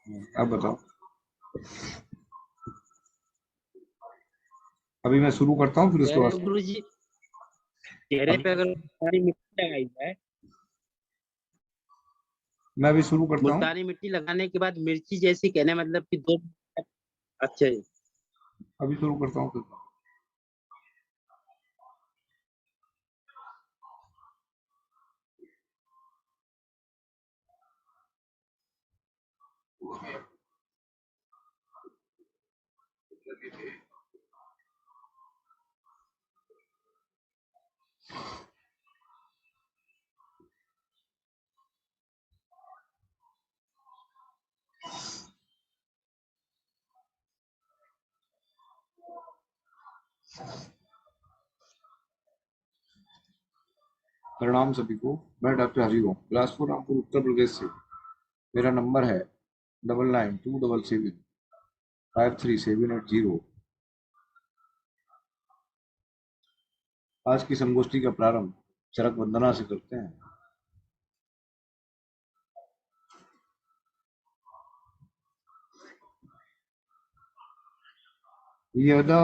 अब बताओ। अभी मैं शुरू करता हूँ, फिर उसके कह रहे बाद हो गुरु जी, चेहरे अभी पे अगर मुल्तानी मिट्टी लगाई जाए, मैं अभी शुरू करता हूँ। मुल्तानी मिट्टी लगाने के बाद मिर्ची जैसी कहने मतलब कि दो। अच्छा जी। अभी शुरू करता हूँ फिर। प्रणाम सभी को। मैं डॉक्टर हरिओम, बिलासपुर रामपुर उत्तर प्रदेश से। मेरा नंबर है 9927753780। आज की संगोष्ठी का प्रारंभ चरक वंदना से करते हैं। यदा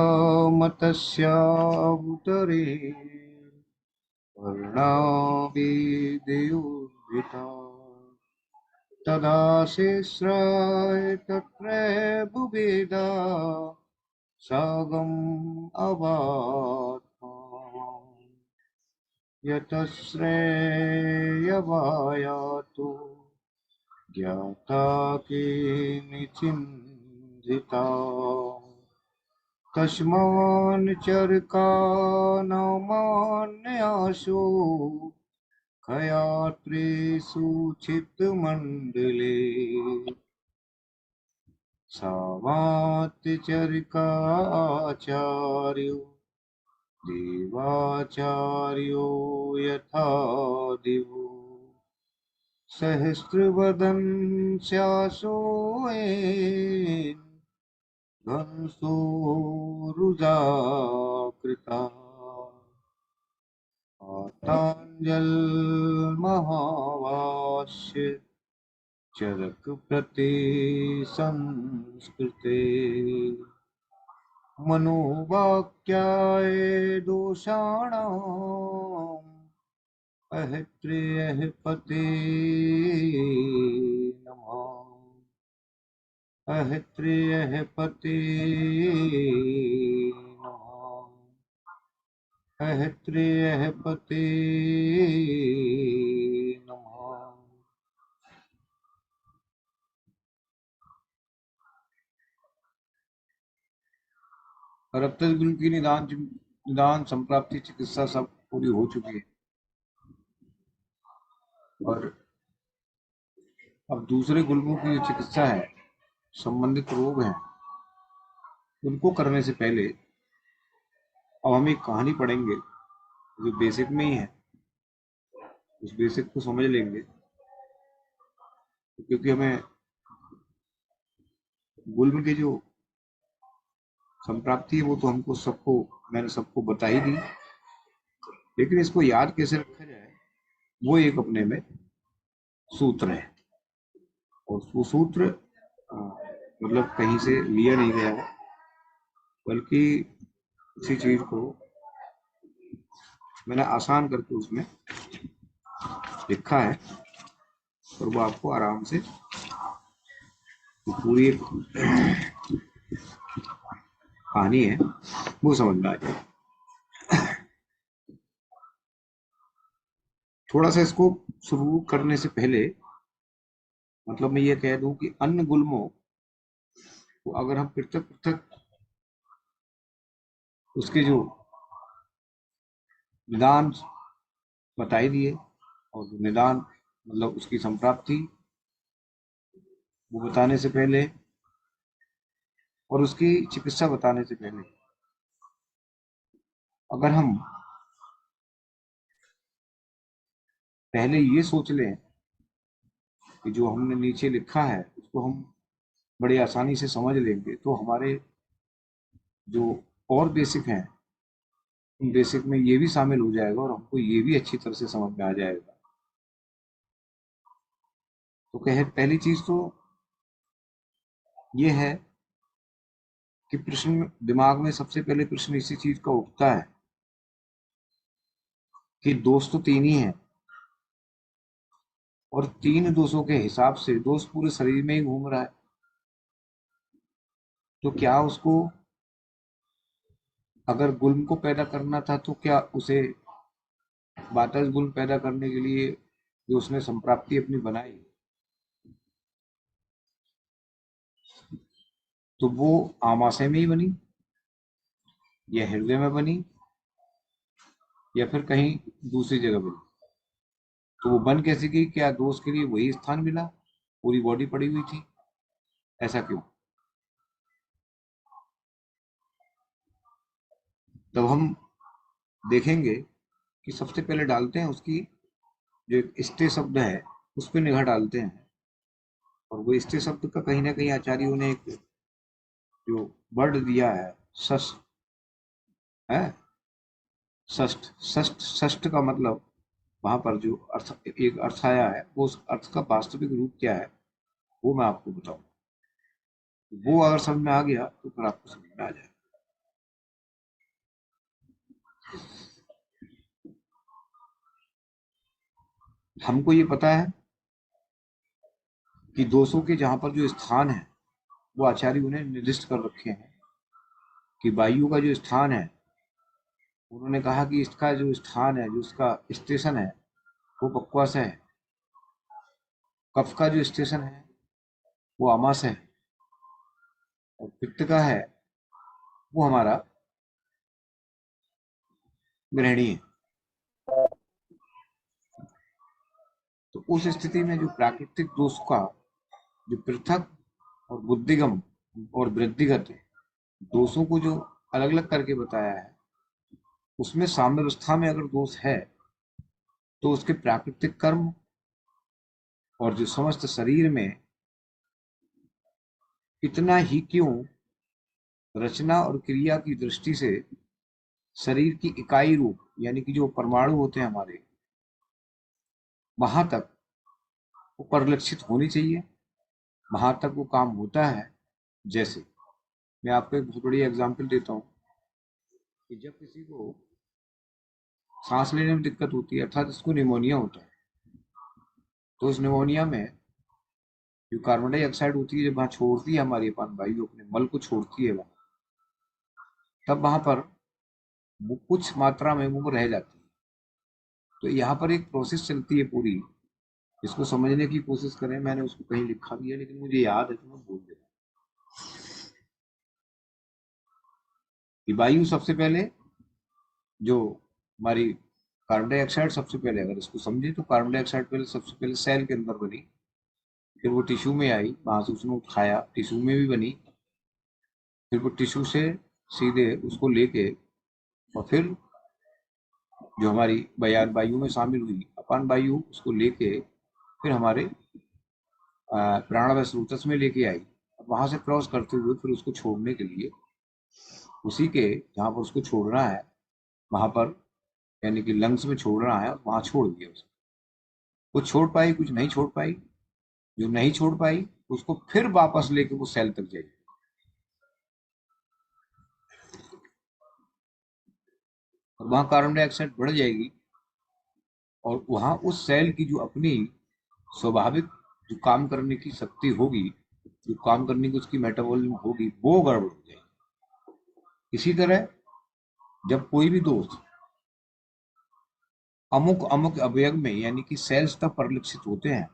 मतस्यावतरे वर्णाभिधियुद्धिता तदा शिश्राय तत्र बुभेदा सागम अवात्मा यतश्रेयवायातु ज्ञाता किमिचिन्तिता तस्मान् चरकानामान्यासो खयात्रेषु चित्तमण्डले सामात्यचरिकाचार्यो देवाचार्यो यथा दिवो सहस्रवदन स्यासोऽयेन धनुषो रुजाकृता पाताञ्जलमहाभाष्य चरकप्रति संस्कृते मनोवाक्याय दोषाणाम् अहत्रेयः पते नमः। अहत्रेयः पते नमः। अहत्रेयः पते नमः। और अब तक उनकी निदान संप्राप्ति चिकित्सा सब पूरी हो चुकी है। और अब दूसरे गुल्मों की जो चिकित्सा है, संबंधित रोग हैं, उनको करने से पहले अब हम एक कहानी पढ़ेंगे जो बेसिक में ही है। उस बेसिक को समझ लेंगे, क्योंकि हमें गुल्म की जो संप्राप्ति है वो तो हमको सबको मैंने सबको बता ही दी, लेकिन इसको याद कैसे रखा जाए वो एक अपने में सूत्र है। और वो सूत्र मतलब कहीं से लिया नहीं गया है, बल्कि किसी चीज को मैंने आसान करके उसमें लिखा है, और वो आपको आराम से पूरी एक कहानी है वो समझ में आ जाए। थोड़ा सा इसको शुरू करने से पहले मतलब मैं ये कह दूं कि अन्य गुल्मों को अगर हम पृथक पृथक उसके जो निदान बताई दिए, और निदान मतलब उसकी संप्राप्ति वो बताने से पहले, और उसकी चिकित्सा बताने से पहले अगर हम पहले ये सोच लें कि जो हमने नीचे लिखा है उसको हम बड़ी आसानी से समझ लेंगे, तो हमारे जो और बेसिक हैं उन बेसिक में ये भी शामिल हो जाएगा और हमको ये भी अच्छी तरह से समझ में आ जाएगा। तो कहे पहली चीज तो ये है कि प्रश्न दिमाग में सबसे पहले प्रश्न इसी चीज का उठता है कि दोष तो तीन ही हैं, और तीन दोषों के हिसाब से दोष पूरे शरीर में ही घूम रहा है। तो क्या उसको अगर गुल्म को पैदा करना था तो क्या उसे वातज गुल्म पैदा करने के लिए जो उसने संप्राप्ति अपनी बनाई, तो वो आमाशय में ही बनी या हृदय में बनी या फिर कहीं दूसरी जगह बनी? तो वो बन कैसे गई? क्या दोष के लिए वही स्थान मिला? पूरी बॉडी पड़ी हुई थी, ऐसा क्यों? तब हम देखेंगे कि सबसे पहले डालते हैं उसकी जो एक स्टे शब्द है उस पर निगाह डालते हैं। और वो स्टे शब्द का कहीं ना कहीं आचार्यों ने एक जो वर्ड दिया है षष्ठ है, षष्ठ षष्ठ षष्ठ का मतलब वहां पर जो अर्थ एक अर्थ आया है वो उस अर्थ का वास्तविक रूप क्या है वो मैं आपको बताऊं। वो अगर समझ में आ गया तो फिर आपको समझ में आ जाएगा। हमको ये पता है कि दोषों के जहां पर जो स्थान है वो आचार्य उन्हें निर्दिष्ट कर रखे हैं कि वायु का जो स्थान है, उन्होंने कहा कि इसका जो स्थान है जो इसका स्टेशन है वो बकवास है। कफ का जो स्टेशन है वो आमास है, और पित्त का है वो हमारा ग्रहणी है। तो उस स्थिति में जो प्राकृतिक दोष का जो पृथक और बुद्धिगम और वृद्धिगत दोषों को जो अलग अलग करके बताया है, उसमें साम्यावस्था में अगर दोष है तो उसके प्राकृतिक कर्म और जो समस्त शरीर में इतना ही क्यों रचना और क्रिया की दृष्टि से शरीर की इकाई रूप यानी कि जो परमाणु होते हैं हमारे, वहां तक वो परिलक्षित होनी चाहिए, वहां तक वो काम होता है। जैसे मैं आपको एक बहुत बड़ी एग्जांपल देता हूँ कि जब किसी को सांस लेने में दिक्कत होती है अर्थात इसको निमोनिया होता है, तो उस निमोनिया में जो कार्बन डाइऑक्साइड होती है जब वहां छोड़ती है हमारी अपान वायु अपने मल को छोड़ती है वहां, तब वहां पर वो कुछ मात्रा में वो रह जाती है। तो यहाँ पर एक प्रोसेस चलती है पूरी, इसको समझने की कोशिश करें। मैंने उसको कहीं लिखा भी है लेकिन मुझे याद है तो मैं बोल देता हूँ। वायु सबसे पहले जो हमारी कार्बन डाइऑक्साइड सबसे पहले अगर इसको समझे तो कार्बन डाइऑक्साइड पहले सबसे पहले सेल के अंदर बनी, फिर वो टिश्यू में आई, वहां से उसने उठाया टिश्यू में भी बनी, फिर वो टिश्यू से सीधे उसको लेके और फिर जो हमारी बयान वायु में शामिल हुई अपान वायु उसको लेके फिर हमारे प्राणवायु स्रोतस में लेके आई। वहां से क्रॉस करते हुए फिर उसको छोड़ने के लिए उसी के जहां पर उसको छोड़ना है वहां पर यानी कि लंग्स में छोड़ना है वहां छोड़ दिया उसको। कुछ छोड़ पाई कुछ नहीं छोड़ पाई, जो नहीं छोड़ पाई उसको फिर वापस लेके वो सेल तक जाएगी, और वहां कार्बन डाइऑक्साइड बढ़ जाएगी, और वहां उस सेल की जो अपनी स्वाभाविक जो काम करने की शक्ति होगी, जो काम करने की उसकी मेटाबॉलिज्म होगी वो गड़बड़ हो जाएगी। इसी तरह जब कोई भी दोस्त अमुक अमुक अवयव में यानी कि सेल्स तक परिलक्षित होते हैं,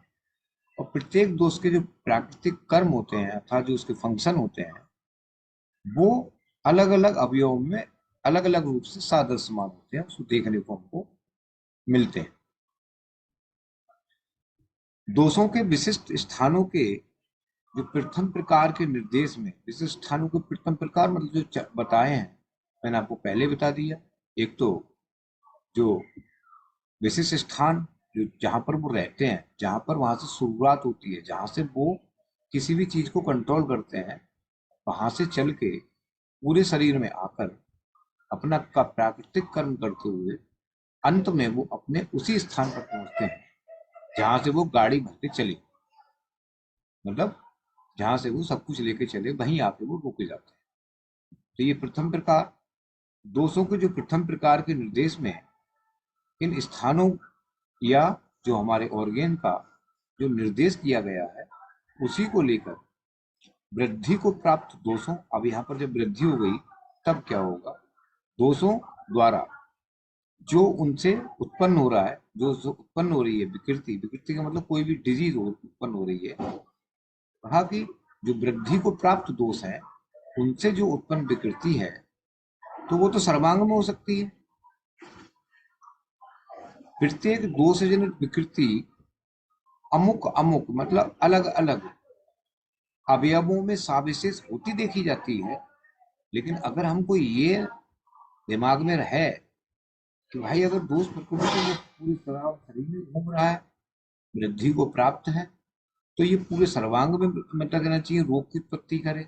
और प्रत्येक दोस्त के जो प्राकृतिक कर्म होते हैं अर्थात जो उसके फंक्शन होते हैं वो अलग अलग अवयवों में अलग अलग रूप से सादृश्यमान होते हैं, उसको देखने को हमको मिलते हैं। दोषों के विशिष्ट स्थानों के जो प्रथम प्रकार के निर्देश में, विशिष्ट स्थानों के प्रथम प्रकार मतलब जो बताए हैं मैंने आपको पहले बता दिया। एक तो जो विशिष्ट स्थान जो जहां पर वो रहते हैं, जहां पर वहां से शुरुआत होती है, जहां से वो किसी भी चीज को कंट्रोल करते हैं, वहां से चल के पूरे शरीर में आकर अपना का प्राकृतिक कर्म करते हुए अंत में वो अपने उसी स्थान पर पहुंचते हैं जहां से वो गाड़ी भर के चली, मतलब जहां से वो सब कुछ लेके चले वहीं आके वो रोके जाते हैं। तो ये प्रथम प्रकार, दोषों के जो प्रथम प्रकार के निर्देश में है, इन स्थानों या जो हमारे ऑर्गेन का जो निर्देश किया गया है उसी को लेकर वृद्धि को प्राप्त दोषों, अब यहाँ पर जब वृद्धि हो गई तब क्या होगा, दोषों द्वारा जो उनसे उत्पन्न हो रहा है, जो उत्पन्न हो रही है विकृति, विकृति का मतलब कोई भी डिजीज उत्पन्न हो रही है, कहा कि जो वृद्धि को प्राप्त दोष है उनसे जो उत्पन्न विकृति है तो वो तो सर्वांग में हो सकती है। प्रत्येक दोष जनित विकृति अमुक अमुक मतलब अलग अलग अवयवों में साविशेष होती देखी जाती है। लेकिन अगर हमको ये दिमाग में रहे कि भाई अगर दोष प्रकृति से वो पूरी तरह शरीर में घूम रहा है, वृद्धि को प्राप्त है, तो ये पूरे सर्वांग में मतलब कहना चाहिए रोग की उत्पत्ति करे।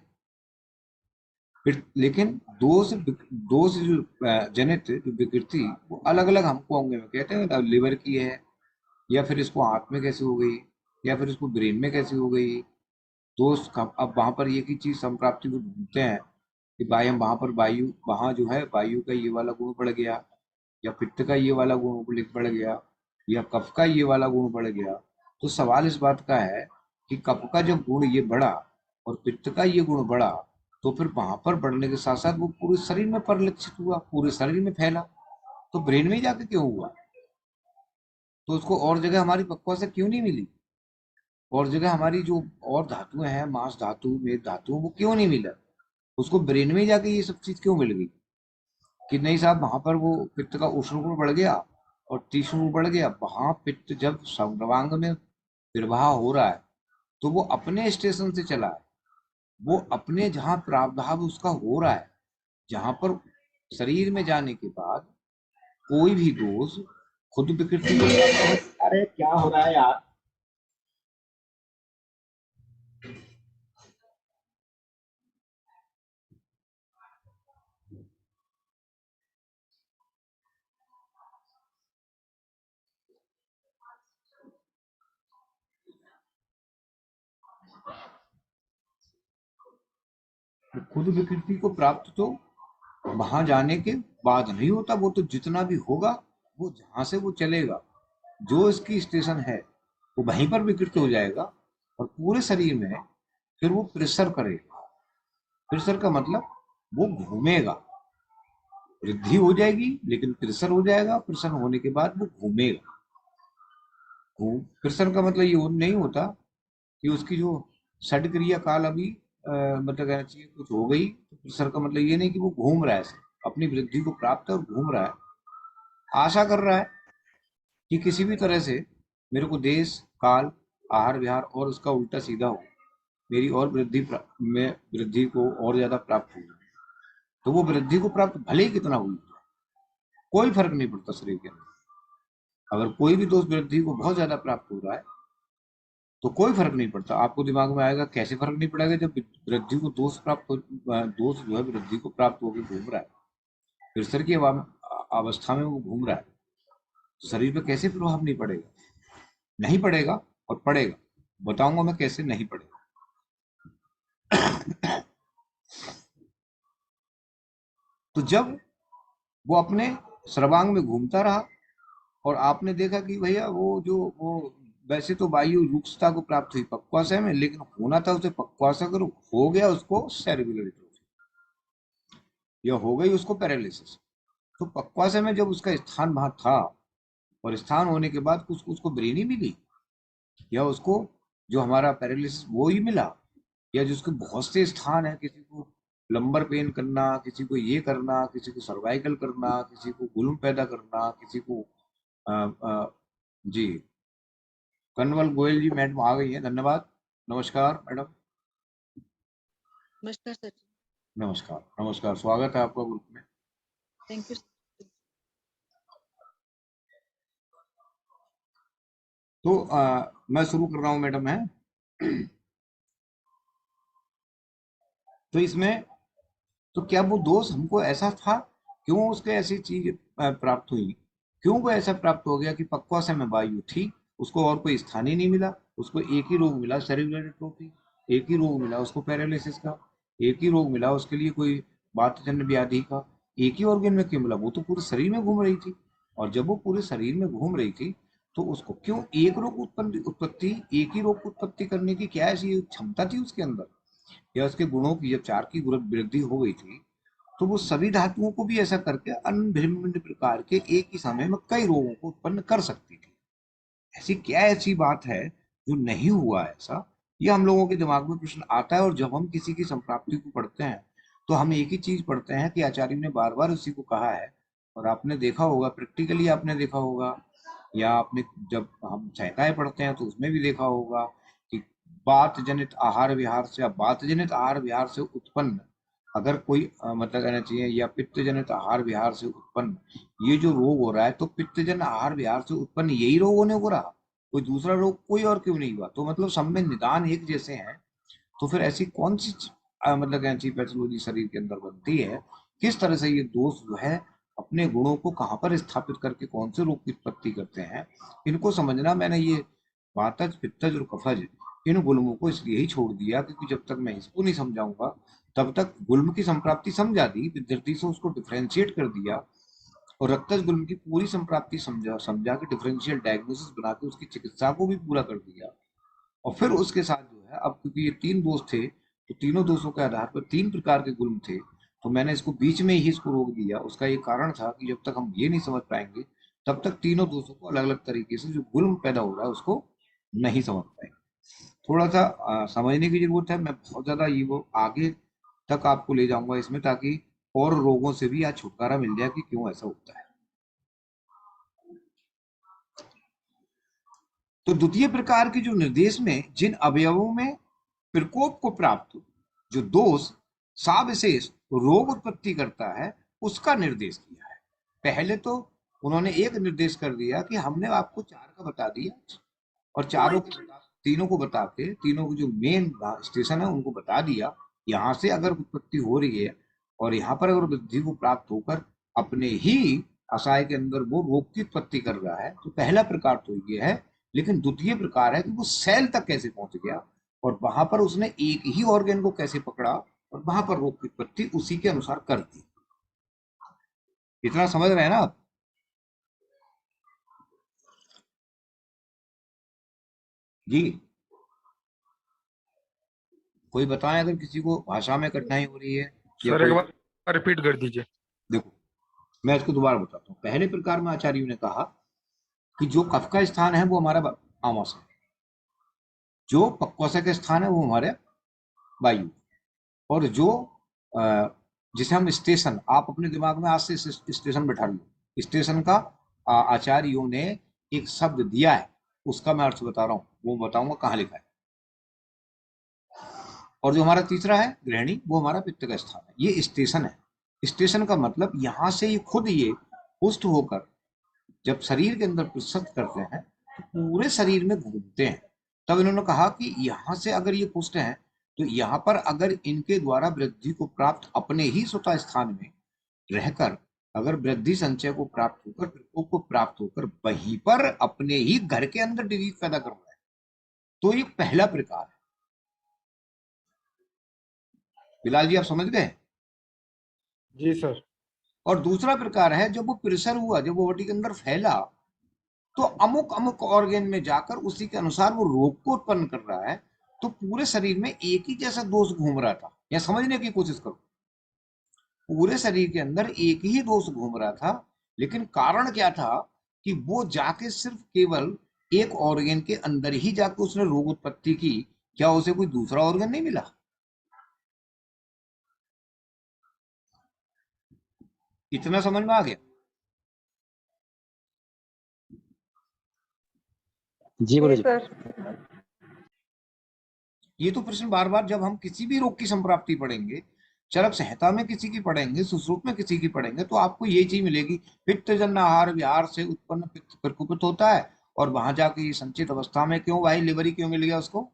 लेकिन दोष दोष जो जनित जो विकृति वो अलग अलग हमको होंगे, कहते हैं लिवर की है, या फिर इसको आंत में कैसे हो गई, या फिर इसको ब्रेन में कैसे हो गई। दोष अब वहां पर एक ही चीज संप्राप्ति को ढूंढते हैं कि भाई हम वहां पर वायु, वहां जो है वायु का ये वाला गुण बढ़ गया, या पित्त का ये वाला गुण बढ़ गया, या कफ का ये वाला गुण बढ़ गया। तो सवाल इस बात का है कि कफ का जब गुण ये बढ़ा और पित्त का ये गुण बढ़ा, तो फिर वहां पर बढ़ने के साथ साथ वो पूरे शरीर में परिलक्षित हुआ, पूरे शरीर में फैला, तो ब्रेन में जाके क्यों हुआ? तो उसको और जगह हमारी पक्वा से क्यों नहीं मिली? और जगह हमारी जो और धातुएं हैं, मांस धातु, मेद धातु, वो क्यों नहीं मिला? उसको ब्रेन में जाके ये सब चीज क्यों मिल गई कि नहीं साहब वहां पर वो पित्त का उष्ण गुण बढ़ गया और तीक्ष्ण गुण बढ़ गया। वहां पित्त जब सर्वांग में प्रवाह हो रहा है तो वो अपने स्टेशन से चला है, वो अपने जहां प्रावधान उसका हो रहा है, जहां पर शरीर में जाने के बाद कोई भी दोष खुद विकृति को, अरे क्या हो रहा है यार। खुद विकृति को प्राप्त तो वहां जाने के बाद नहीं होता, वो तो जितना भी होगा वो जहां से वो चलेगा, जो इसकी स्टेशन है वो वहीं पर विकृत हो जाएगा और पूरे शरीर में फिर वो प्रेशर करेगा। प्रेशर का मतलब वो घूमेगा, वृद्धि हो जाएगी लेकिन प्रेशर हो जाएगा, प्रेशर होने के बाद वो घूमेगा। प्रेशर का मतलब ये नहीं होता कि उसकी जो षड क्रिया काल अभी मतलब कहना चाहिए कुछ हो गई, तो प्रेशर का मतलब ये नहीं कि वो घूम रहा है, अपनी वृद्धि को प्राप्त है और घूम रहा है, आशा कर रहा है कि किसी भी तरह से मेरे को देश काल आहार विहार और उसका उल्टा सीधा हो, मेरी और में वृद्धि को और ज्यादा प्राप्त हो। तो वो वृद्धि को प्राप्त भले ही कितना हुई, कोई फर्क नहीं पड़ता शरीर के अंदर। अगर कोई भी दोष वृद्धि को बहुत ज्यादा प्राप्त हो रहा है तो कोई फर्क नहीं पड़ता। आपको दिमाग में आएगा कैसे फर्क नहीं पड़ेगा, जब वृद्धि को दोष प्राप्त हो, दोष जो है वृद्धि को प्राप्त होकर घूम रहा है, प्रेशर की अवस्था में वो घूम रहा है, तो शरीर पर कैसे प्रभाव नहीं पड़ेगा? नहीं पड़ेगा और पड़ेगा। बताऊंगा मैं कैसे नहीं पड़ेगा। तो जब वो अपने सर्वांग में घूमता रहा और आपने देखा कि भैया वो वैसे तो वायु रुक्षता को प्राप्त हुई पक्वाशय में, लेकिन होना था उसे पक्वाशय, अगर हो गया उसको सेरेब्रल या हो गई उसको पैरालिसिस। तो पक्वाशय में जब उसका स्थान वहां था और स्थान होने के बाद कुछ उसको ब्रेन ही मिली, या उसको जो हमारा पैरालिसिस वो ही मिला, या जिसके बहुत से स्थान है, किसी को लंबर पेन करना, किसी को ये करना, किसी को सर्वाइकल करना, किसी को गुल्म पैदा करना, किसी को जी कन्वल गोयल जी मैडम आ गई है, धन्यवाद। नमस्कार मैडम। नमस्कार सर। नमस्कार नमस्कार, स्वागत है आपका ग्रुप में। Thank you. तो मैं शुरू कर रहा हूँ मैडम है। तो इसमें तो क्या वो दोष हमको ऐसा था, क्यों उसके ऐसी चीज प्राप्त हुई, क्यों वो ऐसा प्राप्त हो गया कि पक्वाशय में वायु थी, उसको और कोई स्थान ही नहीं मिला, उसको एक ही रोग मिला, सेरेब्रल एट्रोफी। एक ही रोग मिला उसको पैरालिसिस का, एक ही रोग मिला उसके लिए कोई वातजन्य व्याधि का, एक ही ऑर्गन में क्यों मिला? वो तो पूरे शरीर में घूम रही थी, और जब वो पूरे शरीर में घूम रही थी तो उसको क्यों एक रोग उत्पत्ति, एक ही रोग की उत्पत्ति करने की क्या ऐसी क्षमता थी उसके अंदर, या उसके गुणों की जब चार की वृद्धि हो गई थी तो वो सभी धातुओं को भी ऐसा करके अन्य भिन्न भिन्न प्रकार के एक ही समय में कई रोगों को उत्पन्न कर सकती थी। ऐसी क्या ऐसी बात है जो नहीं हुआ ऐसा? ये हम लोगों के दिमाग में प्रश्न आता है, और जब हम किसी की संप्राप्ति को पढ़ते हैं तो हम एक ही चीज पढ़ते हैं कि आचार्य ने बार बार उसी को कहा है। और आपने देखा होगा, प्रैक्टिकली आपने देखा होगा, या आपने जब हम संहिताएं पढ़ते हैं तो उसमें भी देखा होगा कि बात जनित आहार विहार से, बात जनित आहार विहार से उत्पन्न अगर कोई मतलब कहना चाहिए, या पित्त जनित आहार विहार से उत्पन्न ये जो रोग हो रहा है, तो पित्तजन आहार विहार से उत्पन्न यही रोग होने को रहा, कोई दूसरा रोग कोई और क्यों नहीं हुआ? तो मतलब सब में निदान एक जैसे हैं। तो फिर ऐसी कौन सी मतलब कहना चाहिए पैथोलॉजी शरीर के अंदर बनती है? किस तरह से ये दोष जो है अपने गुणों को कहाँ पर स्थापित करके कौन से रोग की उत्पत्ति करते हैं, इनको समझना मैंने ये वातज पित्तज और कफज इन गुल्मों को इसलिए ही छोड़ दिया, क्योंकि जब तक मैं इसको नहीं समझाऊंगा तब तक गुल्म की संप्राप्ति समझा दी, विद्यार्थी से उसको डिफ्रेंशिएट कर दिया, और रक्तज गुल्म की पूरी संप्राप्ति समझा समझा के डिफरेंशियल डायग्नोसिस बना के उसकी चिकित्सा को भी पूरा कर दिया। और फिर उसके साथ जो है, अब क्योंकि ये तीन दोष थे तो तीनों दोषों के आधार पर तीन प्रकार के गुल्म थे, तो मैंने इसको बीच में ही इसको रोक दिया। उसका ये कारण था कि जब तक हम ये नहीं समझ पाएंगे तब तक तीनों दोषों को अलग अलग तरीके से जो गुल्म पैदा हो रहा है उसको नहीं समझ पाएंगे। थोड़ा सा समझने की जरूरत है। मैं बहुत ज्यादा ये वो आगे तक आपको ले जाऊंगा इसमें, ताकि और रोगों से भी आज छुटकारा मिल जाए कि क्यों ऐसा होता है। तो द्वितीय प्रकार के जो निर्देश में जिन अवयवों में प्रकोप को प्राप्त जो दोष साविशेष रोग उत्पत्ति करता है उसका निर्देश किया है। पहले तो उन्होंने एक निर्देश कर दिया कि हमने आपको चार का बता दिया, और चारों को तीनों को बता के तीनों को जो मेन स्टेशन है उनको बता दिया, यहाँ से अगर उत्पत्ति हो रही है और यहाँ पर अगर वृद्धि को प्राप्त होकर अपने ही असाय के अंदर वो रोग की उत्पत्ति कर रहा है, तो पहला प्रकार तो ये है। लेकिन द्वितीय प्रकार है कि वो सेल तक कैसे पहुंच गया और वहां पर उसने एक ही ऑर्गन को कैसे पकड़ा और वहां पर रोग की उत्पत्ति उसी के अनुसार कर दी। इतना समझ रहे हैं ना आप? जी, कोई बताएं अगर किसी को भाषा में कठिनाई हो रही है या सर एक कोई। बार रिपीट कर दीजिए। देखो, मैं इसको दोबारा बताता हूँ। पहले प्रकार में आचार्यों ने कहा कि जो कफ का स्थान है वो हमारा आमाशय है, जो पक्वसा का स्थान है वो हमारे वायु, और जो जिसे हम स्टेशन, आप अपने दिमाग में आज से स्टेशन बैठा लो, स्टेशन का आचार्यों ने एक शब्द दिया है, उसका मैं अर्थ बता रहा हूँ, वो बताऊंगा कहाँ लिखा है। और जो हमारा तीसरा है गृहिणी, वो हमारा पित्त का स्थान है। ये स्टेशन है। स्टेशन का मतलब यहाँ से ये खुद ये पुष्ट होकर जब शरीर के अंदर प्रसन्न करते हैं तो पूरे शरीर में घूमते हैं। तब इन्होंने कहा कि यहाँ से अगर ये पुष्ट हैं तो यहाँ पर अगर इनके द्वारा वृद्धि को प्राप्त अपने ही स्वतः स्थान में रहकर अगर वृद्धि संचय को प्राप्त होकर प्रकोप को प्राप्त होकर वहीं पर अपने ही घर के अंदर डिजीज पैदा कर रहा है, तो ये पहला प्रकार है। बिलाल जी, आप समझ गए? जी सर। और दूसरा प्रकार है जब वो प्रेशर हुआ, जब वो बॉडी के अंदर फैला तो अमुक अमुक ऑर्गन में जाकर उसी के अनुसार वो रोग को उत्पन्न कर रहा है। तो पूरे शरीर में एक ही जैसा दोष घूम रहा था, या समझने की कोशिश करो, पूरे शरीर के अंदर एक ही दोष घूम रहा था। लेकिन कारण क्या था कि वो जाके सिर्फ केवल एक ऑर्गन के अंदर ही जाकर उसने रोग उत्पत्ति की, क्या उसे कोई दूसरा ऑर्गन नहीं मिला? इतना समझ में आ गया? जी जी बोलो जी। सर। ये तो प्रश्न बार बार जब हम किसी भी रोग की संप्राप्ति पढ़ेंगे, चरक संहिता में किसी की पढ़ेंगे, सुश्रुत में किसी की पढ़ेंगे, तो आपको ये चीज मिलेगी, पित्तजन्य आहार विहार से उत्पन्न पित्त प्रकुपित होता है, और वहां जाके ये संचित अवस्था में क्यों, भाई लिवर ही क्यों मिल गया उसको,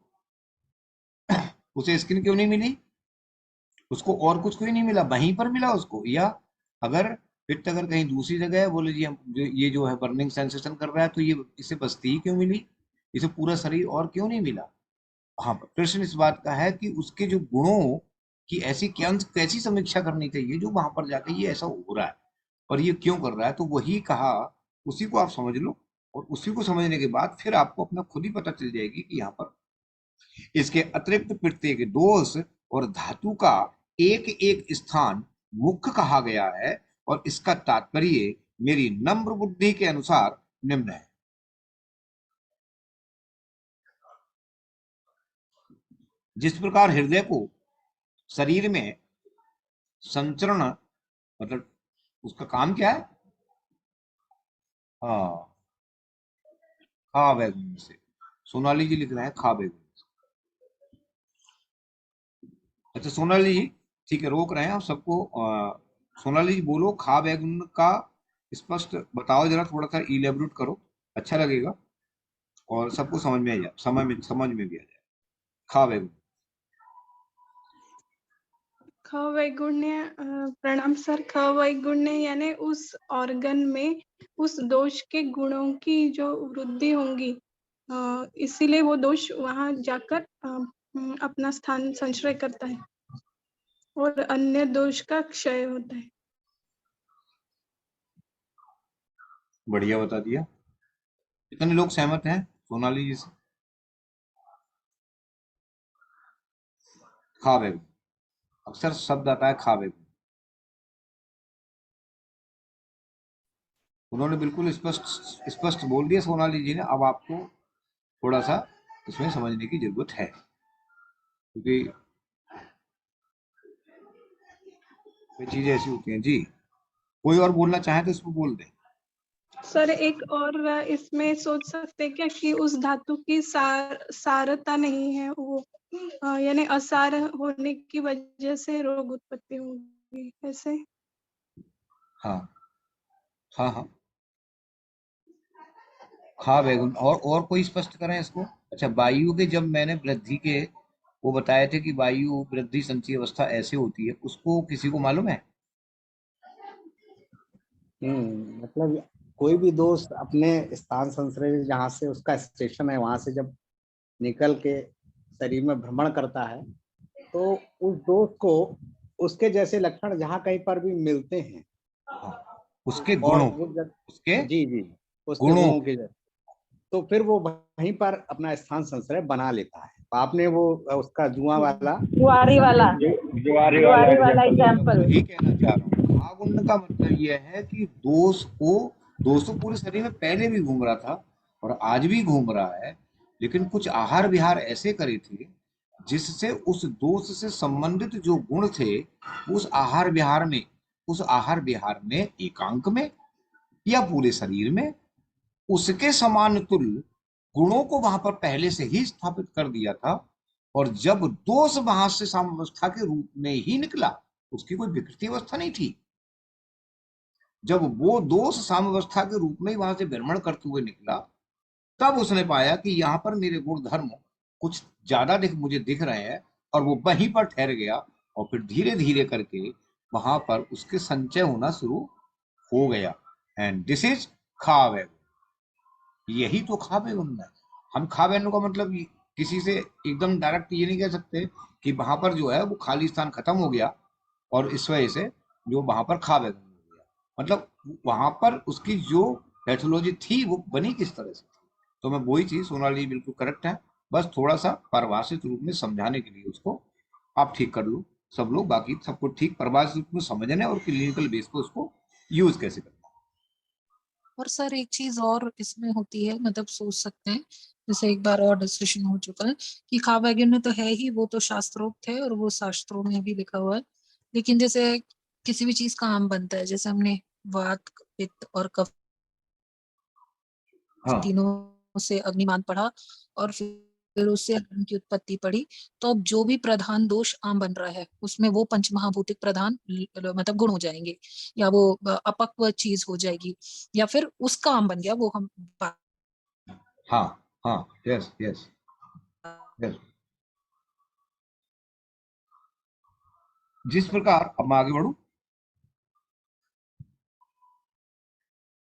उसे स्किन क्यों नहीं मिली, उसको और कुछ क्यों नहीं मिला, वहीं पर मिला उसको। या अगर पित्त अगर कहीं दूसरी जगह है, बोले जी हम ये जो है बर्निंग सेंसेशन कर रहा है, तो ये इसे बस्ती ही क्यों मिली, इसे पूरा शरीर और क्यों नहीं मिला? हाँ, प्रश्न इस बात का है कि उसके जो गुणों की ऐसी कैसी समीक्षा करनी चाहिए जो वहां पर जाके ये ऐसा हो रहा है और ये क्यों कर रहा है। तो वही कहा, उसी को आप समझ लो और उसी को समझने के बाद फिर आपको अपना खुद ही पता चल जाएगी कि यहाँ पर इसके अतिरिक्त प्रत्येक दोष और धातु का एक एक स्थान मुख्य कहा गया है और इसका तात्पर्य मेरी नम्र बुद्धि के अनुसार निम्न है। जिस प्रकार हृदय को शरीर में संचरण, मतलब उसका काम क्या है, हाँ, खा बैगुन से, सोनाली जी लिख रहे हैं खा बैगुन। अच्छा सोनाली जी, ठीक है, रोक रहे हैं आप सबको। सोनाली जी बोलो, खा बैगुन का स्पष्ट बताओ जरा, थोड़ा सा इलेबोरेट करो, अच्छा लगेगा और सबको समझ में आ जाए, समझ में भी आ जाए। खा बैगुन। खवैगुण्य प्रणाम सर। खवैगुण्य यानी उस ऑर्गन में उस दोष के गुणों की जो वृद्धि होंगी, इसीलिए वो दोष वहां जाकर अपना स्थान संचय करता है और अन्य दोष का क्षय होता है। बढ़िया बता दिया। कितने लोग सहमत हैं सोनाली जी से? खा बैगुन, अक्सर शब्द आता है खा बैगुन। उन्होंने बिल्कुल स्पष्ट स्पष्ट बोल दिया सोनाली जी ने। अब आपको थोड़ा सा इसमें समझने की जरूरत है, क्योंकि ये चीजें ऐसी होती हैं जी। कोई और बोलना चाहे तो इसको बोल दे। सर एक और इसमें सोच सकते हैं क्या कि उस धातु की सारता नहीं है वो, यानी असार होने की वजह से रोग उत्पत्ति होगी, ऐसे। हाँ हाँ हाँ, खा बैगुन। और कोई स्पष्ट करें इसको। अच्छा, वायु के जब मैंने वृद्धि के वो बताए थे कि वायु वृद्धि संचय अवस्था ऐसे होती है, उसको किसी को मालूम है? मतलब कोई भी दोस्त अपने स्थान संश्रय जहाँ से उसका स्टेशन है वहां से जब निकल के शरीर में भ्रमण करता है तो उस दोस्त को उसके जैसे लक्षण जहाँ कहीं पर भी मिलते हैं हाँ, उसके और गुणों, वो उसके जी जी उसके गुणों। गुणों के जैसे, तो फिर वो वहीं पर अपना स्थान संश्रय बना लेता है। आपने वो उसका जुआ वाला जुआरी वाला जुआरी जुआरी वाला वाला एग्जाम्पल। एग्जाम्पल। वही कहना चाह रहा हूँ। भागुंड का मतलब यह है कि दोष तो पूरे शरीर में पहले भी घूम रहा था और आज भी घूम रहा है, लेकिन कुछ आहार विहार ऐसे करे थे जिससे उस दोष से संबंधित जो गुण थे उस आहार विहार में एकांक में या पूरे शरीर में उसके समान तुल्य गुणों को वहां पर पहले से ही स्थापित कर दिया था। और जब दोष वहां से साम्यावस्था के रूप में ही निकला, उसकी कोई विकृति अवस्था नहीं थी, जब वो दोष साम्यावस्था के रूप में ही वहां से भ्रमण करते हुए निकला, तब उसने पाया कि यहाँ पर मेरे गुण धर्म कुछ ज्यादा मुझे दिख रहे हैं, और वो वहीं पर ठहर गया और फिर धीरे धीरे करके वहां पर उसके संचय होना शुरू हो गया। एंड दिस इज खावे। यही तो खावे बनना है। हम खावे का मतलब किसी से एकदम डायरेक्ट ये नहीं कह सकते कि वहां पर जो है वो खाली स्थान खत्म हो गया और इस वजह से जो वहां पर खावे हो गया, मतलब वहां पर उसकी जो पैथोलॉजी थी वो बनी किस तरह से थी। तो मैं वही चीज, सोनाली बिल्कुल करेक्ट है, बस थोड़ा सा परिभाषित रूप में समझाने के लिए उसको आप ठीक कर लो सब लोग, बाकी सबको ठीक परिभाषित रूप में समझने और क्लिनिकल बेस पे उसको यूज कैसे करना। और सर एक चीज और इसमें होती है, मतलब सोच सकते हैं, जैसे एक बार और डिस्कशन हो चुका है कि खावैगन में तो है ही, वो तो शास्त्रोक्त है और वो शास्त्रों में भी लिखा हुआ है। लेकिन जैसे किसी भी चीज का आम बनता है, जैसे हमने वात पित्त और कफ हाँ तीनों से अग्निमान पढ़ा और फिर उससे अग्नि की उत्पत्ति पढ़ी, तो अब जो भी प्रधान दोष आम बन रहा है उसमें वो पंचमहाभूतिक प्रधान मतलब गुण हो जाएंगे, या वो अपक्व चीज हो जाएगी, या फिर उसका आम बन गया वो हम हाँ हाँ, यस यस यस। जिस प्रकार, अब मैं आगे बढ़ू,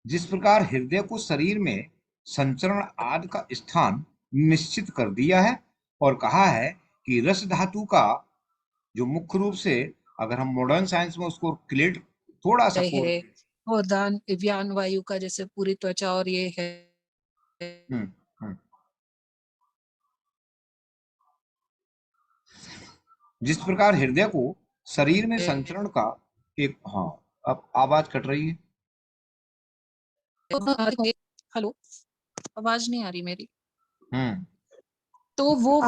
जिस प्रकार हृदय को शरीर में संचरण आदि का स्थान निश्चित कर दिया है, और कहा है कि रस धातु का जो मुख्य रूप से अगर हम मॉडर्न साइंस में उसको क्लेट थोड़ा सा है और दान व्यान वायु का जैसे पूरी त्वचा और ये है। हम्म। जिस प्रकार हृदय को शरीर में संचरण का एक, हाँ अब आवाज कट रही है। हेलो, आवाज नहीं आ रही मेरी? हम्म। तो वो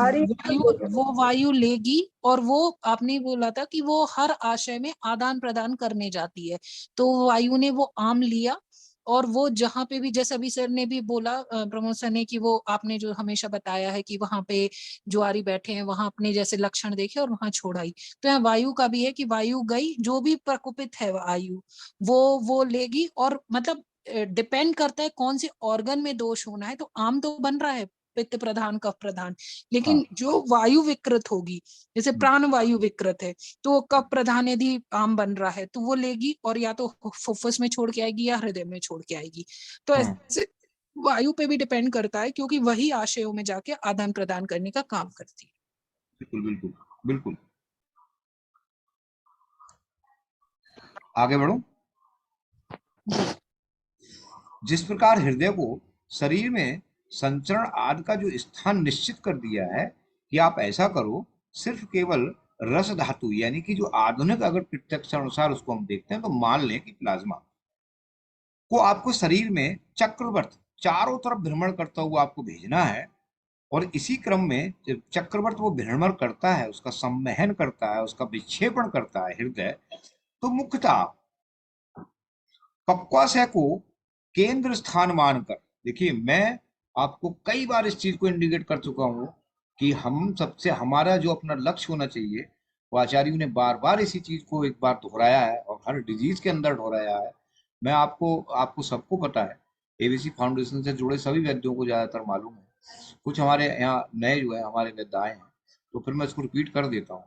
वायु लेगी और वो आपने बोला था कि वो हर आशय में आदान प्रदान करने जाती है, तो वायु ने वो आम लिया और वो जहां पे भी, जैसे अभी सर ने भी बोला प्रमोद सर ने, कि वो आपने जो हमेशा बताया है कि वहां पे जुआरी बैठे हैं, वहां अपने जैसे लक्षण देखे और वहां छोड़ाई। तो यहाँ वायु का भी है कि वायु गई, जो भी प्रकोपित है वायु वो लेगी, और मतलब डिपेंड करता है कौन से ऑर्गन में दोष होना है। तो आम तो बन रहा है पित्त प्रधान कफ प्रधान, लेकिन जो वायु विकृत होगी, जैसे प्राण वायु विकृत है तो कफ प्रधान यदि आम बन रहा है तो वो लेगी और या तो फुफ्फुस में छोड़ के आएगी या हृदय में छोड़ के आएगी। तो ऐसे वायु पे भी डिपेंड करता है, क्योंकि वही आशयों में जाके आदान प्रदान करने का काम करती है। बिल्कुल बिल्कुल बिल्कुल। आगे बढ़ो। जिस प्रकार हृदय को शरीर में संचरण आदि का जो स्थान निश्चित कर दिया है कि आप ऐसा करो, सिर्फ केवल रस धातु यानी कि जो आधुनिक अगर प्रत्यक्ष अनुसार उसको हम देखते हैं तो मान लें कि प्लाज्मा को आपको शरीर में चक्रवर्त चारों तरफ भ्रमण करता हुआ आपको भेजना है, और इसी क्रम में जब चक्रवर्त वो भ्रमण करता है, उसका संवहन करता है, उसका विक्षेपण करता है हृदय, तो मुख्यतः पक्वाशय को केंद्र स्थान मानकर, देखिए मैं आपको कई बार इस चीज को इंडिकेट कर चुका हूं कि हम सबसे हमारा जो अपना लक्ष्य होना चाहिए, वो आचार्यों ने बार बार इसी चीज को एक बार दोहराया है और हर डिजीज के अंदर दोहराया है। मैं आपको सबको पता है, एबीसी फाउंडेशन से जुड़े सभी वैद्यों को ज्यादातर मालूम है, कुछ हमारे यहाँ नए जो है हमारे वैद्य आए हैं, तो फिर मैं इसको रिपीट कर देता हूँ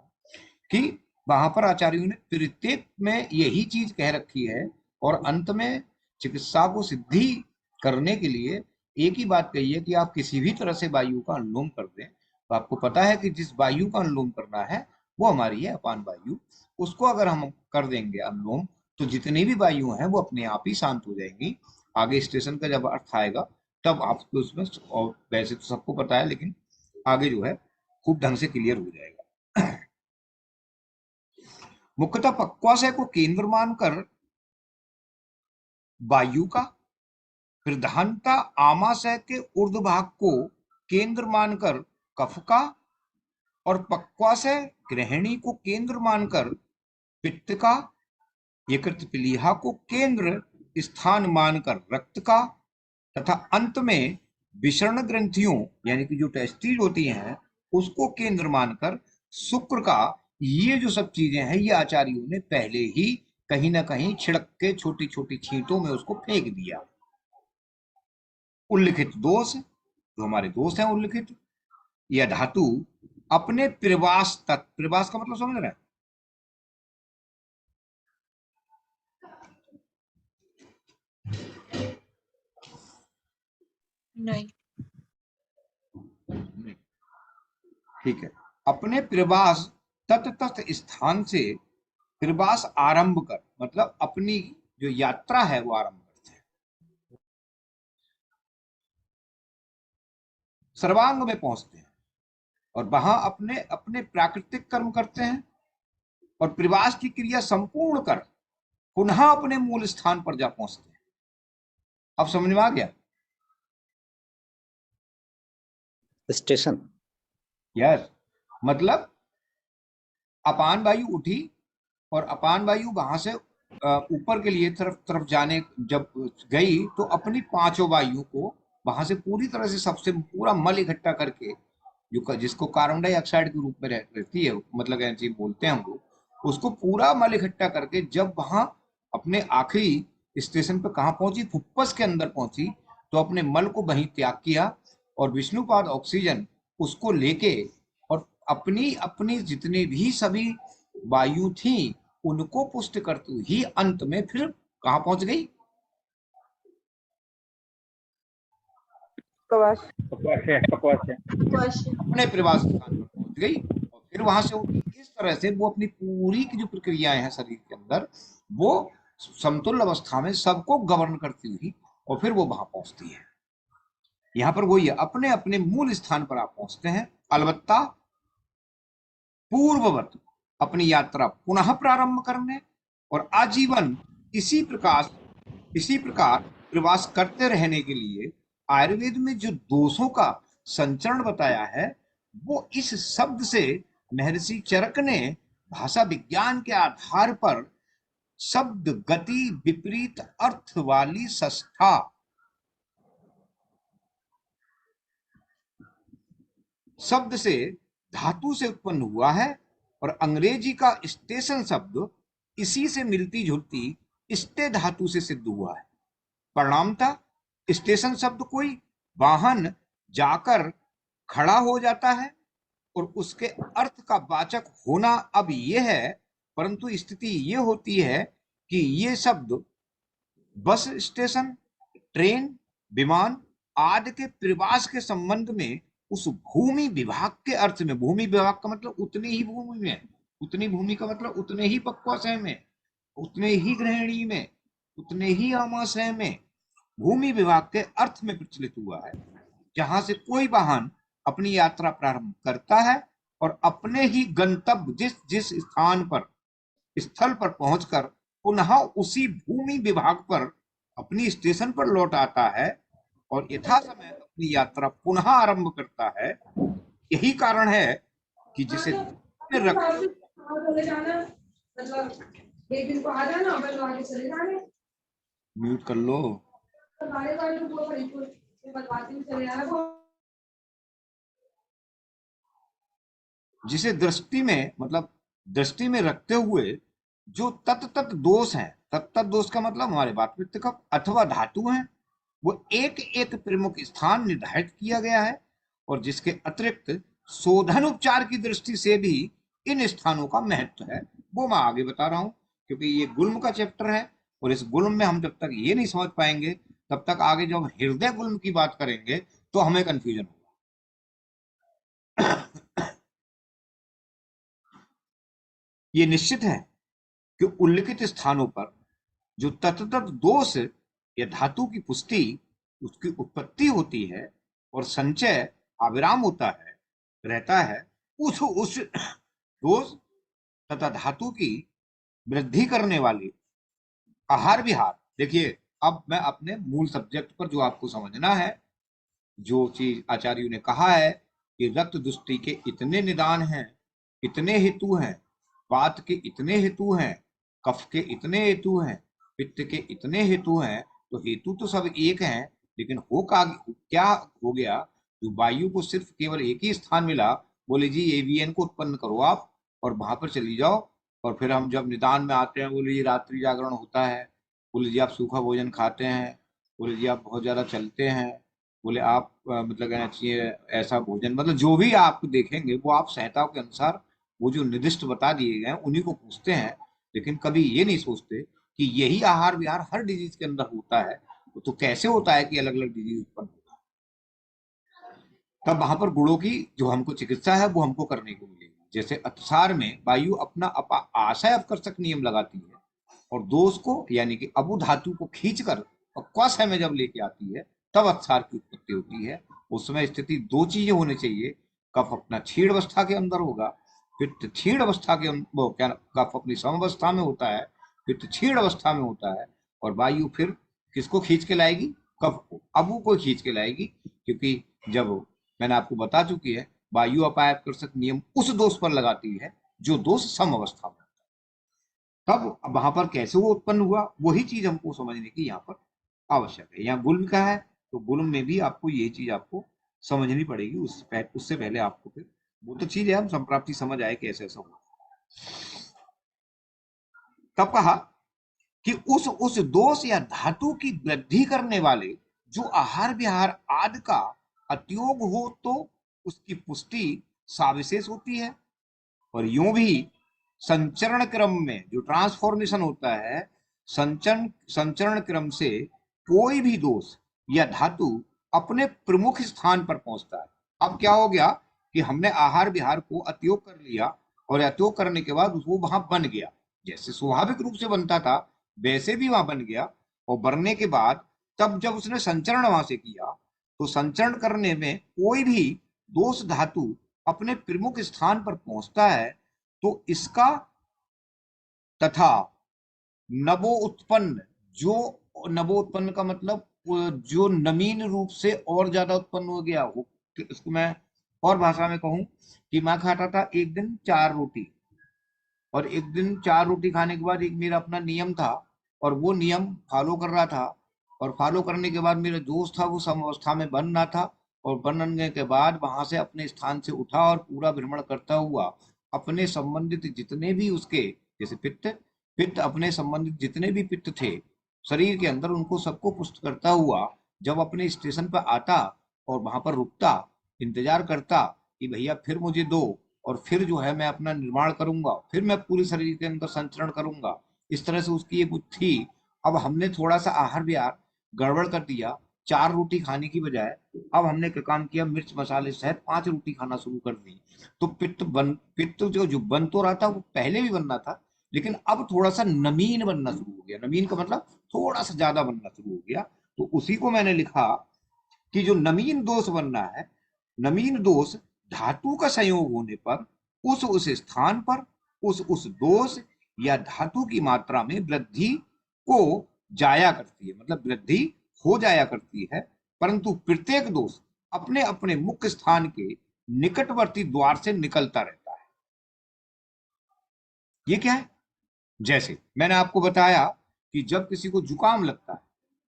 कि वहां पर आचार्यों ने प्रत्येक में यही चीज कह रखी है, और अंत में चिकित्सा को सिद्धि करने के लिए एक ही बात कही है कि आप किसी भी तरह से वायु का अनुलोम कर दें, तो आपको पता है कि जिस वायु का अनुलोम करना है वो हमारी है अपान वायु, उसको अगर हम कर देंगे अनुलोम तो जितनी भी वायु हैं वो अपने आप ही शांत हो जाएंगी। आगे स्टेशन का जब अर्थ आएगा तब आपको उसमें, और वैसे तो सबको पता है लेकिन आगे जो है खूब ढंग से क्लियर हो जाएगा। मुख्यतः पक्वाशय को केंद्र मानकर वायु का, प्रधानता आमाशय के ऊर्ध्व भाग को केंद्र मानकर कफ का, और पक्वाशय ग्रहणी को केंद्र मानकर पित्त का, यकृत प्लीहा को केंद्र स्थान मानकर रक्त का, तथा अंत में विषर्ण ग्रंथियों यानी कि जो टेस्टिस होती हैं उसको केंद्र मानकर शुक्र का। ये जो सब चीजें हैं ये आचार्यों ने पहले ही कहीं ना कहीं छिड़क के छोटी छोटी छींटों में उसको फेंक दिया। उल्लिखित दोष, जो हमारे दोष हैं उल्लिखित, यह धातु अपने प्रवास तक, प्रवास का मतलब समझ रहे हैं? नहीं, ठीक है। अपने प्रवास तत स्थान से प्रवास आरंभ कर, मतलब अपनी जो यात्रा है वो आरंभ करते हैं, सर्वांग में पहुंचते हैं और वहां अपने अपने प्राकृतिक कर्म करते हैं, और प्रवास की क्रिया संपूर्ण कर पुनः अपने मूल स्थान पर जा पहुंचते हैं। अब समझ में आ गया? स्टेशन, यस, मतलब अपान वायु उठी और अपान वायु वहां से ऊपर के लिए तरफ जाने जब गई तो अपनी पांचों वायु को वहां से पूरी तरह से सबसे पूरा मल इकट्ठा करके, जो जिसको कार्बन डाइऑक्साइड के रूप में रहती है, मतलब ऐसे बोलते हैं हम लोग, उसको पूरा मल इकट्ठा करके जब वहां अपने आखिरी स्टेशन पर कहाँ पहुंची, फुफ्फुस के अंदर पहुंची, तो अपने मल को वहीं त्याग किया और विष्णुपाद ऑक्सीजन उसको लेके और अपनी अपनी जितनी भी सभी वायु थी उनको पुष्ट करते ही अंत में फिर कहां पहुंच गई? पक्वाश अपने प्रवास स्थान पर पहुंच गई और फिर वहां से उठी। इस तरह से वो अपनी पूरी की जो प्रक्रियाएं हैं शरीर के अंदर, वो समतुल्य अवस्था में सबको गवर्न करती हुई और फिर वो वहां पहुंचती है। यहाँ पर वही है, अपने अपने मूल स्थान पर आप पहुंचते हैं, अलबत्ता पूर्ववत अपनी यात्रा पुनः प्रारंभ करने और आजीवन इसी प्रकार प्रवास करते रहने के लिए आयुर्वेद में जो दोषों का संचरण बताया है, वो इस शब्द से महर्षि चरक ने भाषा विज्ञान के आधार पर शब्द गति विपरीत अर्थ वाली संस्था शब्द से धातु से उत्पन्न हुआ है और अंग्रेजी का स्टेशन शब्द इसी से मिलती जुलती स्टे धातु से सिद्ध हुआ है। परिणामतः स्टेशन शब्द कोई वाहन जाकर खड़ा हो जाता है और उसके अर्थ का वाचक होना अब यह है, परंतु स्थिति ये होती है कि ये शब्द बस स्टेशन, ट्रेन, विमान आदि के प्रवास के संबंध में उस भूमि विभाग के अर्थ में, भूमि विभाग का मतलब उतनी ही भूमि में, उतनी भूमि का मतलब उतने ही पक्वाशय में, उतने ही गृहिणी में, उतने ही आमाशय में, भूमि विभाग के अर्थ में प्रचलित हुआ है, जहां से कोई वाहन अपनी यात्रा प्रारंभ करता है और अपने ही गंतव्य जिस स्थल पर पहुंचकर पुनः उसी भूमि विभाग पर अपनी स्टेशन पर लौट आता है और यथा समय अपनी यात्रा पुनः आरंभ करता है। यही कारण है कि जिसे म्यूट कर लो। जिसे दृष्टि में मतलब दृष्टि में रखते हुए जो तत्त दोष है, तत्त दोष का मतलब हमारे वातपित्त कफ अथवा धातु है, वो एक एक प्रमुख स्थान निर्धारित किया गया है और जिसके अतिरिक्त शोधन उपचार की दृष्टि से भी इन स्थानों का महत्व है, वो मैं आगे बता रहा हूं, क्योंकि ये गुल्म का चैप्टर है और इस गुल्म में हम जब तक ये नहीं समझ पाएंगे तब तक आगे जब हृदय गुल्म की बात करेंगे तो हमें कंफ्यूजन होगा। ये निश्चित है कि उल्लिखित स्थानों पर जो तत्त दोष या धातु की पुष्टि उसकी उत्पत्ति होती है और संचय अविराम होता है रहता है, उस दोष तथा धातु की वृद्धि करने वाली आहार विहार। देखिए, अब मैं अपने मूल सब्जेक्ट पर जो आपको समझना है, जो चीज आचार्यों ने कहा है कि रक्त दुष्टि के इतने निदान हैं, इतने हेतु हैं, वात के इतने हेतु हैं, कफ के इतने हेतु हैं, पित्त के इतने हेतु हैं, तो हेतु तो सब एक हैं, लेकिन क्या हो गया, जो वायु को सिर्फ केवल एक ही स्थान मिला, बोले जी एवीएन को उत्पन्न करो आप और वहां पर चली जाओ, और फिर हम जब निदान में आते हैं बोले जी रात्रि जागरण होता है, बोले जी आप सूखा भोजन खाते हैं, बोले जी आप बहुत ज्यादा चलते हैं, बोले आप मतलब कहना चाहिए ऐसा भोजन, मतलब जो भी आप देखेंगे वो आप संहिताओं के अनुसार वो जो निर्दिष्ट बता दिए गए उन्हीं को पूछते हैं, लेकिन कभी ये नहीं सोचते कि यही आहार विहार हर डिजीज के अंदर होता है, तो कैसे होता है कि अलग अलग डिजीज उत्पन्न होता है। तब वहां पर गुणों की जो हमको चिकित्सा है वो हमको करने को मिलेगी। जैसे अतिसार में वायु अपना आशय अपकर्षक नियम लगाती है और दोष को यानी कि अबु धातु को खींचकर पक्वाशय में जब लेके आती है तब अतिसार की उत्पत्ति होती है। उस समय स्थिति दो चीजें होनी चाहिए, कफ अपना क्षीण अवस्था के अंदर होगा, पित्त क्षीण अवस्था के कफ अपनी समावस्था में होता है, पित्त क्षीण अवस्था में होता है, और वायु फिर किसको खींच के लाएगी, कफ को, अबु को खींच के लाएगी, क्योंकि जब मैंने आपको बता चुकी है वायु अपायकर्षक नियम उस दोष पर लगाती है जो दोष सम अवस्था में होता है। तब वहां पर कैसे वो उत्पन्न हुआ वही चीज हमको समझने की यहाँ पर आवश्यक है। यहाँ गुल्म का है तो गुल्म में भी आपको ये चीज आपको समझनी पड़ेगी, उससे पहले आपको फिर वो तो चीज है हम संप्राप्ति समझ आए कि ऐसा हुआ। तब कहा कि उस दोष या धातु की वृद्धि करने वाले जो आहार विहार आदि का अत्योग हो तो उसकी पुष्टि साविशेष होती है, और यूं भी संचरण क्रम में जो ट्रांसफॉर्मेशन होता है, संचरण क्रम से कोई भी दोष या धातु अपने प्रमुख स्थान पर पहुंचता है। अब क्या हो गया कि हमने आहार विहार को अतियोग कर लिया और अतियोग करने के बाद वो वहां बन गया, जैसे स्वाभाविक रूप से बनता था वैसे भी वहां बन गया। और बनने के बाद तब जब उसने संचरण वहां से किया तो संचरण करने में कोई भी दोष धातु अपने प्रमुख स्थान पर पहुंचता है तो इसका तथा नवोत्पन्न, जो नवोत्पन्न का मतलब जो नवीन रूप से और ज्यादा उत्पन्न हो गया हो, इसको मैं और भाषा में कहूं कि मैं खाता था एक दिन 4 रोटी, और एक दिन 4 रोटी खाने के बाद एक मेरा अपना नियम था और वो नियम फॉलो कर रहा था, और फॉलो करने के बाद मेरा दोस्त था वो समावस्था में बन रहा था, और बनने के बाद वहां से अपने स्थान से उठा और पूरा भ्रमण करता हुआ अपने संबंधित जितने भी उसके, जैसे पित्त अपने संबंधित जितने भी पित्त थे शरीर के अंदर उनको सबको पुष्ट करता हुआ जब अपने स्टेशन पर आता और वहां पर रुकता, इंतजार करता कि भैया फिर मुझे दो और फिर जो है मैं अपना निर्माण करूंगा, फिर मैं पूरे शरीर के अंदर संचरण करूंगा, इस तरह से उसकी ये बुद्धि थी। अब हमने थोड़ा सा आहार विहार गड़बड़ कर दिया, 4 रोटी खाने की बजाय अब हमने क्या काम किया, मिर्च मसाले सहित 5 रोटी खाना शुरू कर दी। तो पित्त जो बन तो रहा था वो पहले भी बनना था, लेकिन अब थोड़ा सा नमीन बनना शुरू हो गया। नमीन का मतलब थोड़ा सा ज्यादा बनना शुरू हो गया। तो उसी को मैंने लिखा कि जो नमीन दोष बनना है, नमीन दोष धातु का संयोग होने पर उस स्थान पर उस दोष या धातु की मात्रा में वृद्धि को जाया करती है, मतलब वृद्धि हो जाया करती है, परंतु प्रत्येक दोष अपने अपने मुख्य स्थान के निकटवर्ती द्वार से निकलता रहता है। ये क्या है? जैसे मैंने आपको बताया कि जब किसी को जुकाम लगता है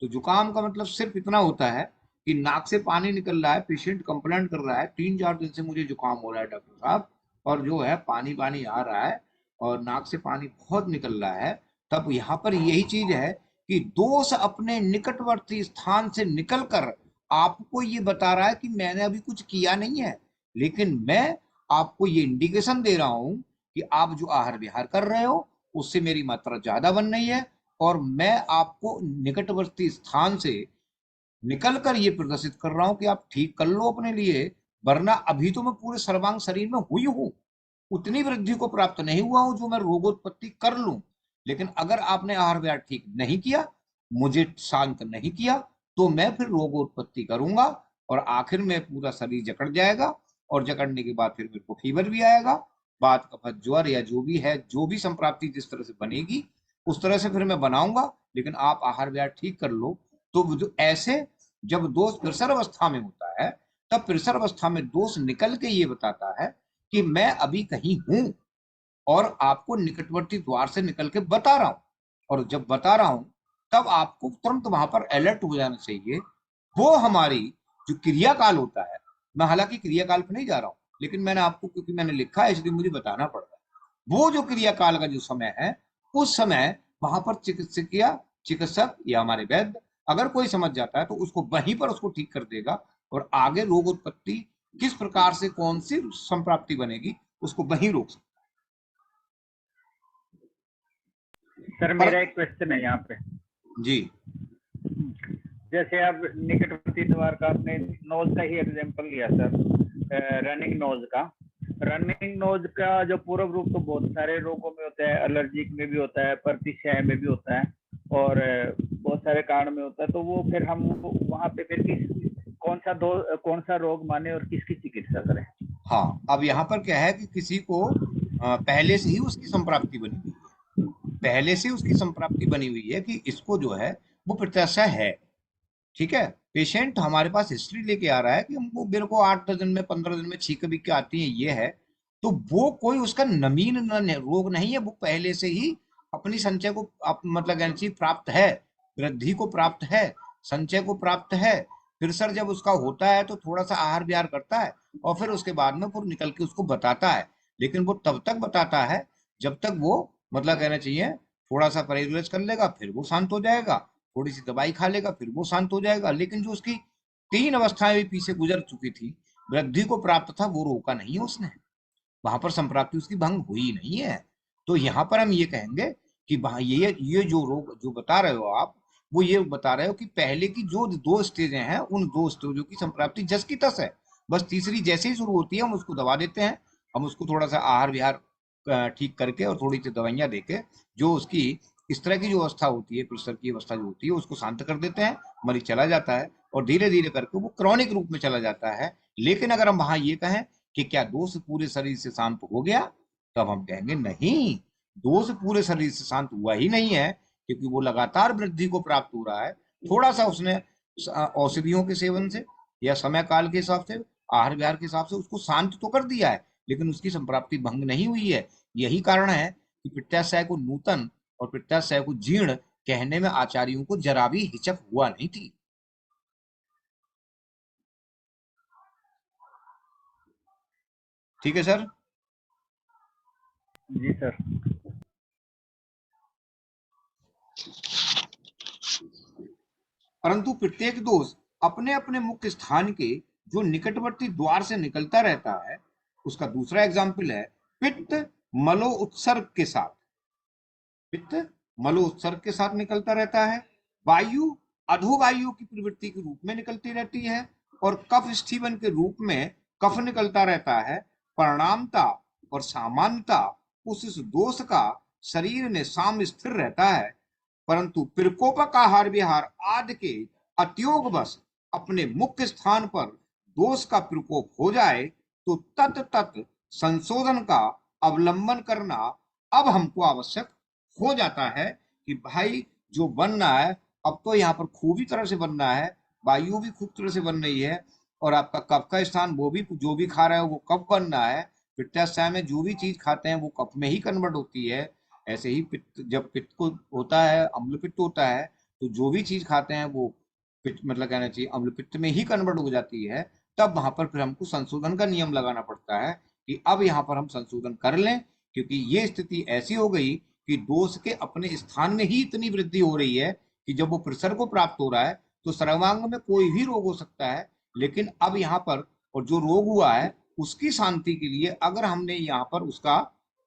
तो जुकाम का मतलब सिर्फ इतना होता है कि नाक से पानी निकल रहा है, पेशेंट कंप्लेंट कर रहा है 3-4 दिन से मुझे जुकाम हो रहा है डॉक्टर साहब, और जो है पानी पानी आ रहा है और नाक से पानी बहुत निकल रहा है, तब यहाँ पर यही चीज है कि दोष अपने निकटवर्ती स्थान से निकलकर आपको ये बता रहा है कि मैंने अभी कुछ किया नहीं है, लेकिन मैं आपको ये इंडिकेशन दे रहा हूं कि आप जो आहार विहार कर रहे हो उससे मेरी मात्रा ज्यादा बन रही है, और मैं आपको निकटवर्ती स्थान से निकलकर ये प्रदर्शित कर रहा हूं कि आप ठीक कर लो अपने लिए, वरना अभी तो मैं पूरे सर्वांग शरीर में हुई हूं, उतनी वृद्धि को प्राप्त नहीं हुआ हूं जो मैं रोगोत्पत्ति कर लूं। लेकिन अगर आपने आहार विहार ठीक नहीं किया, मुझे शांत नहीं किया, तो मैं फिर रोगोत्पत्ति करूंगा और आखिर में पूरा शरीर जकड़ जाएगा, और जकड़ने के बाद फिर मेरे को फीवर भी आएगा, बात कफत ज्वर या जो भी है, जो भी संप्राप्ति जिस तरह से बनेगी उस तरह से फिर मैं बनाऊंगा। लेकिन आप आहार विहार ठीक कर लो। तो जो ऐसे जब दोष पिरसर अवस्था में होता है तब पिरसर अवस्था में दोष निकल के ये बताता है कि मैं अभी कहीं हूं और आपको निकटवर्ती द्वार से निकल के बता रहा हूं, और जब बता रहा हूं तब आपको तुरंत वहां पर अलर्ट हो जाना चाहिए। वो हमारी जो क्रियाकाल होता है, मैं हालांकि क्रियाकाल पर नहीं जा रहा हूं, लेकिन मैंने आपको क्योंकि मैंने लिखा है इसलिए मुझे बताना पड़ रहा है। वो जो क्रियाकाल का जो समय है उस समय वहां पर चिकित्सक या हमारे वैद्य अगर कोई समझ जाता है तो उसको वहीं पर उसको ठीक कर देगा, और आगे रोग उत्पत्ति किस प्रकार से कौन सी संप्राप्ति बनेगी उसको वहीं रोक सकता सर मेरा एक क्वेश्चन है यहाँ पे जी। जैसे अब निकटवर्ती द्वार का आपने नोज का ही एग्जांपल लिया सर, रनिंग नोज का। रनिंग नोज का जो पूर्व रूप तो बहुत सारे रोगों में होता है, एलर्जिक में भी होता है, प्रतिशय में भी होता है, और बहुत सारे कारण में होता है। तो वो फिर हम वहाँ पे फिर कौन सा रोग माने और किसकी चिकित्सा करें? हाँ, अब यहाँ पर क्या है कि किसी को पहले से ही उसकी संप्राप्ति बनी हुई है, पहले से उसकी संप्राप्ति बनी हुई है कि इसको जो है वो प्रत्याशा है, ठीक है। पेशेंट हमारे पास हिस्ट्री लेके आ रहा है कि हमको मेरे को 8 दिन में 15 दिन में छींक बीक आती है, ये है, तो वो कोई उसका नवीन रोग नहीं है, वो पहले से ही अपनी संचय को मतलब प्राप्त है, वृद्धि को प्राप्त है, संचय को प्राप्त है। फिर सर जब उसका होता है तो थोड़ा सा आहार विहार करता है और फिर उसके बाद में फिर निकल के उसको बताता है, लेकिन वो तब तक बताता है जब तक वो मतलब कहना चाहिए थोड़ा सा परहेज कर लेगा फिर वो शांत हो जाएगा, थोड़ी सी दवाई खा लेगा फिर वो शांत हो जाएगा। लेकिन जो उसकी 3 अवस्थाएं भी पीछे गुजर चुकी थी, वृद्धि को प्राप्त था, वो रोका नहीं उसने, वहां पर संप्राप्ति उसकी भंग हुई नहीं है। तो यहाँ पर हम ये कहेंगे कि ये जो रोग जो बता रहे हो आप वो ये बता रहे हो कि पहले की जो 2 स्टेजें हैं उन 2 स्टेजों की संप्राप्ति जस की तस है, बस तीसरी जैसे ही शुरू होती है हम उसको दबा देते हैं, हम उसको थोड़ा सा आहार विहार ठीक करके और थोड़ी सी दवाइयां देके जो उसकी इस तरह की जो अवस्था होती है, प्रेशर की अवस्था जो होती है उसको शांत कर देते हैं, मरीज चला जाता है और धीरे धीरे करके वो क्रॉनिक रूप में चला जाता है। लेकिन अगर हम वहां ये कहें कि क्या दोष पूरे शरीर से शांत हो गया, तब हम कहेंगे नहीं, दोष पूरे शरीर से शांत हुआ ही नहीं है, क्योंकि वो लगातार वृद्धि को प्राप्त हो रहा है। थोड़ा सा उसने औषधियों के सेवन से या समय काल के हिसाब से, आहार विहार के हिसाब से उसको शांत तो कर दिया है, लेकिन उसकी संप्राप्ति भंग नहीं हुई है। यही कारण है कि पित्ताशय को नूतन और पित्ताशय को जीर्ण कहने में आचार्यों को जरा भी हिचक हुआ नहीं थी। ठीक है सर? जी सर। परंतु प्रत्येक दोष अपने अपने मुख्य स्थान के जो निकटवर्ती द्वार से निकलता रहता है। उसका दूसरा एग्जाम्पल है पित्त मलो उत्सर्ग के साथ। पित्त मलो उत्सर्ग के साथ निकलता रहता है, वायु अधोवायु की प्रवृत्ति के रूप में निकलती रहती है, और कफ स्टीवन के रूप में कफ निकलता रहता है। परिणामता और सामान्यता उस दोष का शरीर में साम स्थिर रहता है, परंतु प्रकोपक आहार विहार आदि के अत्योग बस अपने मुख्य स्थान पर दोष का प्रकोप हो जाए तो तत् संशोधन का अवलंबन करना अब हमको आवश्यक हो जाता है कि भाई जो बनना है अब तो यहाँ पर खूबी तरह से बनना है, वायु भी खूब तरह से बन रही है, और आपका कफ का स्थान वो भी जो भी खा रहा है वो कफ बनना है। पित्ताशय में जो भी चीज खाते हैं वो कफ में ही कन्वर्ट होती है। ऐसे ही पित्त, जब पित्त को होता है, अम्ल पित्त होता है, तो जो भी चीज खाते हैं वो पित्त मतलब कहना चाहिए अम्ल पित्त में ही कन्वर्ट हो जाती है। तब वहां पर फिर हमको संशोधन का नियम लगाना पड़ता है कि अब यहाँ पर हम संशोधन कर लें, क्योंकि ये स्थिति ऐसी हो गई कि दोष के अपने स्थान में ही इतनी वृद्धि हो रही है कि जब वो प्रेशर को प्राप्त हो रहा है तो सर्वांग में कोई भी रोग हो सकता है। लेकिन अब यहाँ पर और जो रोग हुआ है उसकी शांति के लिए अगर हमने यहाँ पर उसका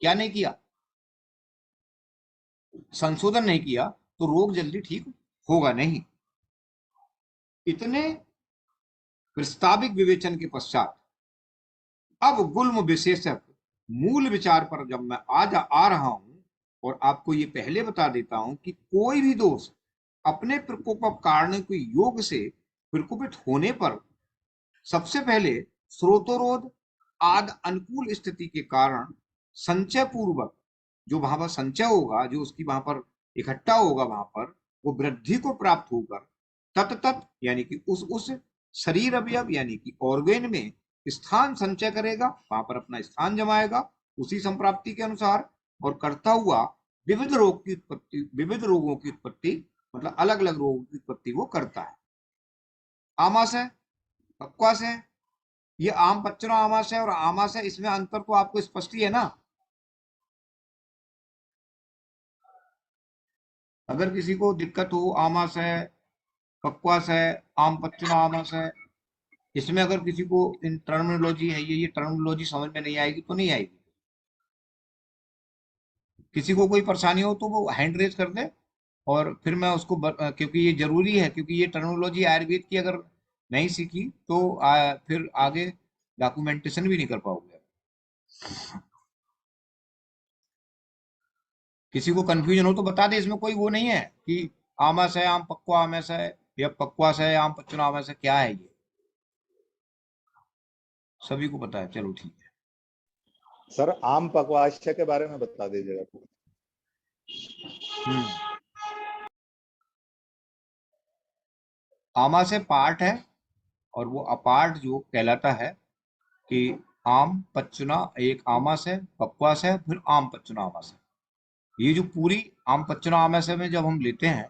क्या नहीं किया, संशोधन नहीं किया, तो रोग जल्दी ठीक होगा नहीं। इतने प्रस्ताविक विवेचन के पश्चात अब गुल्म विशेषक मूल विचार पर जब मैं आज आ रहा हूं, और आपको ये पहले बता देता हूं कि कोई भी दोष अपने प्रकोप कारण के योग से प्रकोपित होने पर सबसे पहले स्रोतोरोध आदि अनुकूल स्थिति के कारण संचय पूर्वक जो वहां पर संचय होगा, जो उसकी वहां पर इकट्ठा होगा, वहां पर वो वृद्धि को प्राप्त होकर तत्त यानी कि उस शरीर अवयव यानी कि ऑर्गेन में स्थान संचय करेगा, वहां पर अपना स्थान जमाएगा उसी संप्राप्ति के अनुसार, और करता हुआ विविध रोग की उत्पत्ति, विविध रोगों की उत्पत्ति मतलब अलग अलग रोगों की उत्पत्ति वो करता है। आमाशय, पक्वाशय, ये आम पच्चनों आमाशय और आमाशय, इसमें अंतर तो आपको स्पष्ट ही है ना। अगर किसी को दिक्कत हो आमाशय, पक्वाशय, आम पच्चनों आमाशय, इसमें अगर किसी को इन टर्मिनोलॉजी है, ये टर्मिनोलॉजी समझ में नहीं आएगी तो नहीं आएगी। किसी को कोई परेशानी हो तो वो हैंड रेज कर दे और फिर मैं उसको क्योंकि ये जरूरी है, क्योंकि ये टर्मिनोलॉजी आयुर्वेद की अगर नहीं सीखी तो फिर आगे डॉक्यूमेंटेशन भी नहीं कर पाओगे। किसी को कंफ्यूजन हो तो बता दे, इसमें कोई वो नहीं है कि आमाशय, आम पक्वा आमाशय या पक्वाशय, आम पच्चनों आमाशय, क्या है ये सभी को पता है। चलो ठीक है सर, आम पक्वाशय के बारे में बता दीजिएगा। आमाशय पार्ट है और वो अपार्ट जो कहलाता है कि आम पच्चना, एक आमाशय, पक्वाशय, फिर आम पच्चना आमाशय। ये जो पूरी आम पच्चना आमाशय में जब हम लेते हैं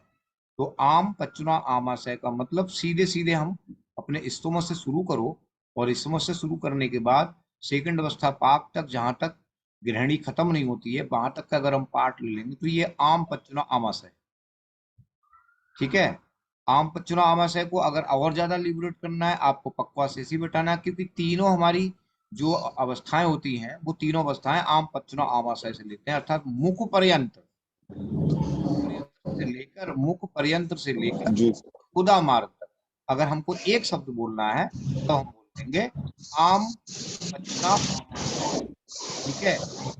तो आम पच्चना आमाशय का मतलब सीधे सीधे हम अपने स्तोमक से शुरू करो, और स्तोमक से शुरू करने के बाद सेकंड अवस्था पाक तक, जहां तक ग्रहणी खत्म नहीं होती है, वहां तक का अगर हम पार्ट ले लेंगे तो ये आम पच्चना आमाशय। ठीक है, आम पच्चना आमाशय को अगर और ज्यादा लिबरेट करना है आपको पक्वाशय से बिठाना है, क्योंकि तीनों हमारी जो अवस्थाएं होती हैं वो तीनों अवस्थाएं आम पच्चना आमाशय से लेते हैं, अर्थात मुख पर्यंत से लेकर मुख पर्यंत से लेकर जी उदा मार्ग तक अगर हमको एक शब्द बोलना है तो हम बोल देंगे आम पचना आमा। ठीक है,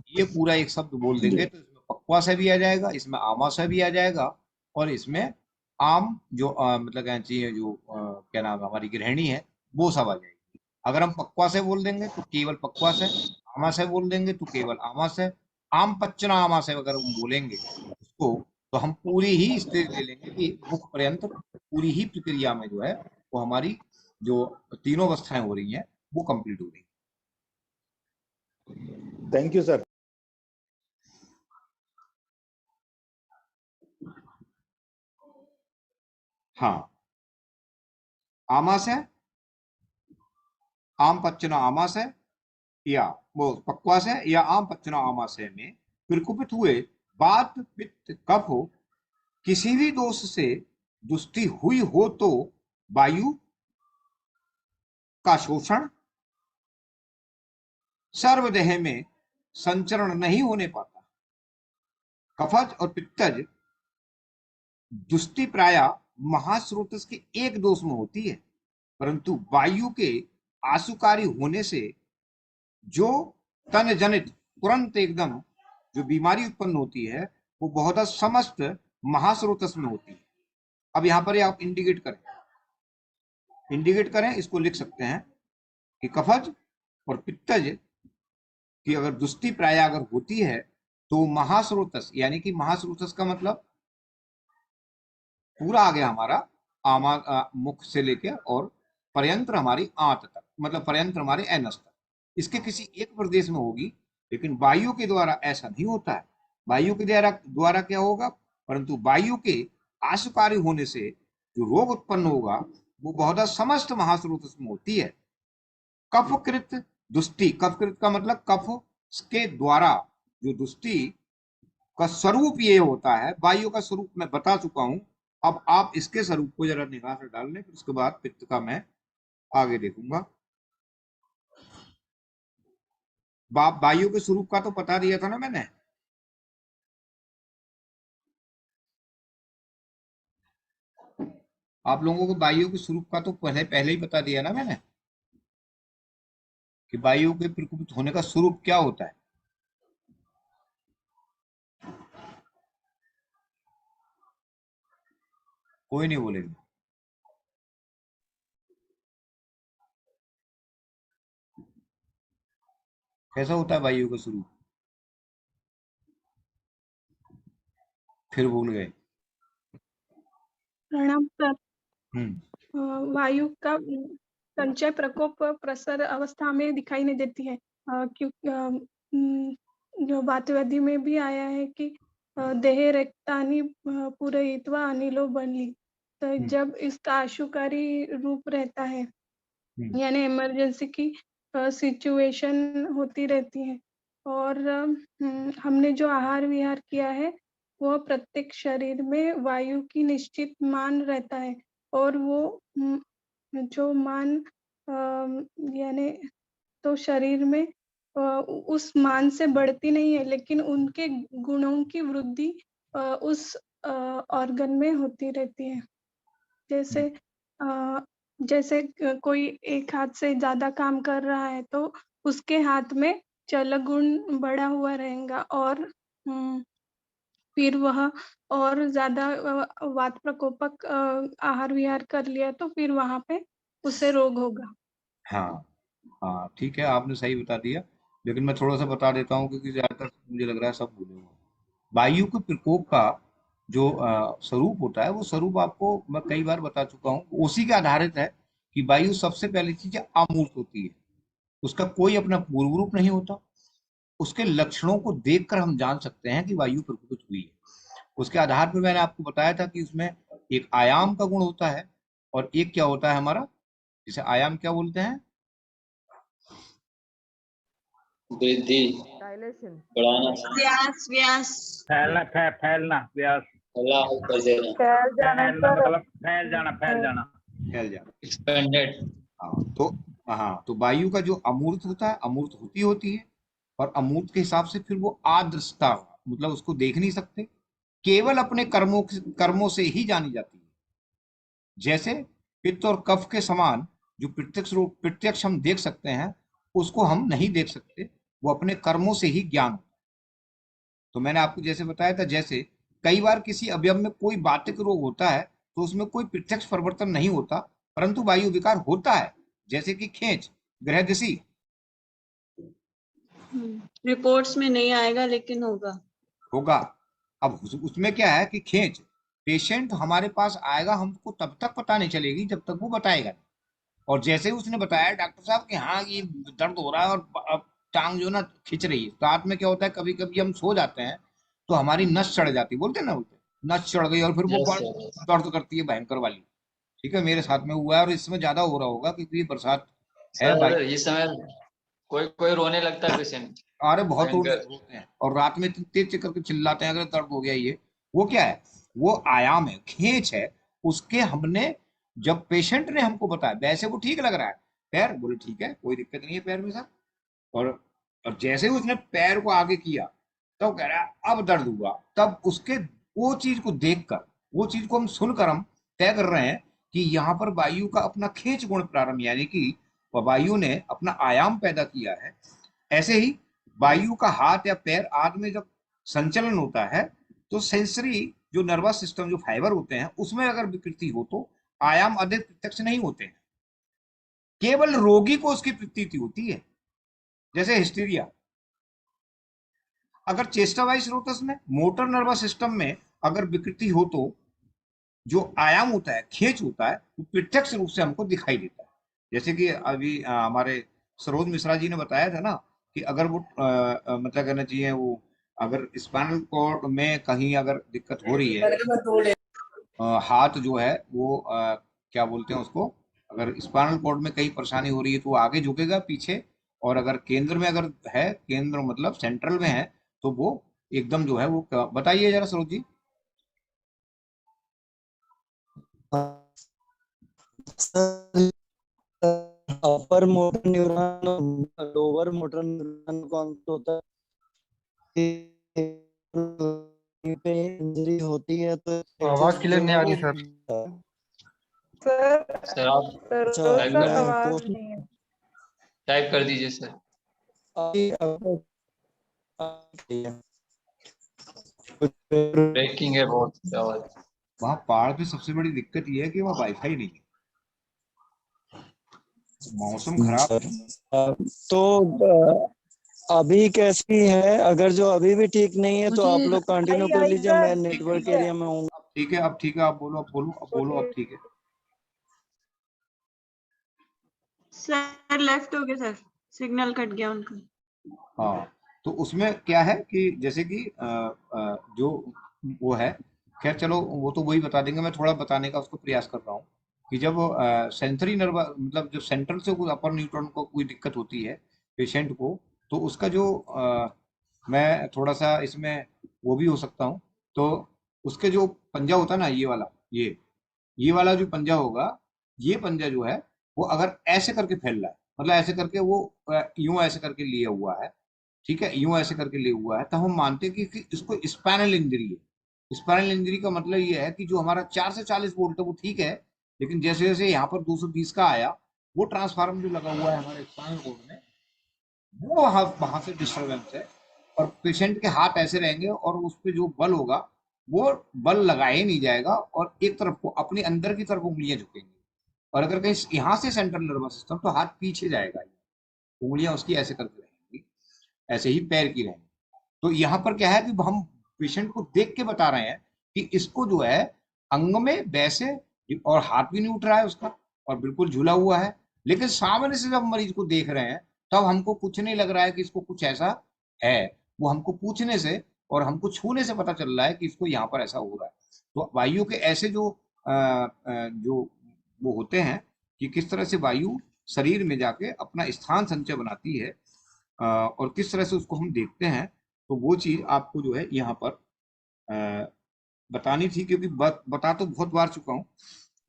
ये पूरा एक शब्द बोल देंगे तो इसमें पक्वा से भी आ जाएगा, इसमें आमा से भी आ जाएगा, और इसमें आम जो मतलब कहना चाहिए जो क्या नाम है हमारी गृहिणी है वो सब आ जाएगी। अगर हम पक्वा से बोल देंगे तो केवल पक्वा से, आमा से बोल देंगे तो केवल आमा से, आम पच्चना आमा से अगर हम बोलेंगे उसको तो हम पूरी ही स्टेज ले लेंगे कि मुख पर्यंत पूरी ही प्रक्रिया में जो है वो हमारी जो तीनों अवस्थाएं हो रही हैं वो कंप्लीट हो रही हैं। Thank you sir. हाँ, आमास है, आम पच्चना आमास है या वो पक्वास है या आम पच्चना आमास है में प्रकुपित हुए बात पित्त कफ हो किसी भी दोष से दुष्टि हुई हो तो वायु का शोषण सर्वदेह में संचरण नहीं होने पाता। कफज और पित्तज दुष्टि प्राय महास्रोतस के एक दोष में होती है, परंतु वायु के आशुकारी होने से जो तन जनित तुरंत एकदम जो बीमारी उत्पन्न होती है वो बहुत समस्त महास्रोतस में होती है। अब यहां पर आप इंडिकेट करें, इसको लिख सकते हैं कि कफज और पित्तज की अगर दुष्टि प्राय अगर होती है तो महास्रोतस, यानी कि महास्रोतस का मतलब पूरा आ गया हमारा मुख से लेकर और पर्यंत्र हमारी आंत तक, मतलब पर्यंत्र हमारे एनस तक, इसके किसी एक प्रदेश में होगी। लेकिन वायु के द्वारा ऐसा नहीं होता है। वायु के द्वारा क्या होगा, परंतु वायु के आशुकारी होने से जो रोग उत्पन्न होगा वो बहुत समस्त महास्रोत में होती है। कफकृत दुष्टि, कफकृत का मतलब कफ के द्वारा जो दुष्टि का स्वरूप ये होता है, वायु का स्वरूप मैं बता चुका हूं। अब आप इसके स्वरूप को जरा निगाह से डाल लें, फिर उसके बाद पित्त का मैं आगे देखूंगा। वायु के स्वरूप का तो बता दिया था ना मैंने। आप लोगों को वायु के स्वरूप का तो पहले ही बता दिया ना मैंने कि वायु के प्रकुपित होने का स्वरूप क्या होता है। कोई नहीं बोलेगा। कैसा होता है वायु का स्वरूप, फिर भूल गए। प्रणाम सर। वायु का संचय प्रकोप प्रसर अवस्था में दिखाई नहीं देती है, क्योंकि जो वातवादी में भी आया है कि देह रक्तानि पूरयित्वा अनिलो बली, तो जब इसका आशुकारी रूप रहता है यानी इमरजेंसी की सिचुएशन होती रहती है, और हमने जो आहार विहार किया है वह प्रत्येक शरीर में वायु की निश्चित मान रहता है, और वो जो मान यानी तो शरीर में उस मान से बढ़ती नहीं है, लेकिन उनके गुणों की वृद्धि उस ऑर्गन में होती रहती है। जैसे कोई एक हाथ से ज्यादा काम कर रहा है तो उसके हाथ में चल गुण बढ़ा हुआ रहेगा, और फिर वह और ज्यादा वात प्रकोपक आहार विहार कर लिया तो फिर वहां पे उसे रोग होगा। हाँ हाँ ठीक है, आपने सही बता दिया, लेकिन मैं थोड़ा सा बता देता हूँ क्योंकि ज्यादातर मुझे लग रहा है सब भूले हुए। वायु के प्रकोप का जो स्वरूप होता है वो स्वरूप आपको मैं कई बार बता चुका हूँ, उसी के आधारित है कि वायु सबसे पहली चीज अमूर्त होती है, उसका कोई अपना पूर्व रूप नहीं होता। उसके लक्षणों को देखकर हम जान सकते हैं कि वायु प्रकोपित हुई है। उसके आधार पर मैंने आपको बताया था कि उसमें एक आयाम का गुण होता है और एक क्या होता है हमारा, जिसे आयाम क्या बोलते हैं, वृद्धि, बढ़ाना, व्यास व्यास फैलना व्यास, फैलना, मतलब फैल जाना एक्सपेंडेड। हाँ तो वायु का जो अमूर्त होता है, अमूर्त होती है, और अमूर्त के हिसाब से फिर वो आदृष्टा, मतलब उसको देख नहीं सकते, केवल अपने कर्मों से ही जानी जाती है। जैसे पित्त और कफ के समान जो प्रत्यक्ष हम देख सकते हैं, उसको हम नहीं देख सकते, वो अपने कर्मों से ही ज्ञान। तो मैंने आपको जैसे बताया था, जैसे कई बार किसी अवयव में कोई बाधिक रोग होता है तो उसमें कोई प्रत्यक्ष परिवर्तन नहीं होता, परंतु वायु विकार होता है, जैसे कि खींच, ग्रहदशी। रिपोर्ट्स में नहीं आएगा लेकिन होगा। अब उसमें क्या है कि खींच, पेशेंट हमारे पास आएगा, हमको तब तक पता नहीं चलेगी जब तक वो बताएगा नहीं। और जैसे ही उसने बताया डॉक्टर साहब कि हाँ ये दर्द हो रहा है और अब टांग जो ना खिंच रही है, तो रात में क्या होता है, कभी कभी हम सो जाते हैं तो हमारी नस चढ़ जाती है, बोलते हैं ना, बोलते हैं नस चढ़ गई और फिर वो यस बड़ सर। दर्द करती है, भयंकर वाली। ठीक है, मेरे साथ में हुआ है और इसमें ज्यादा हो रहा होगा क्योंकि ये बरसात है भाई। सर इस समय कोई कोई रोने लगता है पेशेंट, अरे बहुत भयंकर। रोते हैं और रात में तेज करके चिल्लाते हैं अगर दर्द हो गया ये। वो क्या है, वो आयाम है, खींच है। उसके हमने जब पेशेंट ने हमको बताया, वैसे वो ठीक लग रहा है, पैर बोले ठीक है, कोई दिक्कत नहीं है पैर में सर। और और जैसे ही उसने पैर को आगे किया तो कह रहा है अब दर्द हुआ। तब उसके वो चीज को देखकर, वो चीज को हम सुनकर हम तय कर रहे हैं कि यहाँ पर वायु का अपना खींच गुण प्रारंभ, यानी कि वायु ने अपना आयाम पैदा किया है। ऐसे ही वायु का हाथ या पैर आदि में जब संचलन होता है तो सेंसरी जो नर्वस सिस्टम, जो फाइबर होते हैं, उसमें अगर विकृति हो तो आयाम अधिक प्रत्यक्ष नहीं होते हैं, केवल रोगी को उसकी प्रतीति होती है। जैसे हिस्टीरिया, अगर चेस्टा वाइस रोटस में, मोटर नर्वस सिस्टम में अगर विकृति हो तो जो आयाम होता है, खींच होता है, वो प्रत्यक्ष रूप से हमको दिखाई देता है। जैसे कि अभी हमारे सरोज मिश्रा जी ने बताया था ना कि अगर वो मतलब कहना चाहिए, वो अगर स्पाइनल कॉर्ड में कहीं अगर दिक्कत हो रही है, हाथ जो है वो क्या बोलते हैं उसको, अगर स्पाइनल कॉर्ड में कहीं परेशानी हो रही है तो वो आगे झुकेगा, पीछे। और अगर केंद्र में अगर है, केंद्र मतलब सेंट्रल में है, तो वो एकदम जो है वो बताइए जरा Saroj ji. Upper motor neuron, lower motor neuron कौन सा होता है पे इंजरी होती है तो आवाज क्लियर नहीं आ रही सर। सर आप टाइप कर दीजिए सर। ब्रेकिंग है बहुत आवाज। वहाँ पहाड़ पे सबसे बड़ी दिक्कत ये है कि वहाँ वाईफाई नहीं है, मौसम खराब है। तो अभी कैसी है? अगर जो अभी भी ठीक नहीं है तो आप लोग कंटिन्यू कर लीजिए, मैं नेटवर्क एरिया में हूँ। ठीक है, अब ठीक है, आप बोलो, अब बोलो, अब बोलो, अब ठीक है। सर लेफ्ट हो गया सर, सिग्नल कट गया उनका। हाँ, तो उसमें क्या है कि जैसे कि जो वो है, खैर चलो वो तो वही बता देंगे, मैं थोड़ा बताने का उसको प्रयास कर रहा हूँ कि जब सेंसरी नर्वस मतलब जो सेंट्रल से कोई अपर न्यूट्रॉन को कोई दिक्कत होती है पेशेंट को, तो उसका जो मैं थोड़ा सा इसमें वो भी हो सकता हूँ। तो उसके जो पंजा होता है ना, ये वाला, ये वाला जो पंजा होगा, ये पंजा जो है वो अगर ऐसे करके फैल रहा है, मतलब ऐसे करके वो यूं ऐसे करके लिया हुआ है, ठीक है, यूं ऐसे करके लिया हुआ है, तो हम मानते हैं कि इसको स्पाइनल इंजरी है। स्पाइनल इंजरी का मतलब ये है कि जो हमारा 4 से 40 वोल्ट है वो ठीक है, लेकिन जैसे जैसे यहाँ पर 220 का आया, वो ट्रांसफार्मर जो लगा हुआ है हमारे स्पाइनल कोड में, वो वहां से डिस्टर्बेंस है। और पेशेंट के हाथ ऐसे रहेंगे और उस पर जो बल होगा वो बल लगाया ही नहीं जाएगा और एक तरफ को अपने अंदर की तरफ उंगलियां झुकेंगी। और अगर कहीं यहाँ से सेंट्रल नर्वस सिस्टम, तो हाथ पीछे जाएगा, उंगलियां उसकी ऐसे करके रहेंगी, ऐसे ही पैर की रहेंगी। तो यहाँ पर क्या है कि हम पेशेंट को देख के बता रहे हैं कि इसको जो है अंग में वैसे, और हाथ भी नहीं उठ रहा है उसका और बिल्कुल झूला हुआ है, लेकिन सामने से जब मरीज को देख रहे हैं तब हमको कुछ नहीं लग रहा है कि इसको कुछ ऐसा है। वो हमको पूछने से और हमको छूने से पता चल रहा है कि इसको यहाँ पर ऐसा हो रहा है। तो वायु के ऐसे जो जो वो होते हैं कि किस तरह से वायु शरीर में जाके अपना स्थान संचय बनाती है और किस तरह से उसको हम देखते हैं, तो वो चीज आपको जो है यहाँ पर बतानी थी, क्योंकि बता तो बहुत बार चुका हूँ,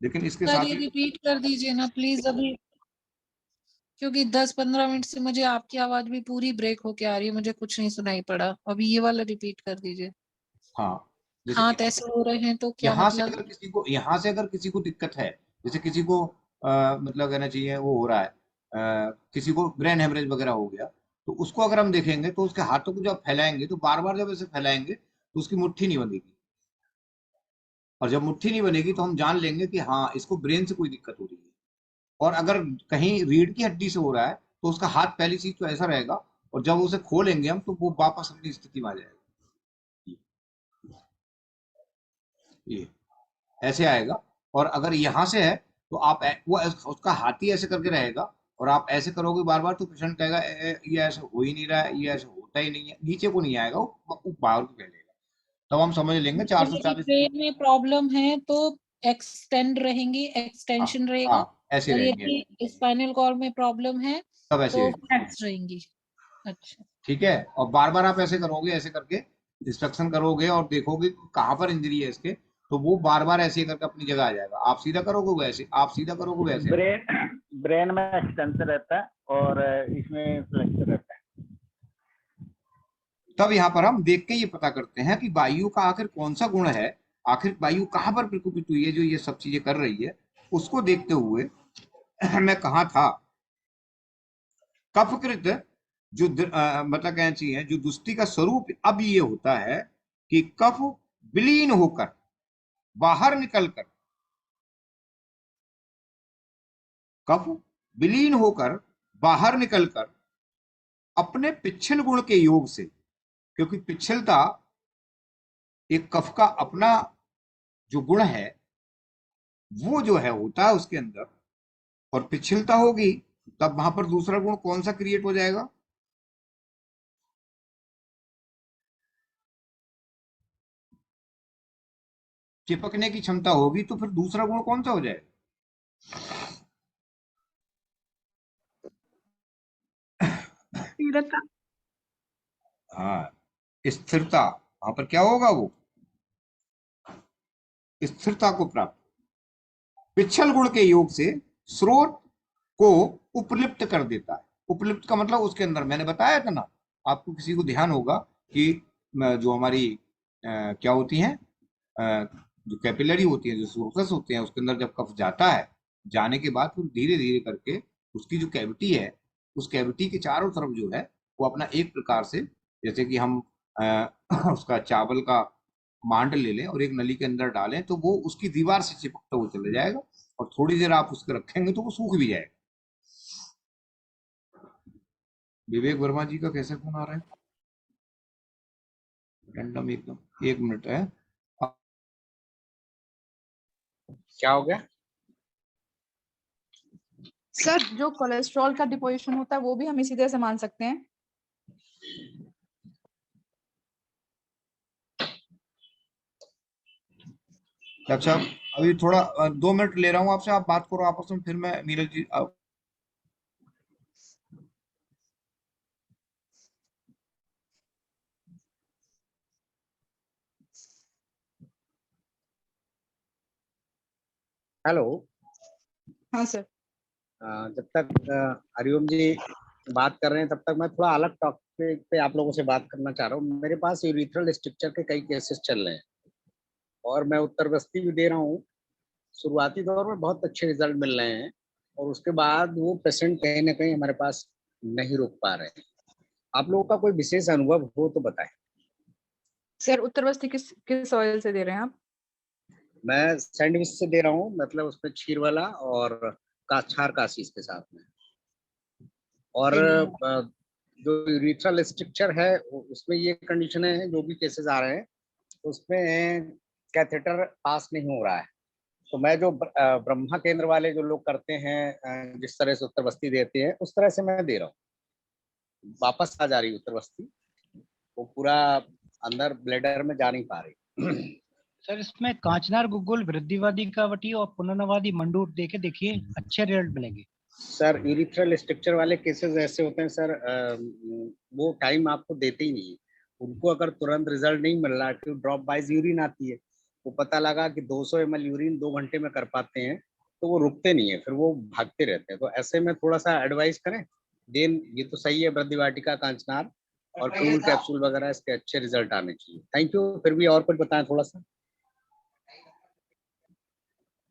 लेकिन इसके सर साथ ये ही रिपीट कर दीजिए ना प्लीज अभी, क्योंकि 10-15 मिनट से मुझे आपकी आवाज भी पूरी ब्रेक होके आ रही है, मुझे कुछ नहीं सुनाई पड़ा। अभी ये वाला रिपीट कर दीजिए। हाँ, जैसे हाथ ऐसे हो रहे हैं तो क्या यहाँ से मतलब? अगर किसी को, यहाँ से अगर किसी को दिक्कत है, जैसे किसी को मतलब कहना चाहिए वो हो रहा है, किसी को ब्रेन हेमरेज वगैरह हो गया, तो उसको अगर हम देखेंगे तो उसके हाथों को जब फैलाएंगे तो बार बार जब ऐसे फैलाएंगे तो उसकी मुट्ठी नहीं बनेगी, और जब मुट्ठी नहीं बनेगी तो हम जान लेंगे कि हाँ इसको ब्रेन से कोई दिक्कत हो रही है। और अगर कहीं रीढ़ की हड्डी से हो रहा है तो उसका हाथ पहली चीज तो ऐसा रहेगा, और जब उसे खोलेंगे हम तो वो वापस अपनी स्थिति में आ जाएगा, ये ऐसे आएगा। और अगर यहाँ से है तो आप वो उसका हाथ ही ऐसे करके रहेगा, और आप ऐसे करोगे बार बार तो पेशेंट कहेगा ये ऐसे हो ही नहीं रहा है, ये ऐसे होता ही नहीं है, नीचे को नहीं आएगा, वो बाहर को फैलेगा। तब हम समझ लेंगे मतलब यदि 440। ब्रेन में प्रॉब्लम है तो एक्सटेंड रहेंगी, एक्सटेंशन रहेगा, हाँ ऐसे और रहेंगे, यदि स्पाइनल कॉर्ड में प्रॉब्लम है तब ऐसे तो रहेंगे। फ्लैट्स रहेंगी। अच्छा, ठीक है, और बार बार आप ऐसे करोगे, ऐसे करके इंस्ट्रक्शन करोगे और देखोगे कहाँ पर इंजरी है इसके, तो वो बार बार ऐसे करके अपनी जगह आ जाएगा। आप सीधा करोगे वैसे, आप सीधा करोगे वैसे। ब्रेन में एक्सटेंसर रहता है और इसमें फ्लेक्सर रहता है। तब यहाँ पर हम देख के ये पता करते हैं कि वायु का आखिर कौन सा गुण है, आखिर वायु कहाँ पर प्रकोपित हुई है जो ये सब चीजें कर रही है। उसको देखते हुए मैं कहा था, कफकृत जो मतलब कहना चाहिए जो दुष्टि का स्वरूप अब ये होता है कि कफ विलीन होकर बाहर निकलकर, कफ विलीन होकर बाहर निकलकर अपने पिच्छल गुण के योग से, क्योंकि पिच्छलता एक कफ का अपना जो गुण है वो जो है होता है उसके अंदर, और पिछलता होगी तब वहां पर दूसरा गुण कौन सा क्रिएट हो जाएगा? चिपकने की क्षमता होगी, तो फिर दूसरा गुण कौन सा हो जाएगा? स्थिरता। हाँ, स्थिरता। वहां पर क्या होगा? वो स्थिरता को प्राप्त, पिछल गुण के योग से स्रोत को उपलिप्त कर देता है। उपलिप्त का मतलब उसके अंदर मैंने बताया था ना, आपको किसी को ध्यान होगा कि जो हमारी क्या होती हैं, जो कैपिलरी होती है, जो सोर्सेस होते हैं, उसके अंदर जब कफ जाता है, जाने के बाद फिर धीरे धीरे करके उसकी जो कैविटी है, उस कैविटी के चारों तरफ जो है वो अपना एक प्रकार से, जैसे कि हम उसका चावल का मांड ले लें और एक नली के अंदर डालें तो वो उसकी दीवार से चिपकता हुआ चला जाएगा, और थोड़ी देर आप उसको रखेंगे तो वो सूख भी जाएगा। विवेक वर्मा जी का कैसे फोन आ रहा है? रैंडम एकदम, 1 मिनट है। क्या हो गया सर? जो कोलेस्ट्रॉल का डिपोजिशन होता है वो भी हम इसी तरह से मान सकते हैं? अच्छा, अभी थोड़ा 2 मिनट ले रहा हूँ आपसे, आप बात करो आपस में, फिर मैं नीरज जी हेलो। हाँ सर। जब तक हरिओम जी बात कर रहे हैं तब तक मैं थोड़ा अलग टॉपिक पे आप लोगों से बात करना चाह रहा हूँ। मेरे पास यूरिथ्रल स्ट्रक्चर के कई केसेस चल रहे हैं और मैं उत्तरवस्ती भी दे रहा हूँ। शुरुआती दौर में बहुत अच्छे रिजल्ट मिल रहे हैं और उसके बाद वो पेशेंट कहीं ना कहीं हमारे पास नहीं रुक पा रहे हैं। आप लोगों का कोई विशेष अनुभव हो तो बताएं। सर उत्तरवस्ती किस ऑयल से दे रहे हैं आप? मैं सैंडविच से दे रहा हूँ, मतलब उसमें क्षीर वाला और काछार काशीस के साथ में। और जो यूरिथ्रल स्ट्रक्चर है उसमें ये कंडीशन है, जो भी केसेस आ रहे हैं उसमें कैथेटर पास नहीं हो रहा है। तो मैं जो ब्रह्मा केंद्र वाले जो लोग करते हैं, जिस तरह से उत्तरवस्ती देते हैं उस तरह से मैं दे रहा हूँ। वापस आ जा रही उत्तरवस्ती, वो पूरा अंदर ब्लेडर में जा नहीं पा रही। सर इसमें कांचनार, गुगुल, वृद्धिवादी कावटी और पुनर्नवादी मंडूर देके देखिए, अच्छे रिजल्ट मिलेंगे। सर यूरिथ्रल स्ट्रक्चर वाले केसेस ऐसे होते हैं सर, वो टाइम आपको देते ही नहीं है। उनको अगर तुरंत रिजल्ट नहीं मिल रहा, क्यों ड्रॉप वाइज यूरिन आती है, वो पता लगा कि 200 ml यूरिन 2 घंटे में कर पाते हैं तो वो रुकते नहीं है, फिर वो भागते रहते हैं। तो ऐसे में थोड़ा सा एडवाइस करें। देन ये तो सही है वृद्धिवाटिका कांचनार, और फ्लूइड कैप्सूल वगैरह इसके अच्छे रिजल्ट आने चाहिए। Thank you. फिर भी और कुछ बताएं थोड़ा सा।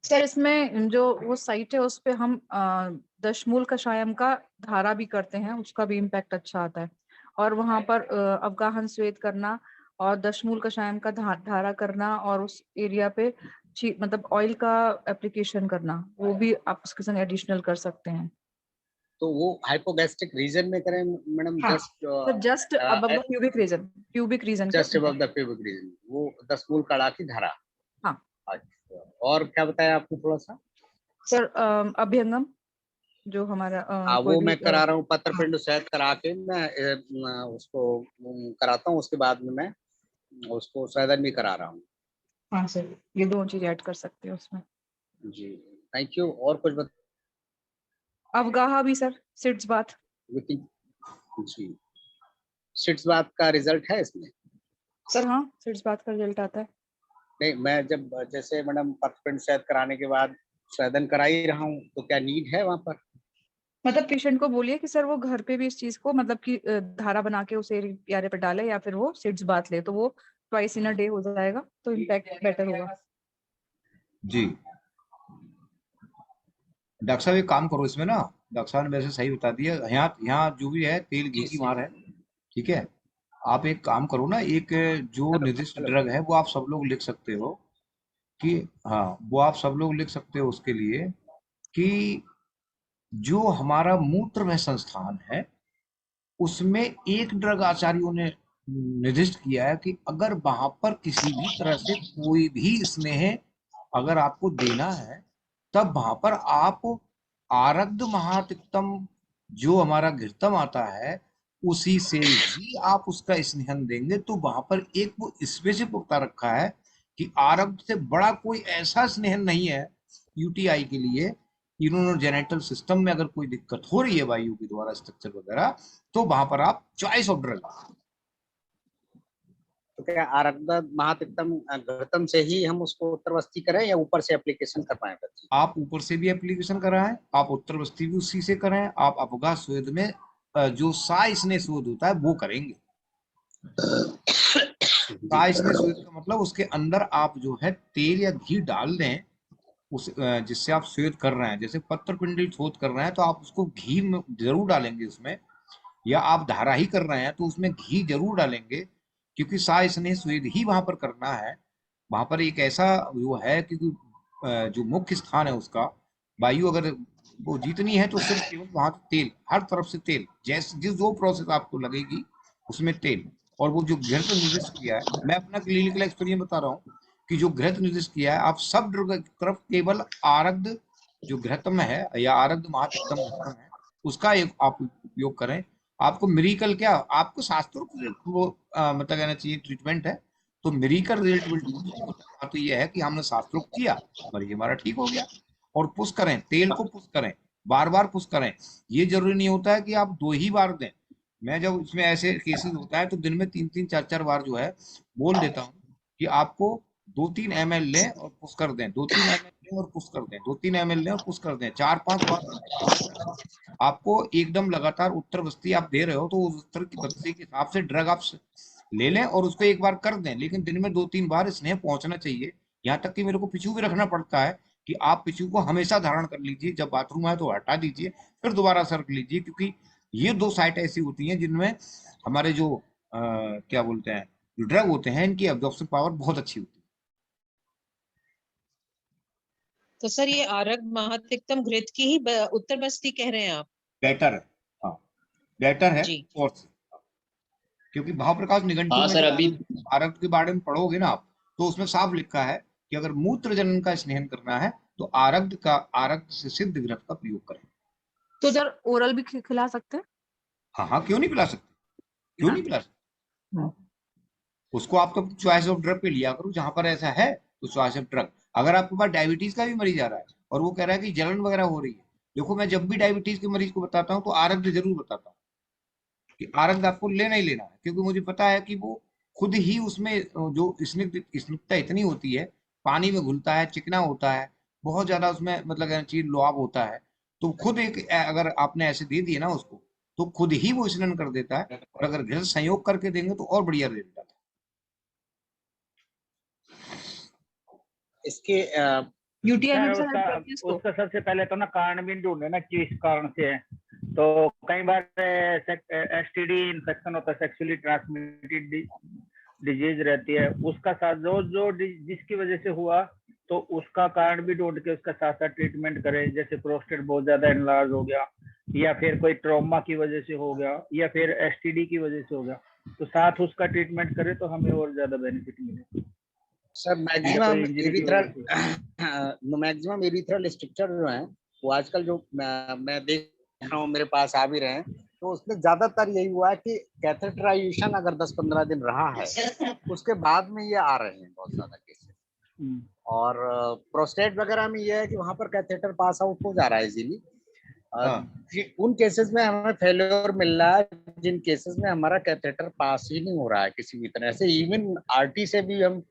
सर इसमें जो वो साइट है उस पे हम दशमूल कषायम का धारा भी करते हैं, उसका भी इम्पैक्ट अच्छा आता है। और वहां पर अवगाहन श्वेत करना और दशमूल कषायम का धारा करना और उस एरिया पे मतलब ऑयल का एप्लीकेशन करना, वो भी आप उसके संग एडिशनल कर सकते हैं। तो वो हाइपोगैस्ट्रिक रीजन में करें मैडम? हाँ, just just above the pubic region just above the pubic region, वो दशमूल कड़ा की धारा। हाँ। अच्छा, और क्या बताया आपने थोड़ा सा? सर अभ्यंगम जो हमारा वो मैं करा रहा हूँ, पत्र हाँ। पिंड सहित करा के मैं उसको कराता हूँ, उसके बाद में मैं उसको स्वेदन भी करा रहा हूँ। हाँ सर, ये दोनों चीज ऐड कर सकते हैं उसमें। जी थैंक यू। और कुछ अवगाहा भी सर, सिट्स बात। जी, सिट्स बात का रिजल्ट है इसमें? सर हाँ, सिट्स बात का रिजल्ट आता है। नहीं, मैं जब जैसे मैडम पत्रपिंड सहित कराने के बाद स्वेदन करा ही रहा हूँ, तो क्या नीड है वहाँ पर? मतलब पेशेंट को बोलिए कि सर वो घर पे भी इस चीज को मतलब कि धारा बना के उसे प्यारे पे डाले या फिर वो सिट्स बात ले, तो वो ट्वाइस इन अ डे हो जाएगा, तो इम्पैक्ट बेटर होगा। जी डॉक्टर साहब एक काम करो इसमें ना, डॉक्टर साहब ने वैसे सही बता दिया। यहाँ जो भी है तेल घी की मार है, ठीक है। आप एक काम करो ना, एक जो निर्दिष्ट ड्रग है वो आप सब लोग लिख सकते हो कि, हाँ वो आप सब लोग लिख सकते हो उसके लिए कि जो हमारा मूत्र में संस्थान है उसमें एक ड्रग आचार्यों ने निर्दिष्ट किया है कि अगर वहां पर किसी भी तरह से कोई भी स्नेह अगर आपको देना है, तब वहां पर आप आरग्ध महातिक्तम जो हमारा घृतम आता है उसी से ही आप उसका स्नेहन देंगे। तो वहां पर एक वो स्पेसिफिक बता रखा है कि आरग्ध से बड़ा कोई ऐसा स्नेहन नहीं है यूटीआई के लिए। यूरोजेनिटल सिस्टम में अगर कोई दिक्कत हो रही है वायु के द्वारा स्ट्रक्चर वगैरह, तो वहां पर आप चॉइस ऑफ ड्रग। तो क्या आरग्ध महातिक्तम घृतम से ही हम उसको उत्तरवस्ती करें या ऊपर से एप्लीकेशन कर पाए? आप ऊपर से भी एप्लीकेशन कराएं, आप उत्तरवस्ती भी उसी से करें, आप अपघात स्वेद में जो साइसने शोध होता है वो करेंगे। साइसने शोध का मतलब उसके अंदर आप जो है तेल या घी डाल दें उस जिससे आप स्वेद कर रहे हैं। जैसे पत्र पिंडल शोध कर रहे हैं तो आप उसको घी में जरूर डालेंगे उसमें, या आप धारा ही कर रहे हैं तो उसमें घी जरूर डालेंगे, क्योंकि साइसने स्वेद ही वहां पर करना है। वहां पर एक ऐसा वो है क्योंकि जो मुख्य स्थान है उसका वायु अगर वो जितनी है तो सिर्फ केवल वहां तेल, हर तरफ से तेल, जैसे जिस जो प्रोसेस आपको लगेगी उसमें तेल। और वो जो घृत निर्दिष्ट किया है, मैं अपना क्लिनिकल एक्सपीरियंस बता रहा हूँ कि जो घृत निर्दिष्ट किया है, आप सब ड्रग की तरफ केवल आरग्ध जो घृतम है या आरग्ध महातिक्तम घृतम है उसका एक आप उपयोग करें। आपको मिरिकल क्या, आपको शास्त्रोक्त वो मतलब कहना चाहिए ट्रीटमेंट है, तो मिरिकल रिजल्ट तो ये है कि हमने शास्त्रोक्त किया, मरीज हमारा ठीक हो गया। और पुश करें, तेल को पुश करें, बार बार पुश करें। ये जरूरी नहीं होता है कि आप 2 ही बार दें। मैं जब इसमें ऐसे केसेस होता है तो दिन में 3-3 4-4 बार जो है बोल देता हूँ कि आपको 2-3 ml लें और पुश कर दें, 2-3 ml लें और पुश कर दें, 2-3 ml लें और पुश कर दें, 4-5 बार। आपको एकदम लगातार उत्तर बस्ती आप दे रहे हो तो उस उत्तर की बस्ती के हिसाब से ड्रग आप ले लें और उसको एक बार कर दें, लेकिन दिन में 2-3 बार स्नेह पहुंचना चाहिए। यहाँ तक कि मेरे को पिछू भी रखना पड़ता है कि आप पिछू को हमेशा धारण कर लीजिए, जब बाथरूम आए तो हटा दीजिए, फिर दोबारा सर्क लीजिए, क्योंकि ये 2 साइट ऐसी होती हैं जिनमें हमारे जो क्या बोलते हैं ड्रग होते हैं, इनकी एब्जॉर्प्शन पावर बहुत अच्छी होती है। तो सर ये आरग महातिक्तम घृत की ही उत्तर बस्ती कह रहे हैं आप? बेटर है, हाँ बेटर है। और क्योंकि भाव प्रकाश निघंटू में सर, अभी आरग के बारे में पढ़ोगे ना आप, तो उसमें साफ लिखा है कि अगर मूत्र जनन का स्नेहन करना है तो आरग से सिद्ध घृत का प्रयोग करें। तो सर ओरल भी खिला सकते हैं? हाँ, क्यों नहीं पिला सकते, क्यों नहीं पिला सकते। उसको आप तो चॉइस ऑफ ड्रग पे लिया करो, जहां पर ऐसा है तो चॉइस ऑफ ड्रग। अगर आपके पास डायबिटीज का भी मरीज आ रहा है और वो कह रहा है कि जलन वगैरह हो रही है, देखो मैं जब भी डायबिटीज के मरीज को बताता हूँ तो आरग्ध जरूर बताता हूँ कि आरग्ध आपको लेना ही लेना है, क्योंकि मुझे पता है कि वो खुद ही उसमें जो स्निग्धता इतनी होती है, पानी में घुलता है, चिकना होता है, बहुत ज्यादा उसमें मतलब चीज लुआब होता है। तो खुद एक अगर आपने ऐसे दे दिए ना उसको, तो खुद ही वो स्नन कर देता है, और अगर गृहस्थ संयोग करके देंगे तो और बढ़िया रिजल्ट आता है। इसके यूटीआई में सर भी सर उसका उसका सबसे पहले तो ना कारण भी ढूंढे ना किस कारण से है। तो कई बार एसटीडी इन्फेक्शन होता है, सेक्सुअली ट्रांसमिटेड डिजीज रहती है, उसका साथ जो जिसकी वजह से हुआ तो उसका कारण भी ढूंढ के उसका साथ साथ ट्रीटमेंट करें। जैसे प्रोस्टेट बहुत ज्यादा एनलार्ज हो गया, या फिर कोई ट्रॉमा की वजह से हो गया, या फिर एसटीडी की वजह से हो गया, तो साथ उसका ट्रीटमेंट करें तो हमें और ज्यादा बेनिफिट मिले। सर मैक्सिमम एरिथ्रल स्ट्रक्चर जो है वो आजकल जो मैं देख रहा हूँ मेरे पास आ भी रहे हैं, तो उसमें ज्यादातर यही हुआ है कि कैथेटराइजेशन अगर 10-15 दिन रहा है उसके बाद में ये आ रहे हैं बहुत ज्यादा केसेस। और प्रोस्टेट वगैरह में ये है कि वहां पर कैथेटर पास आउट हो जा रहा है इजीली। उन केसेस में हमें फेल्योर मिल रहा है जिन केसेस में हमारा कैथेटर पास ही नहीं हो रहा है किसी भी तरह से। इवन आरटी से भी हम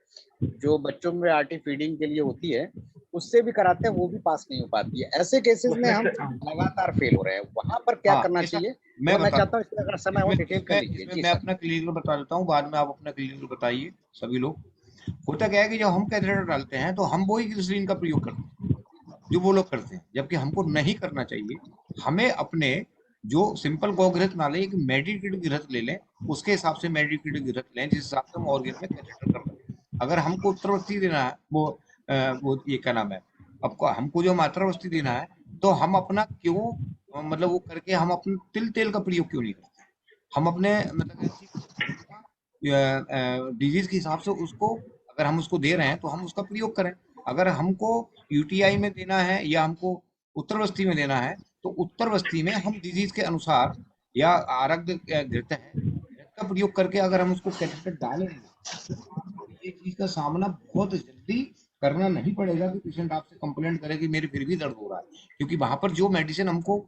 जो बच्चों में आरटी फीडिंग के लिए होती है उससे भी कराते हैं, वो भी पास नहीं हो पाती है। ऐसे केसेस में हम लगातार फेल हो रहे हैं, वहां पर क्या करना चाहिए? मैं चाहता हूँ इसमें अगर समय हो डिटेल कर लीजिए। मैं अपना क्लिनिकल बता देता हूँ, बाद में आप अपना क्लिनिकल बताइए सभी लोग। होता क्या है कि जब हम कैथेटर डालते हैं तो हम वही ग्लिसरीन का प्रयोग करते हैं जो वो लोग करते हैं, जबकि हमको नहीं करना चाहिए। हमें अपने जो सिंपल गौघृत ना ले, एक मेडिकेटेड घृत ले लें, उसके हिसाब से मेडिकेटेड घृत लें जिस हिसाब से हम ऑर्गन में कैथेटर कर रहे हैं। अगर हमको उत्तरवर्ती देना है वो ये क्या नाम है, आपको हमको जो मात्रावस्थी देना है, तो हम अपना क्यों मतलब वो करके हम अपने तिल तेल का प्रयोग क्यों नहीं करते? हम अपने मतलब डिजीज के हिसाब से उसको अगर हम उसको दे रहे हैं तो हम उसका प्रयोग करें। अगर हमको यूटीआई में देना है या हमको उत्तरवस्थी में देना है तो उत्तरवस्थी में हम डिजीज के अनुसार या आरग्य घृत है का प्रयोग करके अगर हम उसको कैथेटर डालेंगे तो ये चीज का सामना बहुत जल्दी करना नहीं पड़ेगा कि पेशेंट आपसे कंप्लेंट करे कि मेरे फिर भी दर्द हो रहा है, क्योंकि वहां पर जो मेडिसिन हमको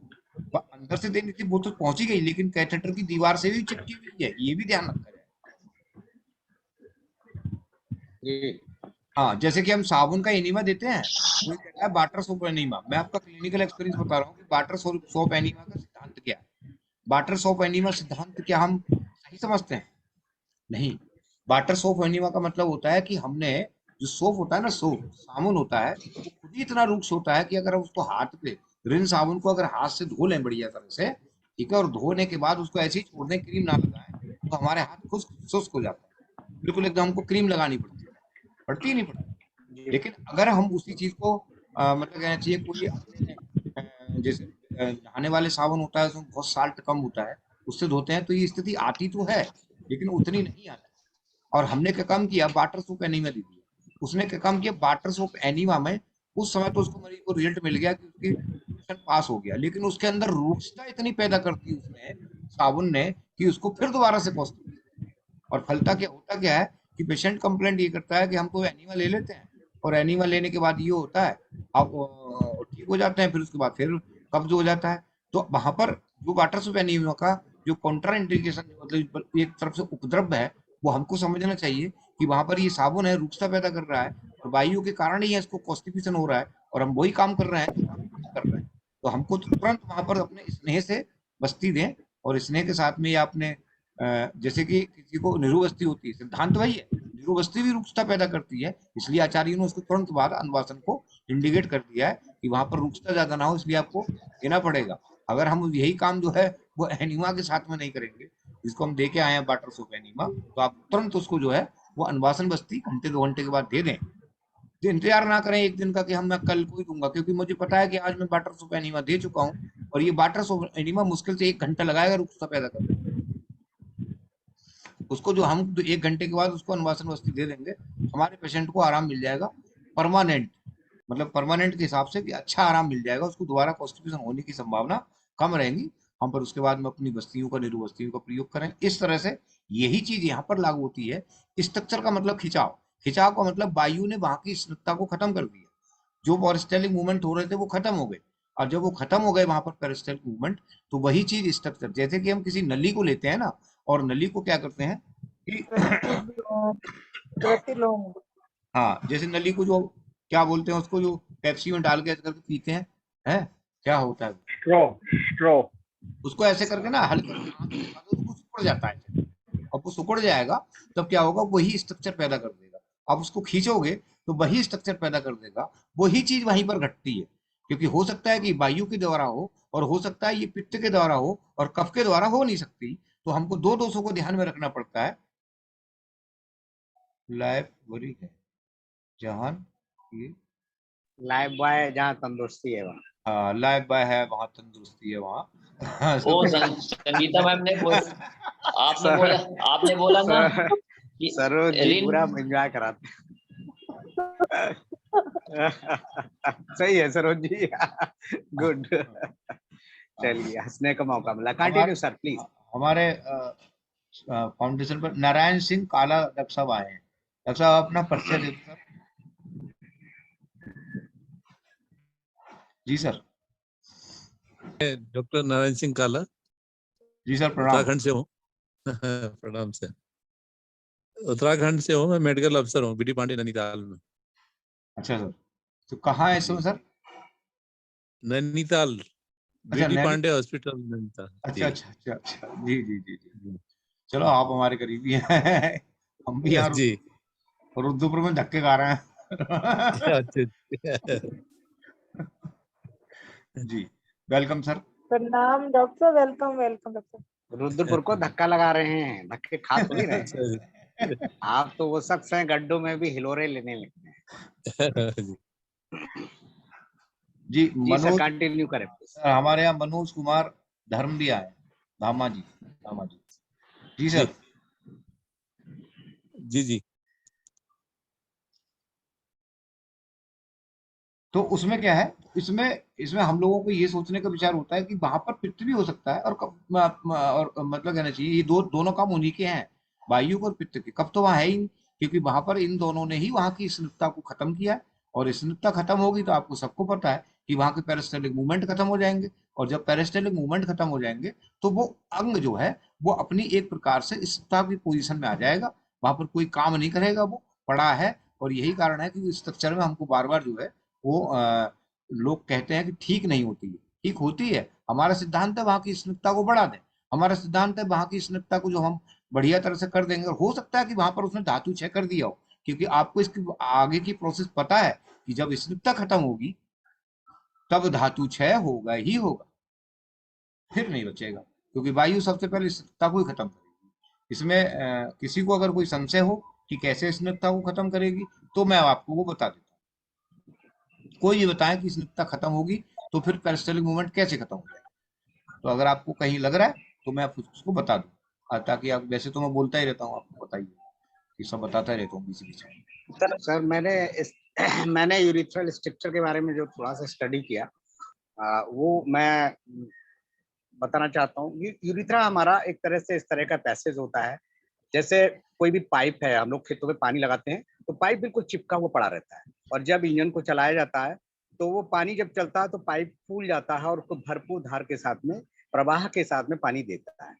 अंदर से देनी थी वो तो पहुंची गई, लेकिन कैथेटर की दीवार से भी चिपकी हुई है, ये भी ध्यान रखा जाए। हाँ, जैसे कि हम साबुन का एनीमा देते हैं, कोई कहता है वाटर सोप एनीमा। मैं आपका क्लिनिकल एक्सपीरियंस बता रहा हूँ कि वाटर सोप एनीमा का सिद्धांत क्या है। वाटर सोप एनीमा सिद्धांत क्या हम सही समझते हैं? नहीं। वाटर सोप एनीमा का मतलब होता है कि हमने जो सोप होता है ना, सोप साबुन होता है, वो खुद ही इतना रुक्ष होता है कि अगर उसको हाथ पे रिन साबुन को अगर हाथ से धो लें बढ़िया तरह से, ठीक है, और धोने के बाद उसको ऐसे ही छोड़ दें, क्रीम ना लगाएं, तो हमारे हाथ खुश्क हो जाता है, बिल्कुल एकदम हमको क्रीम लगानी पड़ती नहीं पड़ती। लेकिन अगर हम उसी चीज को मतलब कहना चाहिए कोई अपने जैसे नहाने वाले साबुन होता है उसमें बहुत साल्ट कम होता है, उससे धोते हैं तो ये स्थिति आती तो है लेकिन उतनी नहीं आती। और हमने क्या काम किया, वाटर सोप एनीमा दे दिया। उसने क्या काम किया, वाटर सोप एनीमा में उस समय तो उसको मरीज को रिजल्ट मिल गया कि उसकी पेशेंट पास हो गया, लेकिन उसके अंदर रूक्षता इतनी पैदा करती उसने साबुन ने कि उसको फिर दोबारा से पॉजिटिव। और फलता क्या होता क्या है कि पेशेंट कंप्लेंट ये करता है कि हम तो एनीमा ले लेते हैं और एनीमा लेने के बाद ये होता है आप ठीक हो जाते हैं, फिर उसके बाद फिर कब्ज हो जाता है। तो वहां पर जो वाटर सोप एनीमा का जो काउंटर इंडिकेशन मतलब एक तरफ से उपद्रव है वो हमको समझना चाहिए कि वहां पर ये साबुन है रुक्षता पैदा कर रहा है और वायु के कारण ही इसको कॉन्स्टिपेशन हो रहा है और हम वही काम कर रहे हैं कर रहे हैं। तो हमको तुरंत वहां पर अपने स्नेह से बस्ती दें और स्नेह के साथ में आपने जैसे कि किसी को निरुबस्ती होती है, सिद्धांत वही है, निरुबस्ती भी रुक्षता पैदा करती है, इसलिए आचार्यों ने उसको तुरंत बाद अनुवासन को इंडिकेट कर दिया है कि वहां पर रुक्षता ज्यादा ना हो, इसलिए आपको देना पड़ेगा। अगर हम यही काम जो है वो एनीमा के साथ में नहीं करेंगे जिसको हम दे के आए हैं वाटर सोप एनीमा, तो आप तुरंत उसको जो है वो अनुवासन बस्ती घंटे 2 घंटे के बाद दे दें। तो इंतजार ना करें एक दिन का कि मैं कल को ही दूंगा, क्योंकि मुझे पता है कि आज मैं वाटर सोप एनीमा दे चुका हूँ और ये वाटर सोप एनीमा मुश्किल से 1 घंटा लगाएगा रुक्षता पैदा करने। उसको जो हम 1 घंटे के बाद उसको अनुवासन बस्ती दे देंगे, हमारे पेशेंट को आराम मिल जाएगा परमानेंट, मतलब परमानेंट के हिसाब से कि अच्छा आराम मिल जाएगा, उसको दोबारा कॉन्स्टिपेशन होने की संभावना कम रहेगी। हम पर उसके बाद में अपनी बस्तियों का निरुबस्तियों का प्रयोग करें। इस तरह से यही चीज यहाँ पर लागू होती है। स्ट्रक्चर का मतलब खिंचाव, खिंचाव का मतलब वायु ने वहां की स्निग्धता को खत्म कर दिया, जो पेरिस्टाल्टिक मूवमेंट हो रहे थे वो खत्म हो गए, और जब वो खत्म हो गए वहां पर पेरिस्टाल्टिक मूवमेंट, तो वही चीज स्ट्रक्चर, जैसे कि हम किसी नली को लेते हैं ना और नली को क्या करते हैं कि हाँ, जैसे नली को जो क्या बोलते हैं उसको जो पेप्सी में डाल के करके पीते हैं, है क्या होता है? स्ट्रॉ उसको ऐसे करके ना हल्के हाथ से उठा दो तो वो सिकुड़ जाता है। अब वो सिकुड़ जाएगा तब क्या होगा, वही स्ट्रक्चर पैदा कर देगा। आप उसको खींचोगे तो वही स्ट्रक्चर पैदा कर देगा, वही चीज वहीं पर घटती है। क्योंकि हो सकता है कि वायु के द्वारा हो, और हो सकता है ये पित्त के द्वारा हो, और कफ के द्वारा हो नहीं सकती। तो हमको दो दोषों को ध्यान में रखना पड़ता है। लाइफ वरी है जहान ये, लाइफ बॉय जहाँ तंदुरुस्ती है वहाँ। हाँ लाइफ बाय है वहां तंदुरुस्ती है वहाँ। ओ संगीता मैम ने आपने बोला ना कि सरोज जी पूरा एंजॉय कराते सही है सरोज जी। गुड। चलिए हंसने का मौका मिला। Continue sir please. हमारे फाउंडेशन पर नारायण सिंह काला डॉक्टर साहब आए हैं। डॉक्टर साहब अपना परिचय दे दो सर। जी सर। डॉक्टर नारायण सिंह काला। जी सर प्रणाम। उत्तराखंड से हूँ। प्रणाम सर। उत्तराखंड से हूँ, मैं मेडिकल अफसर हूँ बीडी पांडे नैनीताल में। अच्छा सर, तो कहाँ है इस समय sir? Nainital, BD Pandey hospital Nainital. अच्छा अच्छा अच्छा अच्छा, जी जी जी जी। चलो आप हमारे करीबी हैं। हम भी यहाँ जी रुद्रपुर में धक्के खा रहे हैं। जी वेलकम सर। प्रणाम doctor, welcome welcome doctor. Rudrapur को धक्का लगा रहे हैं, धक्के खा थोड़ी रहे हैं। आप तो वो शख्स हैं गड्ढों में भी हिलोरे लेने लगते हैं। जी मनोज कंटिन्यू करें। हमारे यहाँ मनोज कुमार धर्म भी आए, धामा जी। जी सर। जी जी। तो उसमें क्या है, इसमें हम लोगों को ये सोचने का विचार होता है कि वहां पर पित्त भी हो सकता है, और मतलब कहना चाहिए ये दोनों काम उन्हीं के हैं, वायु और पित्त के। कफ तो वहां है ही नहीं, क्योंकि वहां पर इन दोनों ने ही वहां की स्निग्धता को खत्म किया है। और स्निग्धता खत्म होगी तो आपको सबको पता है कि वहां के पेरिस्टाल्टिक मूवमेंट खत्म हो जाएंगे, और जब पेरिस्टाल्टिक मूवमेंट खत्म हो जाएंगे तो वो अंग जो है वो अपनी एक प्रकार से स्थिरता की पोजीशन में आ जाएगा, वहां पर कोई काम नहीं करेगा, वो पड़ा है। और यही कारण है कि स्ट्रक्चर में हमको बार बार जो है वो लोग कहते हैं कि ठीक नहीं होती है। ठीक होती है, हमारा सिद्धांत है वहां की स्निग्धता को बढ़ा दें। हमारा सिद्धांत है वहां की स्निग्धता को जो हम बढ़िया तरह से कर देंगे। और हो सकता है कि वहां पर उसने धातु क्षय कर दिया हो, क्योंकि आपको इसकी आगे की प्रोसेस पता है कि जब स्निग्धता खत्म होगी तब धातु क्षय होगा ही होगा, फिर नहीं बचेगा, क्योंकि वायु सबसे पहले स्निग्धता को ही खत्म करेगी। इसमें किसी को अगर कोई संशय हो कि कैसे स्निग्धता को खत्म करेगी तो मैं आपको वो बता देता हूँ। कोई ये बताए कि स्निग्धता खत्म होगी तो फिर पेरिस्टाल्टिक मूवमेंट कैसे खत्म हो जाएगा। तो अगर आपको कहीं लग रहा है तो मैं उसको बता दूं, ताकि आप, वैसे तो मैं बोलता ही रहता हूँ, आपको बताइए कि सब बताता रहता हूँ बीच बीच में। सर मैंने यूरिथ्रल स्ट्रक्चर के बारे में जो थोड़ा सा स्टडी किया वो मैं बताना चाहता हूँ। यूरिथ्रा हमारा एक तरह से इस तरह का पैसेज होता है, जैसे कोई भी पाइप है, हम लोग खेतों में पानी लगाते हैं तो पाइप बिल्कुल चिपका हुआ पड़ा रहता है, और जब इंजन को चलाया जाता है तो वो पानी जब चलता है तो पाइप फूल जाता है और उसको भरपूर धार के साथ में, प्रवाह के साथ में पानी देता है।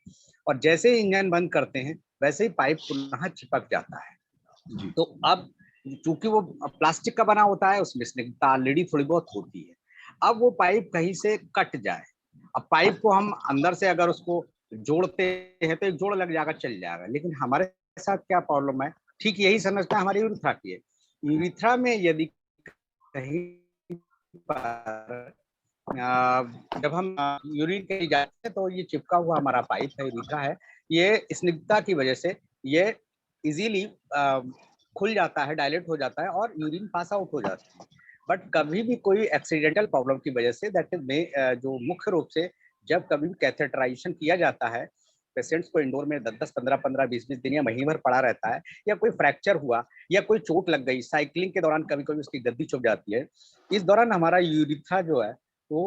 और जैसे ही इंजन बंद करते हैं वैसे ही पाइप पुनः चिपक जाता है। तो अब चूंकि वो प्लास्टिक का बना होता है, उसमें स्निग्धता ऑलरेडी थोड़ी बहुत होती है। अब वो पाइप कहीं से कट जाए, अब पाइप को हम अंदर से अगर उसको जोड़ते हैं तो एक जोड़ लग जाएगा, चल जाएगा। लेकिन हमारे साथ क्या प्रॉब्लम है, ठीक यही समझता है हमारी यूरिथ्रा की है। यूरिथ्रा में यदि कहीं पर जब हम यूरिन कहीं जाते हैं तो ये चिपका हुआ हमारा पाइप है, यूरिथ्रा है, ये स्निग्धता की वजह से ये इजीली खुल जाता है, डायलेट हो जाता है और यूरिन पास आउट हो जाता है। बट कभी भी कोई एक्सीडेंटल प्रॉब्लम की वजह से, दैट इज जो मुख्य रूप से जब कभी भी कैथेटराइजेशन किया जाता है, पेशेंट्स को इंडोर में 10-10, 15-15, 20-20 दिन या महीने भर पड़ा रहता है, या कोई फ्रैक्चर हुआ या कोई चोट लग गई, साइकिलिंग के दौरान कभी कभी उसकी गद्दी चुभ जाती है, इस दौरान हमारा यूरिथ्रा जो है वो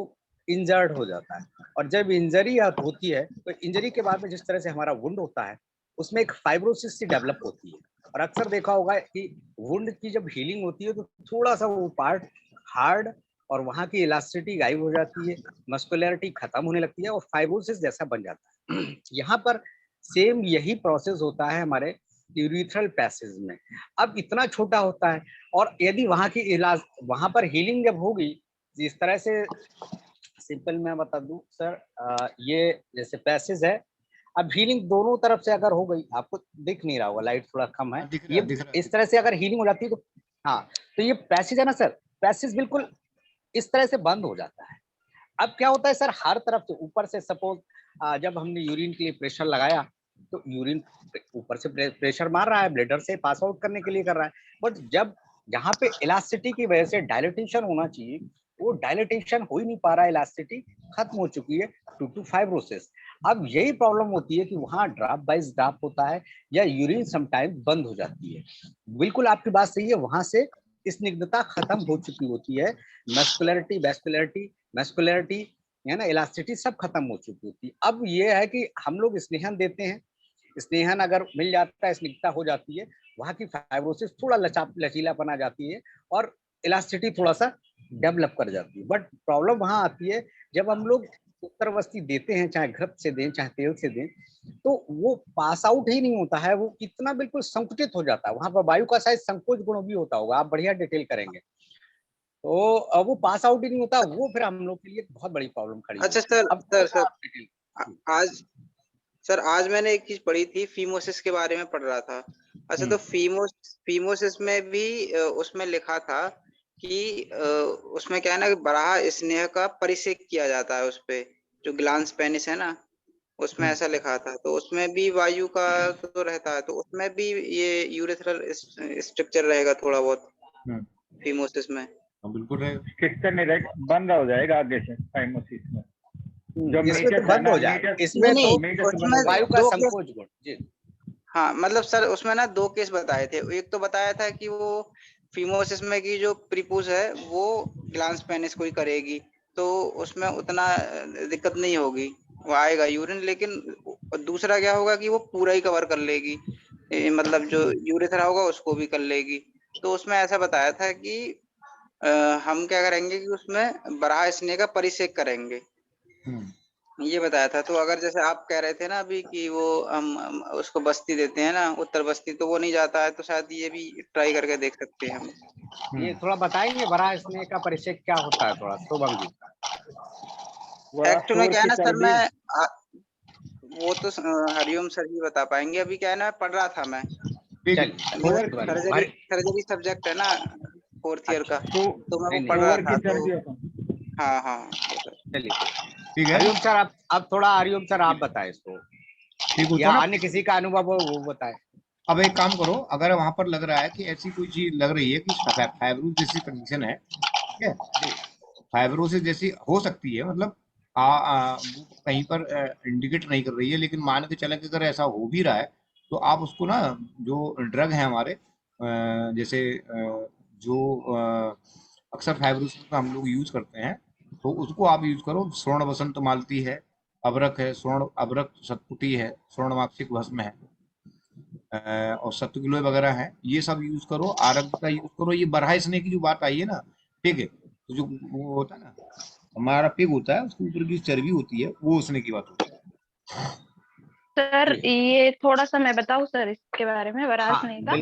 इंजर्ड हो जाता है। और जब इंजरी होती है तो इंजरी के बाद में जिस तरह से हमारा वुंड होता है उसमें एक फाइब्रोसिस सी डेवलप होती है। और अक्सर देखा होगा कि वुंड की जब हीलिंग होती है तो थोड़ा सा वो पार्ट हार्ड और वहाँ की इलास्टिसिटी गायब हो जाती है, मस्कुलरिटी खत्म होने लगती है और फाइब्रोसिस जैसा बन जाता है। यहाँ पर सेम यही प्रोसेस होता है हमारे यूरिथ्रल पैसेज में। अब इतना छोटा होता है और यदि वहाँ की इलाज, वहाँ पर हीलिंग जब होगी, जिस तरह से सिंपल मैं बता दूं सर, ये जैसे पैसेज है, अब हीलिंग दोनों तरफ से अगर हो गई, आपको दिख नहीं रहा होगा, लाइट थोड़ा कम है, ये इस तरह से अगर हीलिंग हो जाती है तो हाँ, तो ये पैसेज है ना सर, पैसेज बिल्कुल इस तरह से बंद हो जाता है। अब क्या होता है सर, हर तरफ से ऊपर से सपोज जब हमने यूरिन के लिए प्रेशर लगाया तो यूरिन ऊपर से प्रेशर मार रहा है, ब्लेडर से पास आउट करने के लिए कर रहा है, बट जब यहाँ पे इलास्टिसिटी की वजह से डायलेटेशन होना चाहिए, वो डायलेटेशन हो ही नहीं पा रहा है, इलास्टिसिटी खत्म हो चुकी है ड्यू टू फाइब्रोसिस। अब यही प्रॉब्लम होती है कि वहाँ ड्रॉप बाइज ड्रॉप होता है या यूरिन समटाइम बंद हो जाती है। बिल्कुल आपकी बात सही है, वहां से स्निग्धता खत्म हो चुकी होती है, मस्कुलरिटी मैस्कुलरिटी है ना, इलास्टिसिटी सब खत्म हो चुकी होती है। अब ये है कि हम लोग स्नेहन देते हैं, स्नेहन अगर मिल जाता है, स्निग्धता हो जाती है, वहाँ की फाइब्रोसिस थोड़ा लचीलापन आ जाती है और इलास्टिसिटी थोड़ा सा डेवलप कर जाती है। बट प्रॉब्लम वहाँ आती है जब हम लोग उत्तरवस्ती देते हैं, चाहे घृत से दें चाहे तेल से दें, तो वो पास आउट ही नहीं होता है, वो इतना बिल्कुल संकुचित हो जाता है। वहां पर वायु का शायद संकोच गुण भी होता होगा, आप बढ़िया डिटेल करेंगे, तो वो पास आउट ही नहीं होता, वो फिर हम लोग के लिए बहुत बड़ी प्रॉब्लम खड़ी है। अच्छा सर आज मैंने एक चीज पढ़ी थी, फीमोसिस के बारे में पढ़ रहा था। अच्छा, तो फीमोसिस में भी उसमें लिखा था कि उसमें क्या है ना, बराह स्नेह का परिसेक किया जाता है, उस पे जो ग्लांस पेनिस है ना, उसमें ऐसा लिखा था। तो उसमें भी वायु का तो रहता है, तो उसमें भी ये यूरेथ्रल स्ट्रक्चर रहेगा थोड़ा बहुत फीमोसिस में। बिल्कुल रहेगा, स्ट्रक्चर नहीं रहेगा, बंद हो जाएगा आगे से फाइमोसिस में, जो इसमें तो बंद हो जाएगा, इसमें तो वायु का संकोच गुण जी। हाँ मतलब सर उसमें ना 2 केस बताए थे। एक तो बताया था कि वो फीमोसिस में की जो प्रीपुस है वो ग्लांस पेनिस को ही करेगी, तो उसमें उतना दिक्कत नहीं होगी, वो आएगा यूरिन। लेकिन दूसरा क्या होगा कि वो पूरा ही कवर कर लेगी, मतलब जो यूरेथ्रा होगा उसको भी कर लेगी। तो उसमें ऐसा बताया था कि हम क्या करेंगे कि उसमें बराह स्नेह का परिसेक करेंगे, ये बताया था। तो अगर जैसे आप कह रहे थे ना अभी कि वो हम उसको बस्ती देते हैं ना, उत्तर बस्ती, तो वो नहीं जाता है, तो शायद ये भी ट्राई करके देख सकते हैं हम। ये थोड़ा बताएंगे बराह स्नेह का परिचय क्या होता है थोड़ा, शुभम जी? एक्चुअली में क्या है ना सर, मैं वो तो हरिओम सर ही बता पाएंगे। अभी क्या है ना, पढ़ रहा था मैं, सर्जरी सब्जेक्ट है ना 4th ईयर का, तो मैं वो पढ़ रहा था। हाँ चलिए ठीक है। हरिओम सर अब थोड़ा हरिओम सर आप बताएं इसको, ठीक हो या अन्य किसी का अनुभव हो वो बताएं। अब एक काम करो, अगर वहां पर लग रहा है कि ऐसी कोई चीज लग रही है कि फाइब्रोसिस जैसी कंडीशन है, ठीक है, फाइब्रोसिस जैसी हो सकती है, मतलब कहीं पर इंडिकेट नहीं कर रही है, लेकिन मान के चलें कि अगर ऐसा हो भी रहा है तो आप उसको ना, जो ड्रग है हमारे जैसे जो अक्सर फाइब्रोसिस में हम लोग यूज करते हैं, तो उसको आप यूज करो। स्वर्ण बसंत मालती है, अबरक है, स्वर्ण अबरक सतपुटी है, स्वर्ण माक्षिक भस्म है, और सतगिलोय वगैरह है, ये सब यूज करो। आरग का यूज करो। ये बराह स्नेह की जो बात आई है ना, ठीक है, तो जो वो होता है ना, हमारा पिग होता है, उसके ऊपर की चर्बी होती है, वो स्नेह की बात होती है। सर ये थोड़ा सा मैं बताऊं सर इसके बारे में, बराह स्नेह का।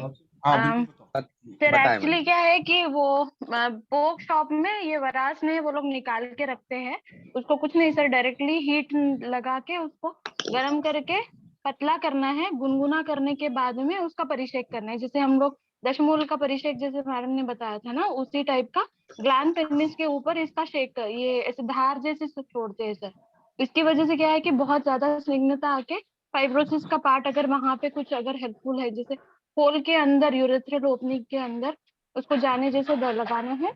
सर एक्चुअली क्या है कि वो पोक शॉप में ये वरास में वो लोग निकाल के रखते हैं, उसको कुछ नहीं सर, डायरेक्टली हीट लगा के उसको गर्म करके पतला करना है, गुनगुना करने के बाद में उसका परिषेक करना है। जैसे हम लोग दशमूल का परिषेक जैसे मैडम ने बताया था ना, उसी टाइप का ग्लैंड पेनिस के ऊपर इसका शेक, ये ऐसे धार जैसे छोड़ते हैं सर। इसकी वजह से क्या है कि बहुत ज्यादा स्निग्धता आके फाइब्रोसिस का पार्ट अगर वहां पे कुछ अगर हेल्पफुल है, जैसे होल के अंदर, यूरेथ्रल ओपनिंग के अंदर उसको जाने जैसे लगाना है।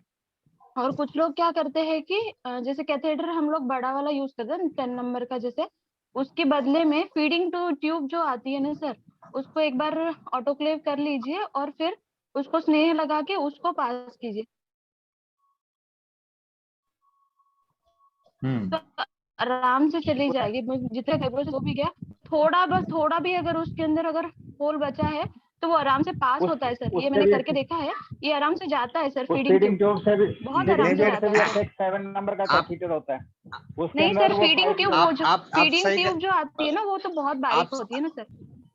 और कुछ लोग क्या करते हैं कि जैसे कैथेटर हम लोग बड़ा वाला यूज करते हैं 10 नंबर का, जैसे उसके बदले में फीडिंग टू ट्यूब जो आती है ना सर, उसको एक बार ऑटोक्लेव कर लीजिए और फिर उसको स्नेह लगा के उसको पास कीजिए, तो आराम से चली जाएगी। जितने फाइब्रोसिस हो भी गया, थोड़ा भी अगर उसके अंदर अगर होल बचा है तो वो आराम से पास होता है सर। ये मैंने करके देखा है, ये आराम से जाता है सर। फीडिंग ट्यूब से भी बहुत आराम से जाता है। 7 नंबर का कैथेटर होता है, नहीं सर, फीडिंग ट्यूब वो जो फीडिंग ट्यूब जो आती है ना, वो तो बहुत बारीक होती है ना सर।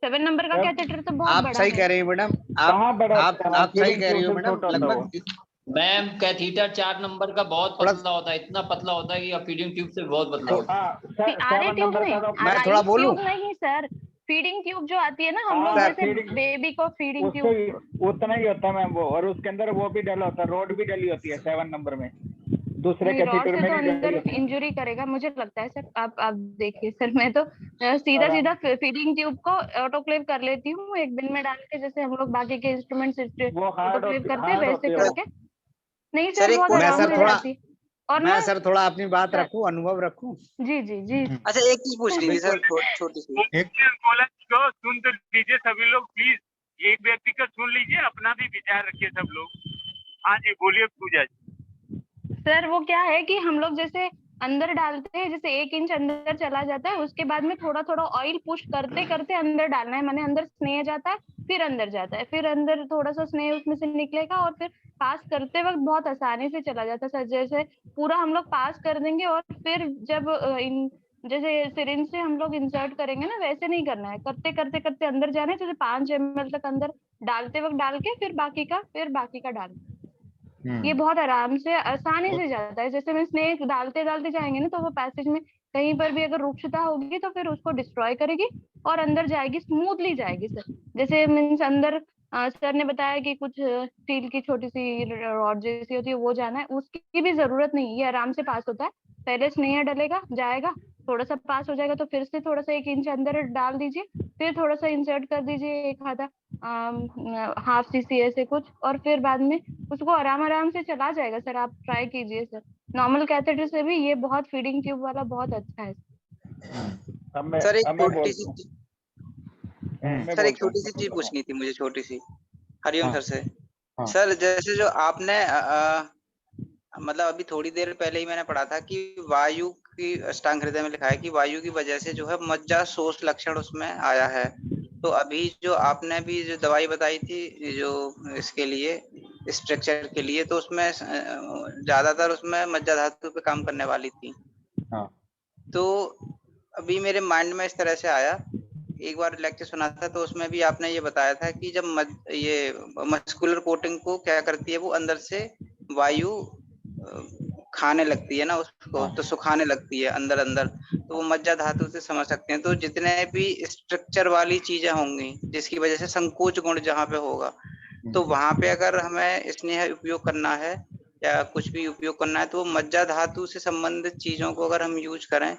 7 नंबर का कैथेटर तो बहुत बड़ा है। आप सही कह रही है मैडम, आप सही कह रही हो मैडम। लगभग मैम कैथीटर 4 नंबर का बहुत पतला होता है, इतना पतला होता है कि फीडिंग ट्यूब से बहुत पतला होता है। आरे ट्यूब नहीं, मैं थोड़ा बोलूं? ट्यूब नहीं सर, फीडिंग ट्यूब जो आती है ना, हम लोग हाँ, जैसे feeding- बेबी को फीडिंग उससे ट्यूब, उतना ही होता है मैम वो, और उसके अंदर वो भी डला होता है, रोड भी डली होती है 7 नंबर में, दूसरे नहीं, रॉड कैथीटर से में तो नहीं अंदर डली होती है। इंजुरी करेगा मुझे लगता है सर। आप देखिए सर, मैं तो सीधा सीधा फीडिंग ट्यूब को ऑटोक्लेव कर लेती हूँ एक बिन में डाल के, जैसे हम लोग बाकी के इंस्ट्रूमेंट्स ऑटोक्लेव करते हैं वैसे करके। नहीं सर, सर, एक बहुत मैं आराम सर से थोड़ा- जाती है। और मैं ना सर थोड़ा अपनी बात रखूं, अनुभव रखूं? जी जी जी। अच्छा, एक चीज पूछनी थी सर, छोटी सी। सुन तो लीजिए सभी लोग प्लीज, एक व्यक्ति का सुन लीजिए, अपना भी विचार रखिए सब लोग। हाँ जी बोलिए पूजा जी। सर वो क्या है कि हम लोग जैसे अंदर डालते हैं, जैसे 1 इंच अंदर चला जाता है, उसके बाद में थोड़ा थोड़ा ऑयल पुश करते करते अंदर डालना है, माने अंदर स्नेह जाता है, फिर अंदर जाता है, फिर अंदर थोड़ा सा स्नेह उसमें से निकलेगा, और फिर पास करते वक्त बहुत आसानी से चला जाता है सर। जैसे पूरा हम लोग पास कर देंगे, और फिर जब जैसे सिरिंज से हम लोग इंसर्ट करेंगे ना, वैसे नहीं करना है, करते करते करते अंदर जाना है, जैसे 5 ml तक अंदर डालते वक्त डाल के फिर बाकी का डाल। ये बहुत आराम से आसानी से जाता है। जैसे मैं स्नेक डालते डालते जाएंगे ना, तो वो पैसेज में कहीं पर भी अगर रुक्षता होगी तो फिर उसको डिस्ट्रॉय करेगी और अंदर जाएगी, स्मूथली जाएगी सर। जैसे मीन्स अंदर सर ने बताया कि कुछ स्टील की छोटी सी रॉड जैसी होती है, वो जाना है, उसकी भी जरूरत नहीं, ये आराम से पास होता है। पहले स्नेह डलेगा, जाएगा, थोड़ा सा पास हो जाएगा, तो फिर से थोड़ा सा 1 इंच अंदर डाल दीजिए, फिर थोड़ा सा इंसर्ट कर दीजिए, एक आधा ½ cc ऐसे कुछ, और फिर बाद में उसको आराम आराम से चला जाएगा सर। आप ट्राई कीजिए सर, नॉर्मल कैथेटर से भी ये बहुत फीडिंग ट्यूब वाला बहुत अच्छा है। सर एक छोटी सी हूँ। चीज पूछनी थी मुझे, छोटी सी। हरिओम हाँ, सर से। हाँ। सर जैसे जो आपने मतलब अभी थोड़ी देर पहले ही मैंने पढ़ा था कि वायु की, अष्टांग हृदय में लिखा है कि वायु की वजह से जो है मज्जा शोष लक्षण उसमें आया है। तो अभी जो आपने भी जो दवाई बताई थी जो इसके लिए, स्ट्रक्चर के लिए, तो उसमें ज्यादातर उसमें मज्जा धातु पे काम करने वाली थी। हाँ। तो अभी मेरे माइंड में इस तरह से आया, एक बार लेक्चर सुना था तो उसमें भी आपने ये बताया था कि जब ये मस्कुलर कोटिंग को क्या करती है, वो अंदर से वायु खाने लगती है ना उसको, तो सुखाने लगती है अंदर अंदर, तो वो मज्जा धातु से समझ सकते हैं। तो जितने भी स्ट्रक्चर वाली चीजें होंगी जिसकी वजह से संकोच गुण जहाँ पे होगा, तो वहां पे अगर हमें स्नेह उपयोग करना है या कुछ भी उपयोग करना है, तो मज्जा धातु से संबंधित चीजों को अगर हम यूज करें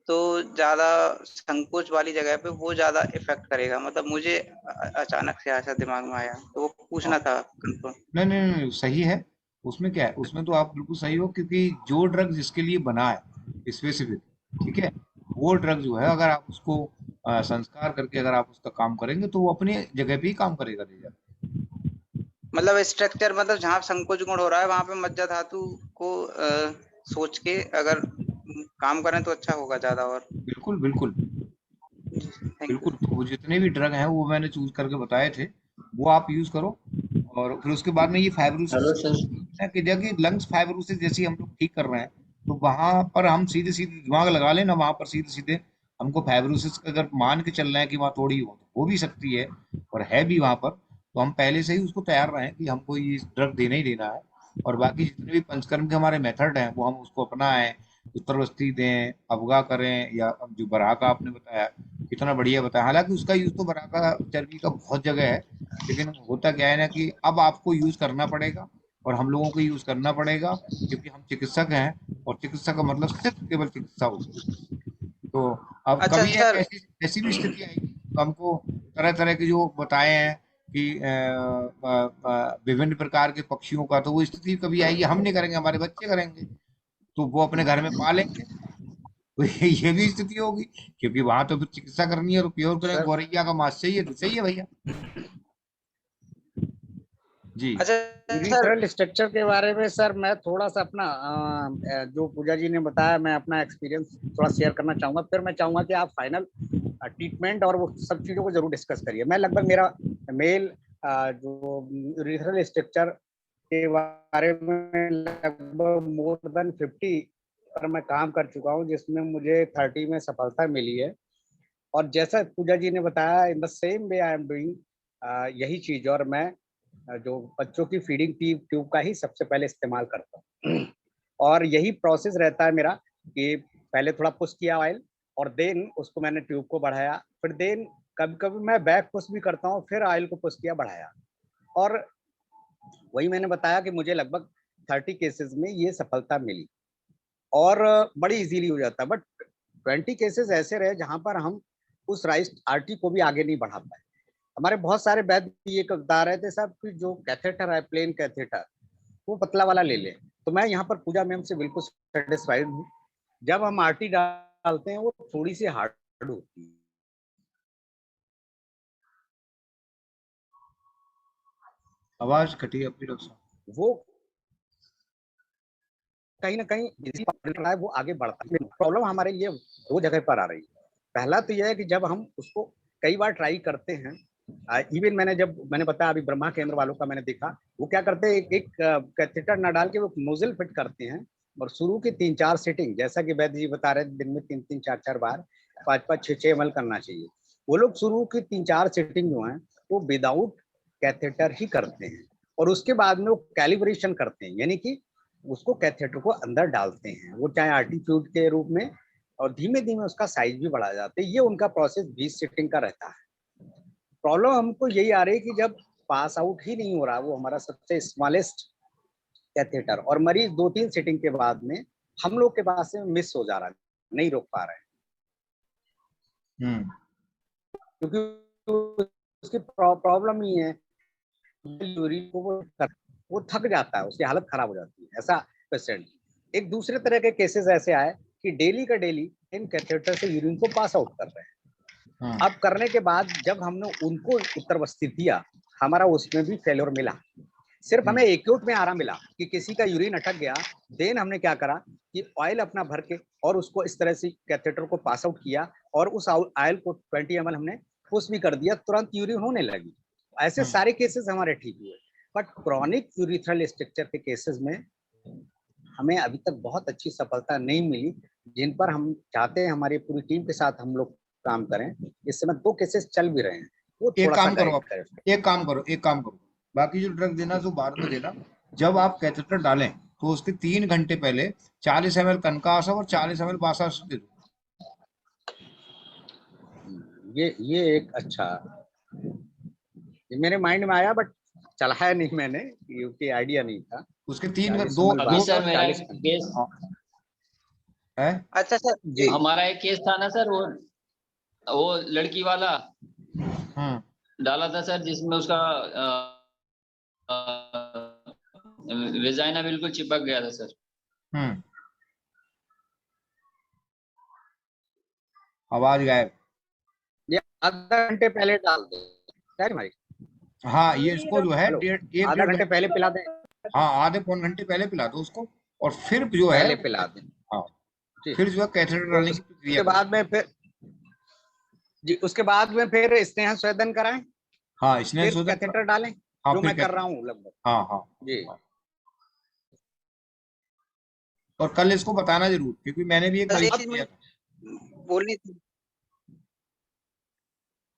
तो ज्यादा संकोच वाली जगह पे वो ज्यादा इफेक्ट करेगा। मतलब मुझे अचानक से ऐसा दिमाग में आया, तो वो पूछना था कंफर्म। नहीं, सही है। उसमें क्या है, उसमें तो आप बिल्कुल सही हो, क्योंकि जो ड्रग जिसके लिए बना है स्पेसिफिक, ठीक है, वो ड्रग जो है अगर आप उसको संस्कार करके अगर आप उसका काम करेंगे तो वो अपनी जगह पे ही काम करेगा। मतलब स्ट्रक्चर, मतलब जहाँ संकोच गुण हो रहा है वहां पे मज्जा धातु को सोच के अगर काम करें तो अच्छा होगा ज्यादा। और बिल्कुल बिल्कुल बिल्कुल, तो वो जितने भी ड्रग हैं वो मैंने चूज करके बताए थे, वो आप यूज करो। और फिर उसके बाद में ये फाइब्रोसिस कि जगह लंग्स फाइब्रोसिस जैसी हम लोग ठीक कर रहे हैं, तो वहां पर हम सीधे सीधे दिमाग लगा लेना, वहां पर सीधे सीधे हमको फाइब्रोसिस अगर मान के चल रहे हैं कि वहाँ थोड़ी हो भी सकती है और है भी वहां पर, तो हम पहले से ही उसको तैयार रहें कि हमको ये ड्रग देना ही देना है। और बाकी जितने भी पंचकर्म के हमारे मेथड हैं वो हम उसको अपनाएं, उत्तरवस्ती दें, अवगा करें, या जो बराह का आपने बताया कितना बढ़िया बताया। हालांकि उसका यूज तो बराह का चर्बी का बहुत जगह है, लेकिन होता क्या है ना कि अब आपको यूज करना पड़ेगा और हम लोगों को यूज करना पड़ेगा, क्योंकि हम चिकित्सक हैं और चिकित्सा का मतलब सिर्फ केवल चिकित्सा होती है। तो अब अच्छा, कभी ऐसी भी स्थिति आएगी तो हमको तरह तरह के जो बताए हैं कि विभिन्न प्रकार के पक्षियों का, तो वो स्थिति कभी आएगी, हम नहीं करेंगे, हमारे बच्चे करेंगे, तो वो अपने घर में पालेंगे, तो ये भी स्थिति होगी, क्योंकि वहां तो फिर चिकित्सा करनी है और प्योर करें, गौरैया का मांस चाहिए तो चाहिए भैया जी। यूरिथ्रल स्ट्रक्चर के बारे में सर मैं थोड़ा सा अपना जो पूजा जी ने बताया, मैं अपना एक्सपीरियंस थोड़ा शेयर करना चाहूंगा, फिर मैं चाहूंगा कि आप फाइनल ट्रीटमेंट और वो सब चीज़ों को जरूर डिस्कस करिए। मैं लगभग मेरा मेल जो यूरिथ्रल स्ट्रक्चर के बारे में लगभग मोर देन 50 पर मैं काम कर चुका हूँ, जिसमें मुझे 30 में सफलता मिली है। और जैसा पूजा जी ने बताया, in the same way I am doing यही चीज़, और मैं जो बच्चों की फीडिंग ट्यूब का ही सबसे पहले इस्तेमाल करता हूँ। और यही प्रोसेस रहता है मेरा कि पहले थोड़ा पुश किया ऑयल और देन उसको मैंने ट्यूब को बढ़ाया, फिर देन कभी कभी मैं बैक पुश भी करता हूँ, फिर ऑयल को पुश किया बढ़ाया। और वही मैंने बताया कि मुझे लगभग 30 केसेस में ये सफलता मिली और बड़ी इजीली हो जाता है। बट 20 केसेस ऐसे रहे जहां पर हम उस राइस आरटी को भी आगे नहीं बढ़ा पाए। हमारे बहुत सारे वैद्य ये बता रहे थे साहब कि जो कैथेटर है, प्लेन कैथेटर, वो पतला वाला ले लें। तो मैं यहाँ पर पूजा मैम से बिल्कुल सेटिस्फाइड हूँ। जब हम आरटी डालते हैं वो थोड़ी सी हार्ड होती है। आवाज कटी अपनी डॉक्टर साहब। वो कहीं ना कहीं वो आगे बढ़ता है। प्रॉब्लम हमारे लिए दो जगह पर आ रही है। पहला तो यह है कि जब हम उसको कई बार ट्राई करते हैं, इवन मैंने बताया अभी ब्रह्मा केंद्र वालों का मैंने देखा, वो क्या करते हैं, एक कैथेटर ना डाल के वो नोजल फिट करते हैं और शुरू की 3-4 सेटिंग, जैसा कि वैद्य जी बता रहे थे, दिन में 3-3, 4-4 बार 5-5, 6-6 ml करना चाहिए। वो लोग शुरू की 3-4 सेटिंग जो है वो विदाउट कैथेटर ही करते हैं और उसके बाद में वो कैलिब्रेशन करते हैं, यानी कि उसको कैथेटर को अंदर डालते हैं, वो चाहे आर्टिट्यूड के रूप में, और धीमे धीमे उसका साइज भी बढ़ा जाता है। ये उनका प्रोसेस 20 सेटिंग का रहता है। प्रॉब्लम हमको यही आ रही है कि जब पास आउट ही नहीं हो रहा, वो हमारा सबसे स्मॉलेस्ट कैथेटर, और मरीज 2-3 सेटिंग के बाद में हम लोग के पास से मिस हो जा रहा है, नहीं रोक पा रहे हैं, क्योंकि उसकी प्रॉब्लम ही है वो थक जाता है, उसकी हालत खराब हो जाती है। ऐसा पेशेंट। एक दूसरे तरह के केसेस ऐसे आए कि डेली का डेली इन कैथेटर से यूरिन को पास आउट कर रहे हैं। अब करने के बाद जब हमने उनको उत्तर बस्ती दिया, हमारा उसमें भी फेल्योर मिला। सिर्फ हमें एक्यूट में आराम मिला कि किसी का यूरिन अटक गया, देन हमने क्या करा कि ऑयल अपना भर के और उसको इस तरह से कैथेटर को पास आउट किया और उस ऑयल को 20 ml हमने पुश भी कर दिया, तुरंत यूरिन होने लगी। ऐसे सारे केसेस हमारे ठीक हुए। बट क्रॉनिक यूरिथ्रल स्ट्रक्चर के केसेस में हमें अभी तक बहुत अच्छी सफलता नहीं मिली, जिन पर हम चाहते हैं हमारी पूरी टीम के साथ हम लोग काम करें। इस समय 2 केसेस चल भी रहे हैं। वो एक थोड़ा काम सा करो, एक काम करो, बाकी जो ड्रग देना जो बाद में देना। जब आप कैथेटर डालें तो उसके 3 घंटे पहले 40 ml कनकास और 40 ml बासास दे दो। ये एक अच्छा, ये मेरे माइंड में आया बट चलाया नहीं मैंने, क्योंकि आइडिया नहीं था। उसके 3 अभी सर मेरा एक केस है। अच्छा सर जी, हमारा एक केस था ना सर, वो लड़की वाला डाला था सर, जिसमें उसका वेजाइना बिल्कुल चिपक गया था सर। आवाज गायब। ये आधा घंटे पहले डाल दो भाई। हाँ, ये इसको जो है आधा घंटे पहले पिला दें। हाँ, आधे पौन घंटे पहले पिला दो उसको, और फिर जो है पहले पिला दें। हाँ, फिर जो है कैथेटर डालने की प्रक्रिया उसके बाद में फिर जी, उसके बाद में फिर स्नेह स्वेदन कराएं। हाँ, स्नेह स्वेदन कैथेटर डालें। हाँ, जो मैं कर रहा हूँ लगभग। हाँ जी। और कल इसको बताना जरूर, क्योंकि मैंने भी एक बोलनी थी।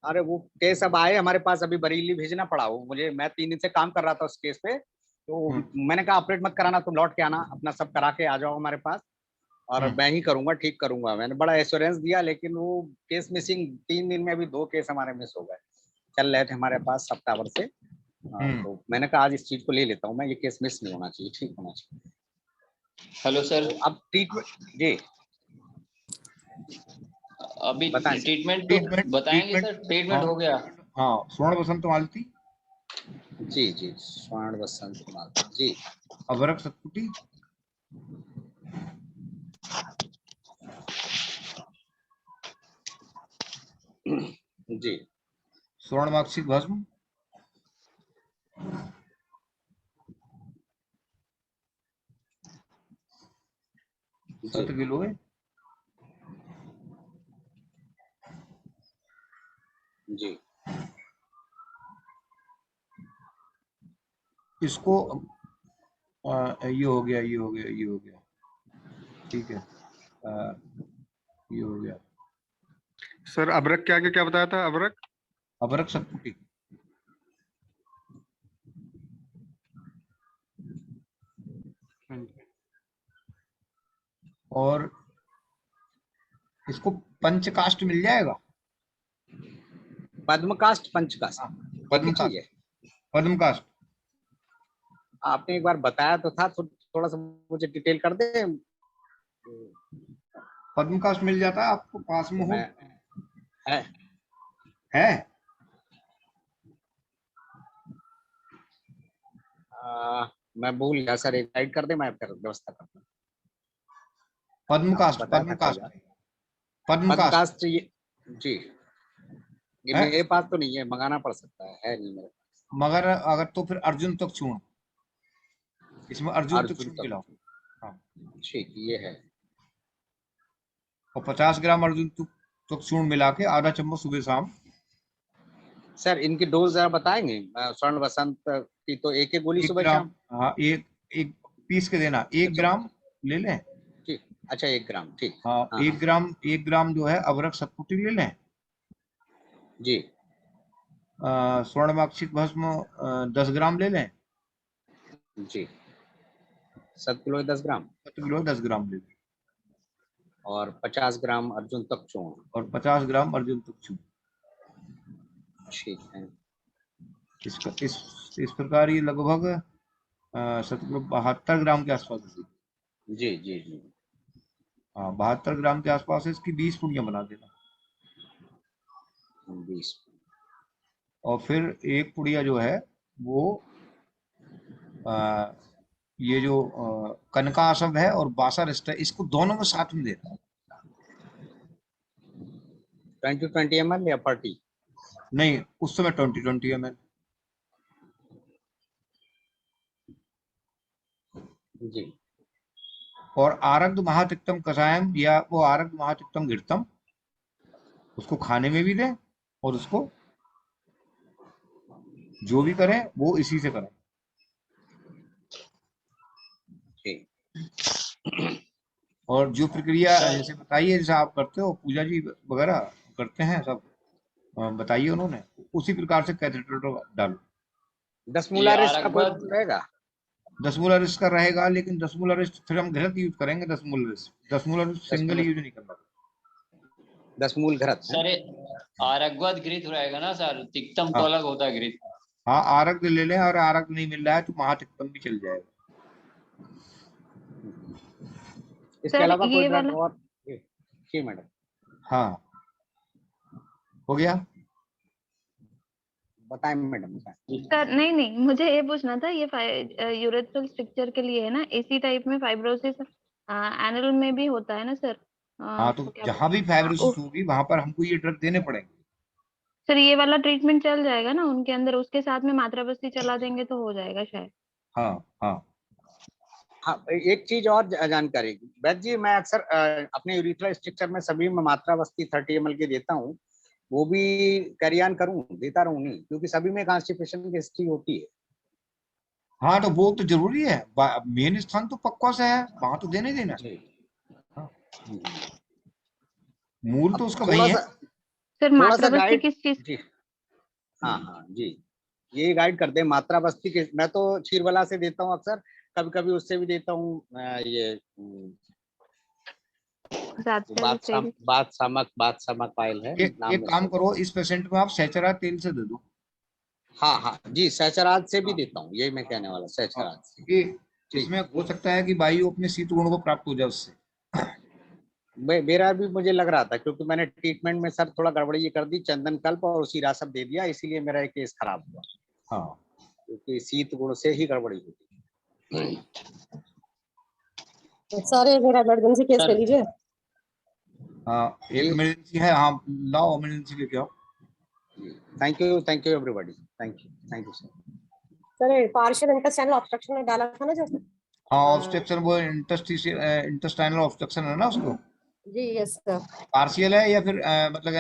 अरे वो केस अब आए हमारे पास, अभी बरेली भेजना पड़ा। वो मुझे, मैं 3 दिन से काम कर रहा था उस केस पे, तो मैंने कहा ऑपरेट मत कराना, तुम लौट के आना, अपना सब करा के आ जाओ हमारे पास और मैं ही करूंगा, ठीक करूंगा। मैंने बड़ा एश्योरेंस दिया, लेकिन वो केस मिसिंग 3 दिन में अभी 2 केस हमारे मिस हो गए, चल रहे थे हमारे पास सप्ताह से। तो मैंने कहा आज इस चीज को ले लेता हूँ मैं, ये केस मिस नहीं होना चाहिए, ठीक होना चाहिए। Hello sir. तो अब ट्रीटमेंट जी, अभी ट्रीटमेंट बताएंगे सर। ट्रीटमेंट हो गया। हाँ, स्वर्ण बसंत मालती जी, स्वर्ण बसंत मालती जी, अभरक सतपुटी, जी, स्वर्ण माक्षिक भस्म, सत गिलोय, जी। इसको ये हो गया, ये हो गया, ये हो गया, ठीक है। ये हो गया सर। अबरक क्या क्या बताया था? अबरक अबरक सतपुटी और इसको पंचकाष्ठ मिल जाएगा। पद्मकाष्ठ पंचकाष्ठ पद्मकाष्ठ, पद्मकाष्ठ आपने एक बार बताया तो था, थोड़ा सा मुझे डिटेल कर दे। पद्मकाष्ठ मिल जाता है आपको पास में हो? है मैं भूल गया सर, एक गाइड कर दे, मैं फिर व्यवस्था करता हूँ। पद्मकाष्ठ, पद्मकाष्ठ, पद्मकाष्ठ जी, ये मेरे पास तो नहीं है, मंगाना पड़ सकता है नहीं मेरे पास। मगर अगर तो फिर अर्जुन तक चूर्ण, इसमें अर्जुन तक चूर्ण मिलाओ। हाँ ठीक, ये है। और 50 ग्राम अर्जुन तक चूर्ण मिला के आधा चम्मच सुबह शाम। सर इनकी डोज जरा बताएंगे? स्वर्ण बसंत की तो एक गोली सुबह शाम। हाँ, एक पीस के देना, 1 ग्राम ले लें। ठीक, अच्छा 1 ग्राम, ठीक। हाँ, 1 ग्राम जो है अबरक सतपुटी ले लें जी। स्वर्णमाक्षिक भस्म 10 ग्राम ले लें जी। 7 किलो 10 ग्राम, 7 किलो 10 ग्राम ले लें। और 50 ग्राम अर्जुन तक चूर्ण, और 50 ग्राम अर्जुन तक चूर्ण। ठीक है। इस प्रकार ये लगभग 72 ग्राम के आसपास है। जी जी जी। हाँ, 72 ग्राम के आसपास है। इसकी 20 पुड़ियां बना देना। 20। और फिर एक पुड़िया जो है वो ये जो कनकासव है और बासारिस्ट है, इसको दोनों में साथ में देना। 20 ml या 40? नहीं, उस समय 20 ml। जी। और आरग्ध महातिक्तम कषायम या वो आरग्ध महातिक्तम घृतम, उसको खाने में भी दें और उसको जो भी करें वो इसी से करें। और जो प्रक्रिया जैसे बताइए, जैसे आप करते हो, पूजा जी वगैरह करते हैं सब, बताइए उन्होंने, उसी प्रकार से कैथेटर डालो। 10 मूला रिस्ट का रहेगा? 10 मूला रिस्ट का रहेगा, लेकिन 10 मूला रिस्ट फिर हम घृत यूज करेंगे। 10 मूला रिस्ट सिंगल यूज नहीं करना। 10 मूल घृत सर आरग्वत घृत रहेगा ना सर, तिक्तम तो अलग होता है घृत। हाँ, आरग्ध ले लें, और आरग्ध नहीं मिल रहा है तो महातिक्तम भी चल जाएगा। इसके अलावा कोई ड्रग और? जी मैडम। हाँ, हो गया, बताएं मैडम। सर नहीं, मुझे ये पूछना था, ये यूरेथ्रल स्ट्रक्चर के लिए है ना, इसी टाइप में फाइब्रोसिस एनल में भी होता है ना सर? हाँ, तो जहाँ भी फाइब्रोसिस होगी वहां पर हमको ये ड्रग देने पड़ेंगे। सर ये वाला ट्रीटमेंट चल जाएगा ना उनके अंदर, उसके साथ में मात्रा बस्ती चला देंगे तो हो जाएगा शायद? हाँ हाँ हाँ, एक चीज और जानकारी वैद्य जी, मैं अक्सर अपने यूरिथ्रल स्ट्रक्चर में सभी में मात्रा बस्ती 30 ml की देता हूँ, वो भी कैरियान करूँ, देता रहूँ नहीं, क्योंकि सभी में कॉन्स्टिपेशन की हिस्ट्री होती है। हाँ, तो वो तो जरूरी है, मेन स्थान तो पक्का से है, वहां तो देने देना। हाँ। मूल तो उसका वही है। सर मात्रा बस्ती किस चीज? हाँ हाँ जी, ये गाइड कर दे मात्रा बस्ती के। मैं तो क्षीरबला से देता हूँ अक्सर, कभी कभी उससे भी देता हूँ। ये बात सामक पायल है। एक काम करो, इस पेशेंट में आप सैचरा तेल से दे दो। हाँ हाँ जी, सैचराज से भी देता हूँ, यही मैं कहने वाला, सैचराज से। इसमें हो सकता है कि वायु अपने शीत गुण को प्राप्त हो जाए उससे। मेरा भी मुझे लग रहा था, क्योंकि मैंने ट्रीटमेंट में सर थोड़ा गड़बड़ी ये कर दी, चंदन कल्प और उसी रासप दे दिया, इसीलिए मेरा एक केस खराब हुआ। हाँ, क्योंकि शीत गुण से ही गड़बड़ी हुई। सर मेरा इमरजेंसी केस ले लीजिए। हाँ, एक इमरजेंसी है। हाँ, लाओ इमरजेंसी लेके आओ। Thank you everybody, thank you sir partial intestinal obstruction में डाला था ना जो? हाँ, ऑब्स्ट्रक्शन, वो इंटेस्टाइनल ऑब्स्ट्रक्शन है ना उसको? जी यस सर। पार्शियल है या फिर मतलब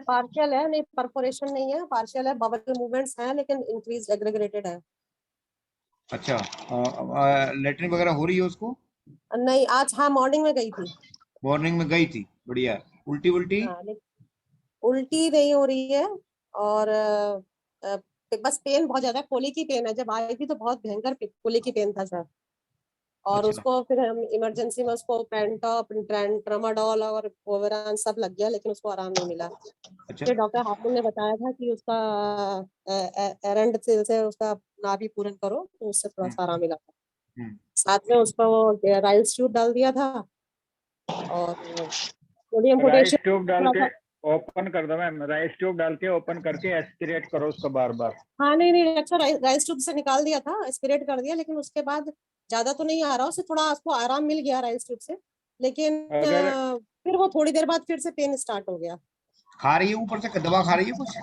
पार्शियल है, नहीं परफोरेशन नहीं है, पार्शियल है, बबल मूवमेंट्स हैं लेकिन इंक्रीज एग्रीगेटेड है। अच्छा, लेटरिन वगैरह हो रही है उसको? नहीं आज, हाँ मॉर्निंग में गई थी। मॉर्निंग में गई थी, बढ़िया। उल्टी उल्टी नहीं हो रही है, और बस पेन बहुत ज्यादा, कोली की पेन है। जब आई थी तो बहुत भयंकर कोली की पेन था सर। और अच्छा। उसको फिर हम इमरजेंसी में उसको पेंटॉप, ट्रामाडोल और कोवरान सब लग गया, लेकिन उसको आराम नहीं मिला। अच्छा। फिर डॉक्टर हाकिम ने बताया था कि उसका एरंड तेल से उसका नाभि पूरन करो, तो उससे थोड़ा सा आराम मिला था। साथ में उसको वो राइस ट्यूब डाल दिया था और सोडियम राइस पोटेशियम ट्यूब डाल थोड़ा के सा। ओपन कर दो मैम, राइस ट्यूब डाल के ओपन करके एस्पिरेट करो उसको बार बार। हाँ नहीं नहीं अच्छा, राइस ट्यूब से निकाल दिया था, एस्पिरेट कर दिया, लेकिन उसके बाद ज्यादा तो नहीं आ रहा, उससे थोड़ा उसको आराम मिल गया राइस ट्यूब से, लेकिन अगर फिर वो थोड़ी देर बाद फिर से पेन स्टार्ट हो गया। खा रही है ऊपर से दवा खा रही है कुछ?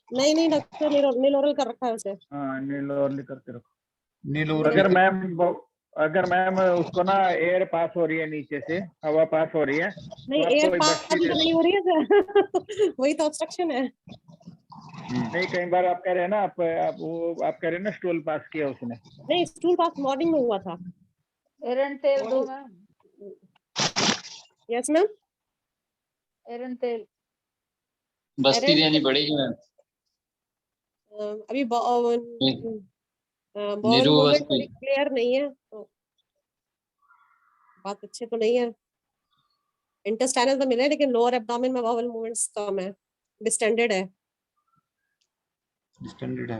नहीं नहीं डॉक्टर, नीलोरल कर रखा है उसे। हाँ नीलोरल करके रखो। नीलोरल अगर मैम उसको ना एयर पास हो रही है, नीचे से हवा पास हो रही है, नहीं तो एयर आपको पास बस्ती तो नहीं हो रही है वही तो ऑब्स्ट्रक्शन है। नहीं, कई बार आप कह रहे हैं ना, आप कह रहे हैं ना स्टूल पास किया उसने। नहीं स्टूल पास मॉर्निंग में हुआ था। एरंड तेल दो मैम। Yes ma'am. एरंड तेल बस्ती देनी पड़ेगी मैम। अभी बॉल नीरू मूवमेंट बस्ती। थोड़ी क्लियर नहीं है, तो बात अच्छे तो नहीं है। इंटेस्टाइनल तो मिले, लेकिन लोअर एब्डोमेन में बाउल मूवमेंट्स कम है, डिस्टेंडेड है। डिस्टेंडेड है।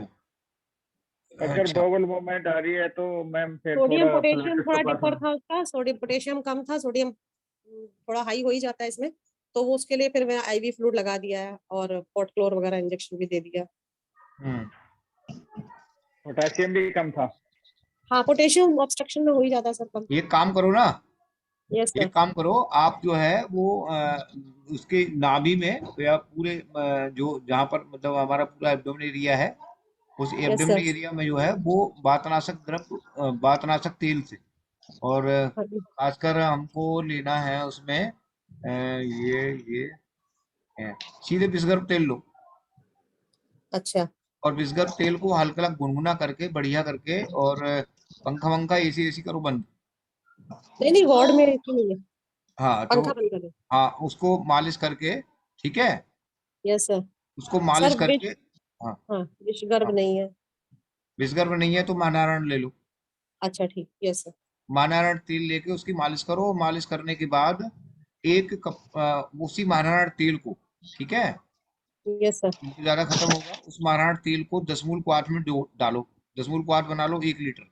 अगर अच्छा। बॉवल मूवमेंट आ रही है तो मैम फिर सोडियम थोड़ा पोटेशियम फ्लूइड थोड़ा तो पास डिपर था उसका, सोडियम पोटेशियम कम था, सोडियम थोड़ा हाई हो ही जाता है इसमें, तो वो उसके लिए फिर मैं आईवी फ्लूइड लगा दिया है और पोर्टक्लोर वगैरह इंजेक्शन भी दे दिया। पोटेशियम भी कम था। हाँ पोटेशियम ऑब्स्ट्रक्शन में हो ही जाता है सर कम। एक काम करो ना, यस सर। एक काम करो आप जो है वो उसके नाभि में या पूरे जो जहाँ पर मतलब हमारा पूरा एब्डोमेन एरिया है, उस यस एब्डोमेन सर। एरिया में जो है वो वातनाशक द्रव वातनाशक तेल से, और खासकर हमको लेना है उसमें ये सीधे विषगर्भ तेल लो। अच्छा। और विषगर्भ तेल को हल्का हल्का गुनगुना करके बढ़िया करके, और पंखा वंखा एसी एसी करो बंद। नहीं नहीं वार्ड में ऐसी नहीं है, हाँ तो पंखा बंद कर दो। हाँ उसको मालिश करके, ठीक है, यस सर। उसको मालिश सर करके। हाँ हाँ विषगर्भ हाँ नहीं है। विषगर्भ नहीं है तो महानारायण ले लो। अच्छा ठीक, यस सर। महानारायण तेल लेके उसकी मालिश करो। मालिश करने के बाद 1 कप उसी महानारायण तेल को, ठीक है, यस सर। ज्यादा खत्म होगा, उस महानारायण तेल को 10 मूल क्वाथ में डालो। 10 मूल क्वाथ बना लो 1 लीटर।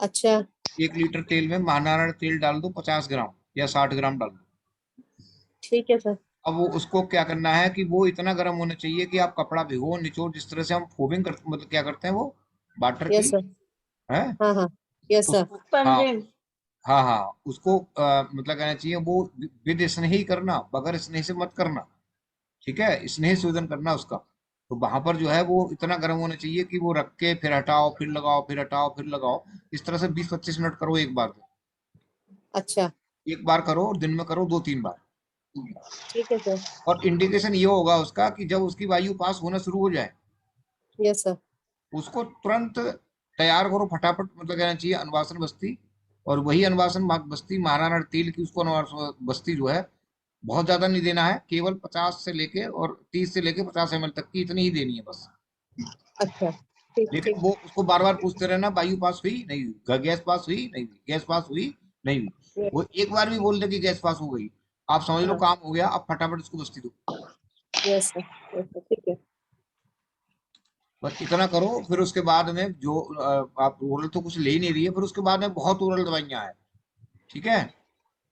अच्छा 1 लीटर तेल में महानारायण तेल डाल दो 50 ग्राम या 60 ग्राम डाल दो। ठीक है सर। अब वो उसको क्या करना है कि वो इतना गर्म होना चाहिए कि आप कपड़ा भिगो निचोड़, जिस तरह से हम फोबिंग करते, मतलब क्या करते हैं वो वाटर की यस सर। है हाँ हाँ यस सर। उसको। हाँ हाँ हाँ उसको मतलब कहना चाहिए वो विद स्नेह ही करना, बगैर स्नेह से मत करना, ठीक है, स्नेह शोधन करना उसका। तो वहां पर जो है वो इतना गर्म होना चाहिए कि वो रख के फिर हटाओ फिर लगाओ फिर हटाओ फिर लगाओ, इस तरह से 20-25 मिनट करो एक बार। अच्छा एक बार करो और दिन में करो 2-3 बार। ठीक है सर। और इंडिकेशन ये होगा उसका कि जब उसकी वायु पास होना शुरू हो जाए, यस सर। उसको तुरंत तैयार करो फटाफट, मतलब कहना चाहिए अनवासन बस्ती। और वही अनवासन बस्ती महानारायण तेल की, उसको अनवासन बस्ती जो है बहुत ज्यादा नहीं देना है, केवल 50 से लेके और 30 से लेके 50 ml तक की इतनी ही देनी है बस। अच्छा ठीक लेकिन ठीक। वो उसको बार बार पूछते रहना वायु पास हुई नहीं हुई, गैस पास हुई नहीं हुई, गैस पास हुई नहीं हुई। वो एक बार भी बोल दे कि गैस पास हो गई, आप समझ लो काम हो गया, अब फटाफट उसको बस्ती दो। यस सर यस सर ठीक है। बस इतना करो। फिर उसके बाद में जो आप ओरल तो कुछ ले ही नहीं रही है, फिर उसके बाद में बहुत ओरल दवाइयां हैं, ठीक है।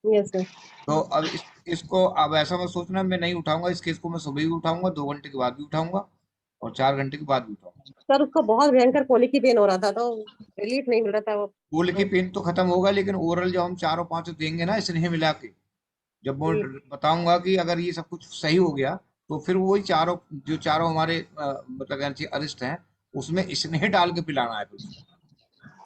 Yes sir. तो अब इसको अब ऐसा मत सोचना मैं नहीं उठाऊंगा इस केस को, मैं सुबह भी उठाऊंगा, 2 घंटे के बाद भी उठाऊंगा, और 4 घंटे के बाद भी उठाऊंगा। सर उसको बहुत भयंकर कोली की पेन हो रहा था, तो रिलीफ नहीं मिल रहा था वो। कोल की पेन तो खत्म होगा, लेकिन ओरल जो हम 4 और 5 देंगे ना स्नेह मिला के, जब वो बताऊंगा कि अगर ये सब कुछ सही हो गया, तो फिर वही जो चारों हमारे मतलब कहना चाहिए अरिष्ट हैं, उसमें स्नेह डाल के पिलाना है फिर।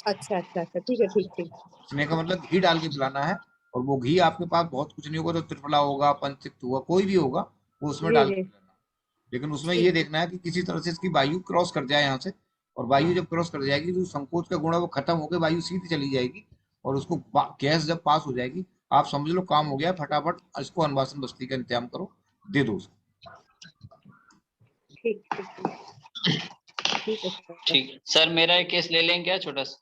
अच्छा अच्छा अच्छा ठीक है ठीक ठीक। स्नेह का मतलब घी डाल के पिलाना है, और वो घी आपके पास बहुत कुछ नहीं होगा तो त्रिफला होगा, पंचतिक्त होगा, कोई भी होगा, वो उसमें जी डाल के जी पिलाना है। लेकिन उसमें ठीक ये ठीक। देखना है कि किसी तरह से इसकी वायु क्रॉस कर जाए यहाँ से, और वायु जब क्रॉस कर जाएगी तो संकोच का गुण है वो खत्म होकर वायु सीधी चली जाएगी, और उसको गैस जब पास हो जाएगी, आप समझ लो काम हो गया, फटाफट इसको अनवासन बस्ती का इंतजाम करो, दे दो उसको। ठीक ठीक ठीक है सर। ठीक सर, मेरा एक केस ले लें क्या छोटा सा?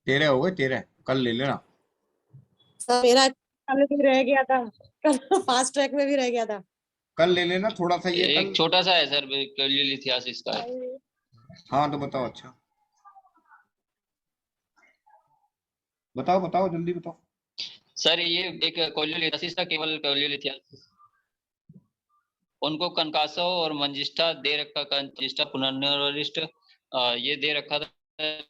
13 हो गए 13। कल ले लेना। सर मेरा वाले भी रह गया था, फास्ट ट्रैक में भी रह गया था। कल ले लेना थोड़ा सा ये एक छोटा सा है सर कोलियोलिथियासिस का है। हाँ तो बताओ। अच्छा बताओ बताओ जल्दी बताओ। सर ये एक कोलियोलिथियासिस था, केवल कोलियोलिथियासिस। उनको कंकासो और मंजिष्ठा दे रखा, कंजिष्ठा पुनर्निर्वरिष्ठ ये दे रखा था,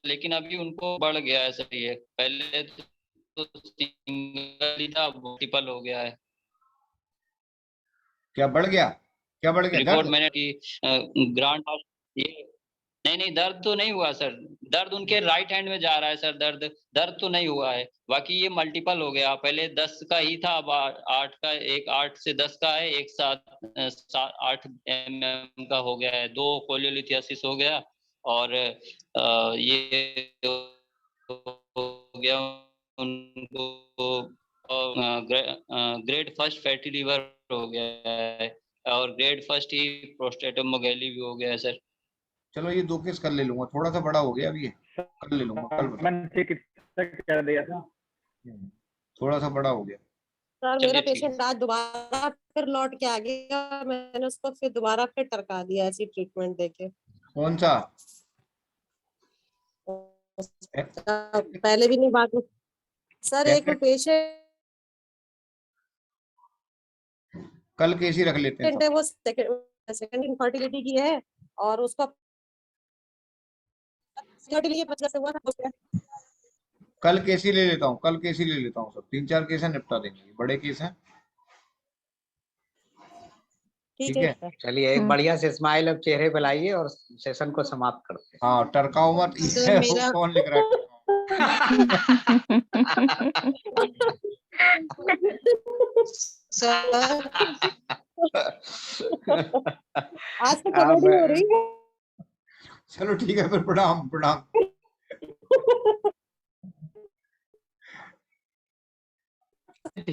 लेकिन अभी उनको बढ़ गया है सर। ये पहले तो सिंगल ही था, मल्टीपल हो गया है। क्या बढ़ गया? क्या बढ़ गया? रिपोर्ट मैंने की ग्रांट ये नहीं दर्द तो नहीं हुआ सर। दर्द उनके राइट हैंड में जा रहा है सर। दर्द तो नहीं हुआ है। बाकी ये मल्टीपल हो गया। पहले 10 का ही था, अब 8 का, एक 8 से 10 का है, एक 8 mm का हो गया है। 2 कोलियोलिथियासिस हो गया और ये हो गया उनको ग्रेड फर्स्ट फैटी लीवर हो गया है और ग्रेड फर्स्ट ही प्रोस्टेटोमेगाली भी हो गया है सर। चलो ये 2 केस कर ले लूंगा, थोड़ा सा बड़ा हो गया अभी ये, कर ले लूंगा कल। मैंने चिकित्सा क्या दिया था, थोड़ा सा बड़ा हो गया। सर मेरा पेशेंट आज दोबारा फिर लौट के आ गया, मैंने उसको फिर दोबारा फिर टरका दिया ऐसी ट्रीटमेंट देके। कौन सा? पहले भी नहीं बात सर। एक पेशेंट कल केस ही रख लेते हैं। वो सेकंड इनफर्टिलिटी की है और उसका हुआ था। कल केस ही ले लेता हूँ, कल केस ही ले लेता हूँ सब। 3-4 केस है, निपटा देंगे, बड़े केस हैं। ठीक है चलिए एक बढ़िया से स्माइल अब चेहरे पे लाइए और सेशन को समाप्त करते हैं। हाँ टरकाओ मत। मेरा- कौन लिख रहा है? आज तो कॉमेडी हो रही है। चलो ठीक है फिर, प्रणाम प्रणाम।